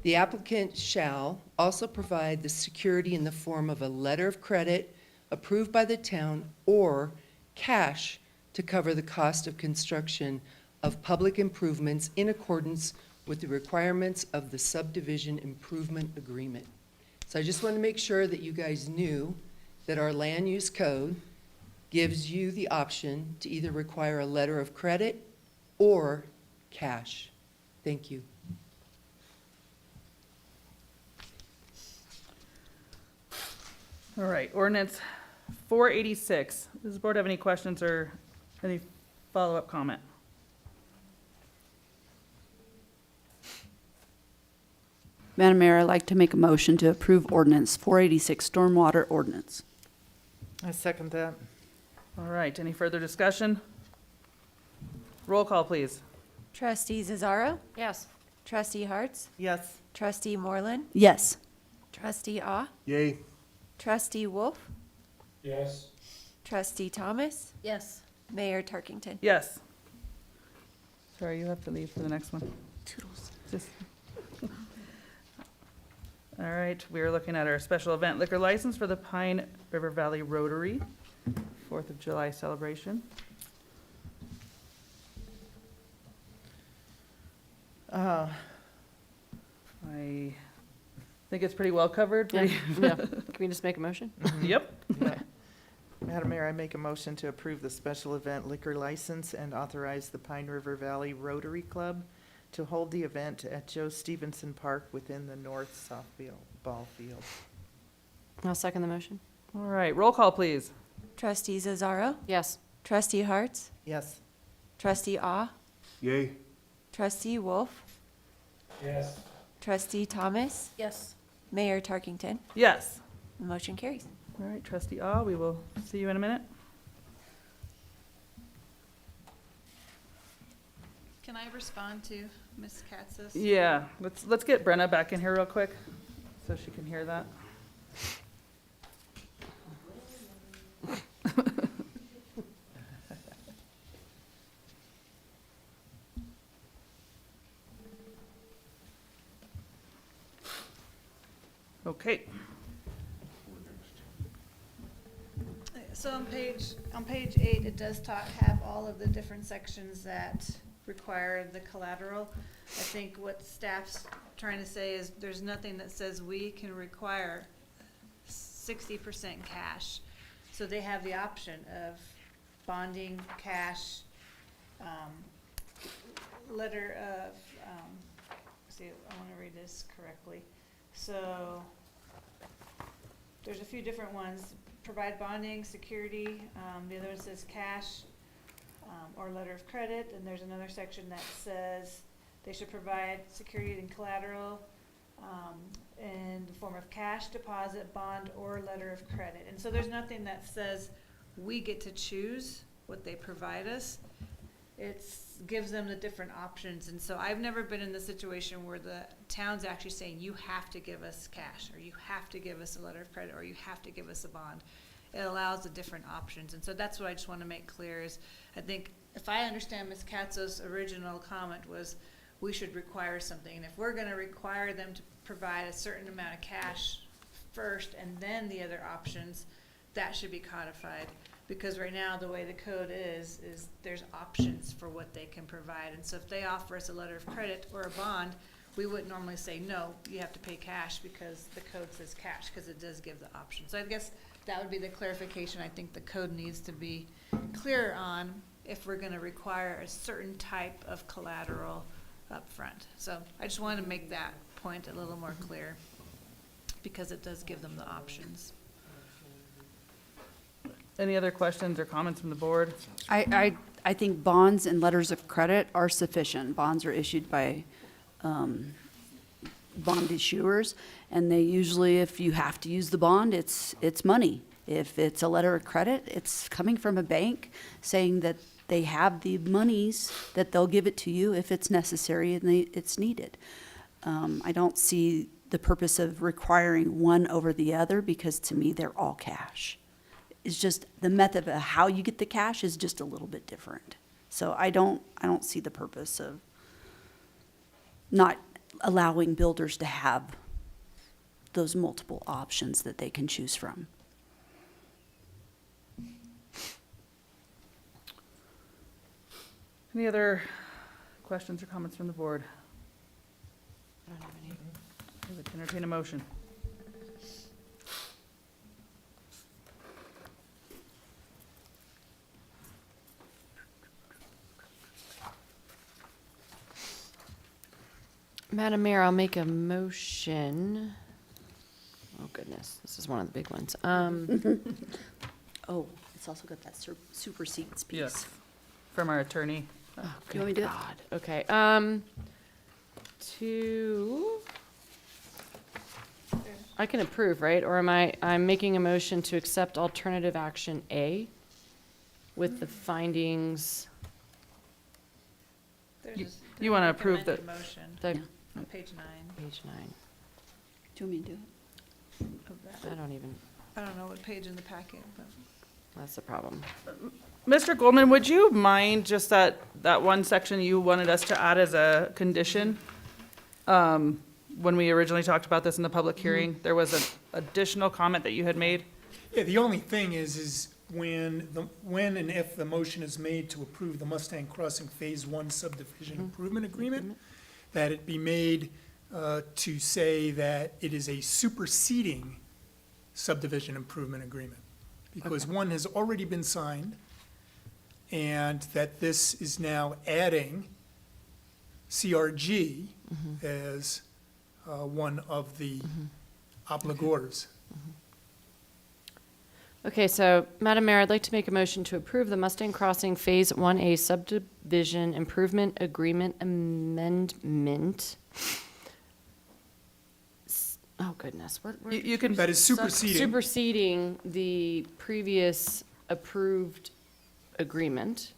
The applicant shall also provide the security in the form of a letter of credit approved by the town or cash to cover the cost of construction of public improvements in accordance with the requirements of the subdivision improvement agreement. So I just want to make sure that you guys knew that our land use code gives you the option to either require a letter of credit or cash. Thank you. All right, ordinance 486. Does the board have any questions or any follow-up comment? Madam Mayor, I'd like to make a motion to approve ordinance 486, stormwater ordinance. I second that. All right, any further discussion? Roll call, please. Trustee Zazzaro? Yes. Trustee Harts? Yes. Trustee Moreland? Yes. Trustee Ah? Yay. Trustee Wolf? Yes. Trustee Thomas? Yes. Mayor Tarkington? Yes. Sorry, you have to leave for the next one. Toodles. Just- All right, we are looking at our special event liquor license for the Pine River Valley Rotary, 4th of July celebration. I think it's pretty well covered. Yeah. Yeah. Can we just make a motion? Yep. Madam Mayor, I make a motion to approve the special event liquor license and authorize the Pine River Valley Rotary Club to hold the event at Joe Stevenson Park within the North Softball ball field. I'll second the motion. All right, roll call, please. Trustee Zazzaro? Yes. Trustee Harts? Yes. Trustee Ah? Yay. Trustee Wolf? Yes. Trustee Thomas? Yes. Mayor Tarkington? Yes. The motion carries. All right, trustee Ah, we will see you in a minute. Can I respond to Ms. Katz's? Yeah, let's get Brenna back in here real quick so she can hear that. Okay. So on page 8, it does have all of the different sections that require the collateral. I think what staff's trying to say is there's nothing that says we can require 60% cash. So they have the option of bonding, cash, letter of, see, I want to read this correctly. So there's a few different ones. Provide bonding, security, the other one says cash, or letter of credit, and there's another section that says they should provide security and collateral, in the form of cash, deposit, bond, or letter of credit. And so there's nothing that says we get to choose what they provide us. It gives them the different options. And so I've never been in the situation where the town's actually saying you have to give us cash, or you have to give us a letter of credit, or you have to give us a bond. It allows the different options. And so that's what I just want to make clear is, I think, if I understand Ms. Katz's original comment was we should require something. And if we're going to require them to provide a certain amount of cash first and then the other options, that should be codified. Because right now, the way the code is there's options for what they can provide. And so if they offer us a letter of credit or a bond, we wouldn't normally say, no, you have to pay cash because the code says cash, because it does give the option. So I guess that would be the clarification I think the code needs to be clear on if we're gonna require a certain type of collateral up front. So I just wanted to make that point a little more clear, because it does give them the options. Any other questions or comments from the board? I think bonds and letters of credit are sufficient. Bonds are issued by bond issuers, and they usually, if you have to use the bond, it's money. If it's a letter of credit, it's coming from a bank saying that they have the monies, that they'll give it to you if it's necessary and it's needed. I don't see the purpose of requiring one over the other, because to me, they're all cash. It's just the method of how you get the cash is just a little bit different. So I don't see the purpose of not allowing builders to have those multiple options that they can choose from. Any other questions or comments from the board? I don't have any. I would entertain a motion. Madam Mayor, I'll make a motion. Oh goodness, this is one of the big ones. Oh, it's also got that supersedes piece. Yes. From our attorney. Oh, Do you want me to do it? God. Okay, I can approve, right? Or I'm making a motion to accept alternative action A with the findings. You want to approve the, Motion The on page 9 page 9. Do you want me to do it? of that. I I don't know what page in the packet, but. That's the problem. Mr. Goldman, would you mind just that one section you wanted us to add as a condition? When we originally talked about this in the public hearing, there was an additional comment that you had made. Yeah, the only thing is when and if the motion is made to approve the Mustang Crossing Phase 1 subdivision improvement agreement, that it be made to say that it is a superseding subdivision improvement agreement. Because one has already been signed, and that this is now adding CRG as one of the obligors. Okay, so, Madam Mayor, I'd like to make a motion to approve the Mustang Crossing Phase 1A subdivision improvement agreement amendment. Oh, goodness, what? You can. That is superseding. Superseding the previous approved agreement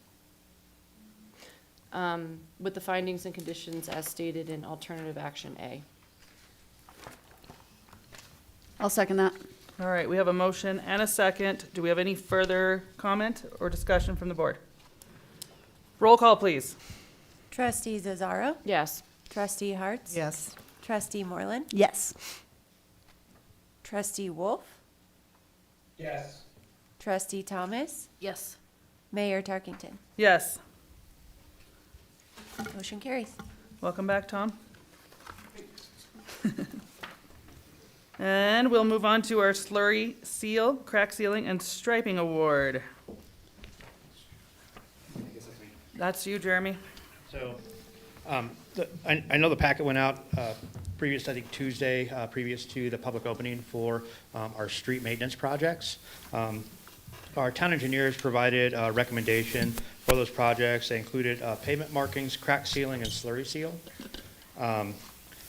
with the findings and conditions as stated in alternative action A. I'll second that. All right, we have a motion and a second. Do we have any further comment or discussion from the board? Roll call, please. Trustee Zazzaro? Yes. Trustee Harts? Yes. Trustee Moreland? Yes. Trustee Wolf? Yes. Trustee Thomas? Yes. Mayor Tarkington? Yes. Motion carries. Welcome back, Tom. And we'll move on to our slurry seal, crack sealing, and striping award. That's you, Jeremy. So, I know the packet went out previous, I think Tuesday, previous to the public opening for our street maintenance projects. Our town engineers provided a recommendation for those projects. They included pavement markings, crack sealing, and slurry seal.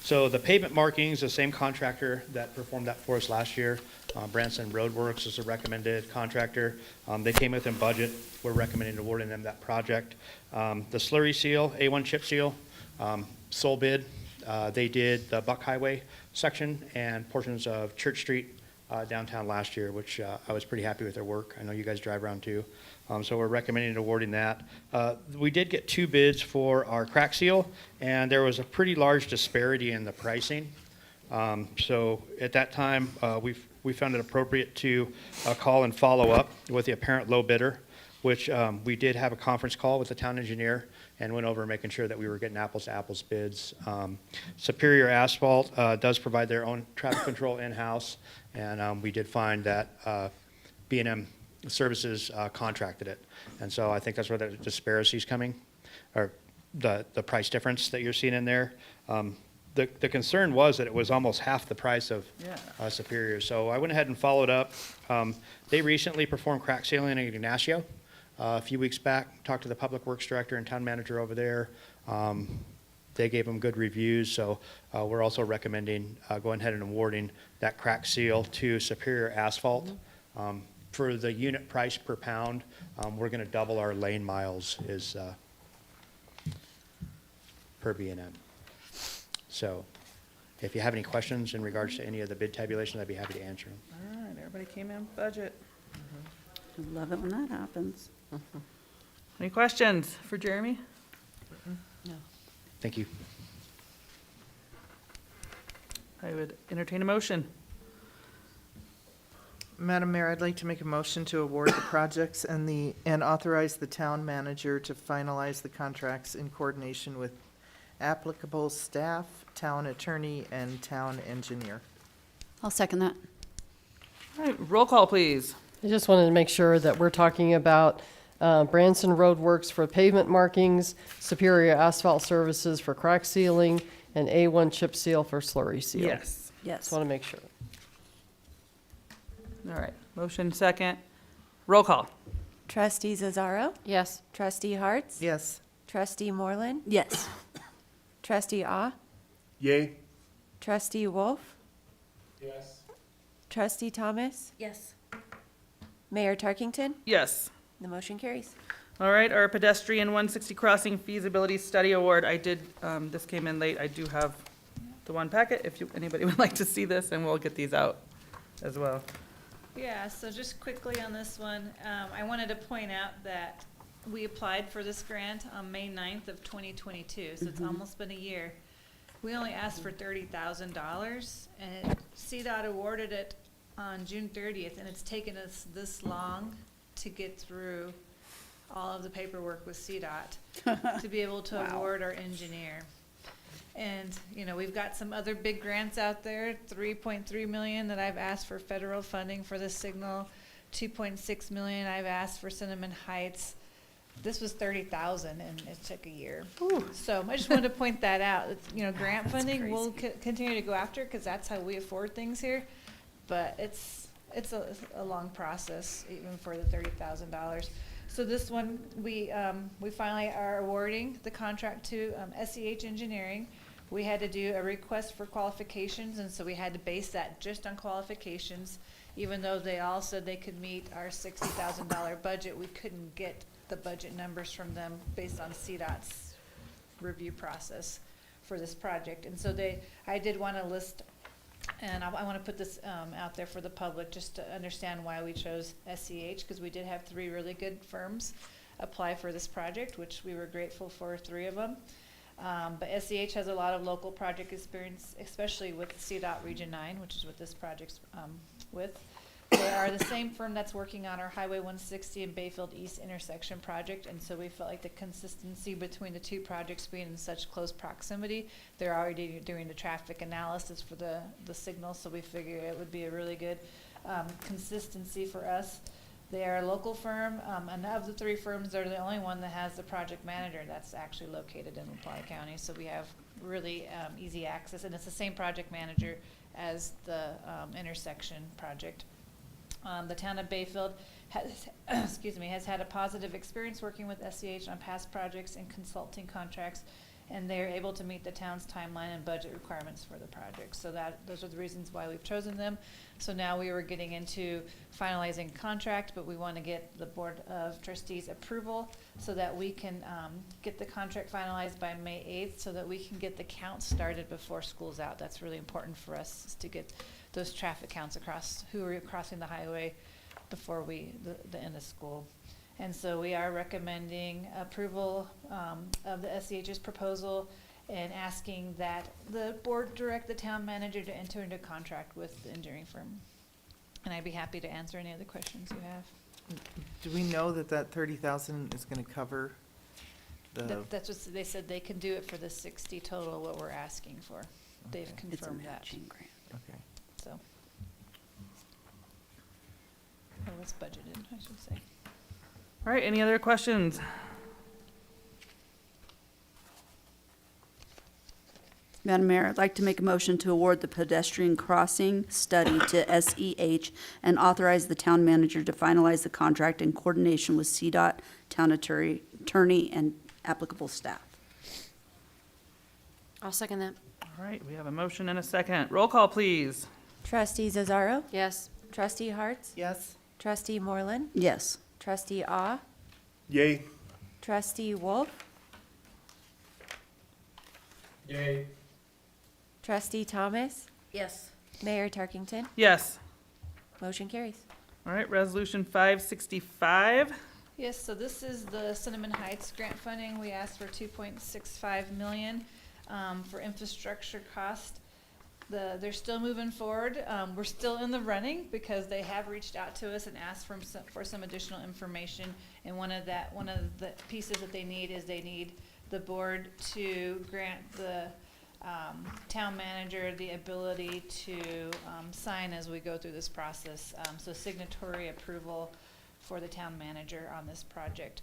So the pavement markings, the same contractor that performed that for us last year, Branson Roadworks is a recommended contractor. They came within budget. We're recommending awarding them that project. The slurry seal, A1 chip seal, sole bid. They did the Buck Highway section and portions of Church Street downtown last year, which I was pretty happy with their work. I know you guys drive around too. So we're recommending awarding that. We did get 2 bids for our crack seal, and there was a pretty large disparity in the pricing. So at that time, we found it appropriate to call and follow up with the apparent low bidder, which we did have a conference call with the town engineer and went over making sure that we were getting apples to apples bids. Superior Asphalt does provide their own traffic control in-house, and we did find that B&M Services contracted it. And so I think that's where the disparity is coming, or the price difference that you're seeing in there. The concern was that it was almost half the price of Superior. So I went ahead and followed up. They recently performed crack sealing in Ignacio a few weeks back. Talked to the public works director and town manager over there. They gave them good reviews. So we're also recommending going ahead and awarding that crack seal to Superior Asphalt. For the unit price per pound, we're going to double our lane miles is per B&M. So if you have any questions in regards to any of the bid tabulations, I'd be happy to answer them. All right, everybody came in budget. I love it when that happens. Any questions for Jeremy? No. Thank you. I would entertain a motion. Madam Mayor, I'd like to make a motion to award the projects and authorize the town manager to finalize the contracts in coordination with applicable staff, town attorney, and town engineer. I'll second that. All right, roll call, please. I just wanted to make sure that we're talking about Branson Road Works for pavement markings, Superior Asphalt Services for crack sealing, and A1 chip seal for slurry seal. Yes. Yes. Just want to make sure. All right, motion second. Roll call. Trustee Zazzaro? Yes. Trustee Harts? Yes. Trustee Moreland? Yes. Trustee Ah? Yay? Trustee Wolf? Yes. Trustee Thomas? Yes. Mayor Tarkington? Yes. The motion carries. All right, our pedestrian 160 crossing feasibility study award. I did, this came in late. I do have the one packet if anybody would like to see this, and we'll get these out as well. Yeah, so just quickly on this one, I wanted to point out that we applied for this grant on May 9th of 2022, so it's almost been a year. We only asked for $30,000, and CDOT awarded it on June 30th, and it's taken us this long to get through all of the paperwork with CDOT to be able to award our engineer. And, you know, we've got some other big grants out there, 3.3 million that I've asked for federal funding for the signal, 2.6 million I've asked for Cinnamon Heights. This was 30,000 and it took a year. So I just wanted to point that out. It's, you know, grant funding we'll continue to go after because that's how we afford things here. But it's a long process even for the $30,000. So this one, we finally are awarding the contract to SEH Engineering. We had to do a request for qualifications, and so we had to base that just on qualifications. Even though they all said they could meet our $60,000 budget, we couldn't get the budget numbers from them based on CDOT's review process for this project. And so I did want to list, and I want to put this out there for the public just to understand why we chose SEH, because we did have 3 really good firms apply for this project, which we were grateful for 3 of them. But SEH has a lot of local project experience, especially with CDOT Region 9, which is what this project's with. They are the same firm that's working on our Highway 160 and Bayfield East intersection project, and so we felt like the consistency between the 2 projects being in such close proximity, they're already doing the traffic analysis for the signal, so we figured it would be a really good consistency for us. They are a local firm, and of the 3 firms, they're the only one that has the project manager that's actually located in LaPlata County, so we have really easy access, and it's the same project manager as the intersection project. The town of Bayfield has, has had a positive experience working with SEH on past projects and consulting contracts, and they're able to meet the town's timeline and budget requirements for the project. So those are the reasons why we've chosen them. So now we were getting into finalizing contract, but we want to get the Board of Trustees approval so that we can get the contract finalized by May 8th so that we can get the count started before school's out. That's really important for us, is to get those traffic counts across who are crossing the highway before the end of school. And so we are recommending approval of the SEH's proposal and asking that the board direct the town manager to enter into contract with the engineering firm. And I'd be happy to answer any other questions you have. Do we know that 30,000 is going to cover the? That's what they said. They can do it for the 60 total, what we're asking for. They've confirmed that. Okay. So. Or what's budgeted, I should say. All right, any other questions? Madam Mayor, I'd like to make a motion to award the pedestrian crossing study to SEH and authorize the town manager to finalize the contract in coordination with CDOT, town attorney, and applicable staff. I'll second that. All right, we have a motion and a second. Roll call, please. Trustee Zazzaro? Yes. Trustee Harts? Yes. Trustee Moreland? Yes. Trustee Ah? Yay? Trustee Wolf? Yay. Trustee Thomas? Yes. Mayor Tarkington? Yes. Motion carries. All right, resolution 565. Yes, so this is the Cinnamon Heights grant funding. We asked for $2.65 million for infrastructure cost. they're still moving forward. We're still in the running because they have reached out to us and asked for some additional information. And one of the pieces that they need is they need the board to grant the town manager the ability to sign as we go through this process. So signatory approval for the town manager on this project.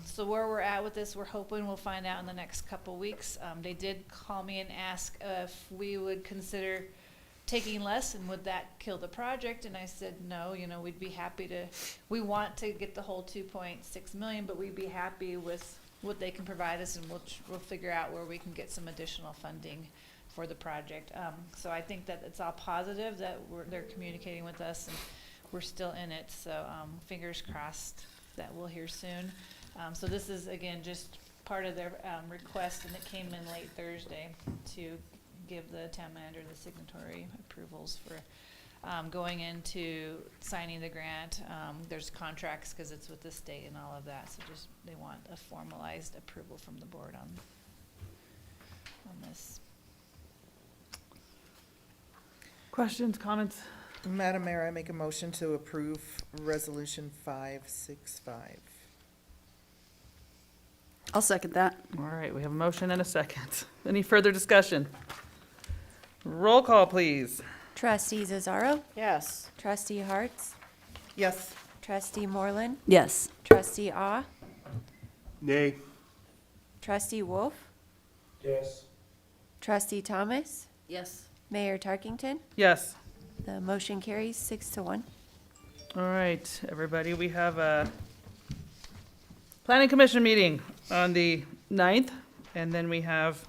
So where we're at with this, we're hoping we'll find out in the next couple weeks. They did call me and ask if we would consider taking less and would that kill the project? And I said, no, we'd be happy to, we want to get the whole 2.6 million, but we'd be happy with what they can provide us, and we'll figure out where we can get some additional funding for the project. So I think that it's all positive that they're communicating with us and we're still in it. So fingers crossed that we'll hear soon. So this is, again, just part of their request, and it came in late Thursday to give the town manager the signatory approvals for going into signing the grant. There's contracts because it's with the state and all of that, so just they want a formalized approval from the board on this. Questions, comments? Madam Mayor, I make a motion to approve Resolution 565. I'll second that. All right, we have a motion and a second. Any further discussion? Roll call, please. Trustee Zazzaro? Yes. Trustee Harts? Yes. Trustee Moreland? Yes. Trustee Ah? Nay. Trustee Wolf? Yes. Trustee Thomas? Yes. Mayor Tarkington? Yes. The motion carries 6-1. All right, everybody, we have a planning commission meeting on the 9th, and then we have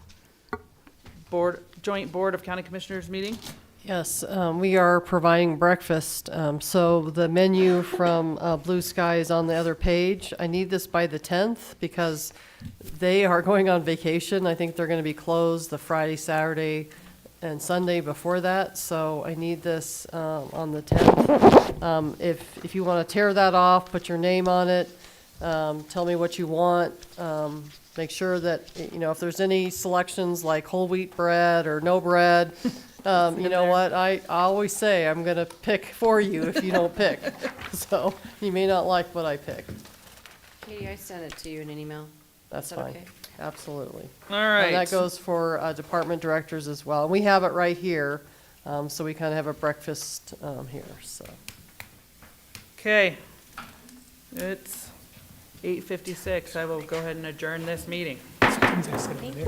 joint board of county commissioners meeting. Yes, we are providing breakfast. So the menu from Blue Sky is on the other page. I need this by the 10th because they are going on vacation. I think they're going to be closed the Friday, Saturday, and Sunday before that. So I need this on the 10th. If you want to tear that off, put your name on it, tell me what you want. Make sure that, if there's any selections like whole wheat bread or no bread, you know what, I always say I'm going to pick for you if you don't pick. So you may not like what I pick. Katie, I sent it to you in an email. That's Is that fine. okay? Absolutely. All right. And that goes for department directors as well. And we have it right here, so we kind of have a breakfast here, so. Okay. It's 8:56. I will go ahead and adjourn this meeting. As soon as I said it there.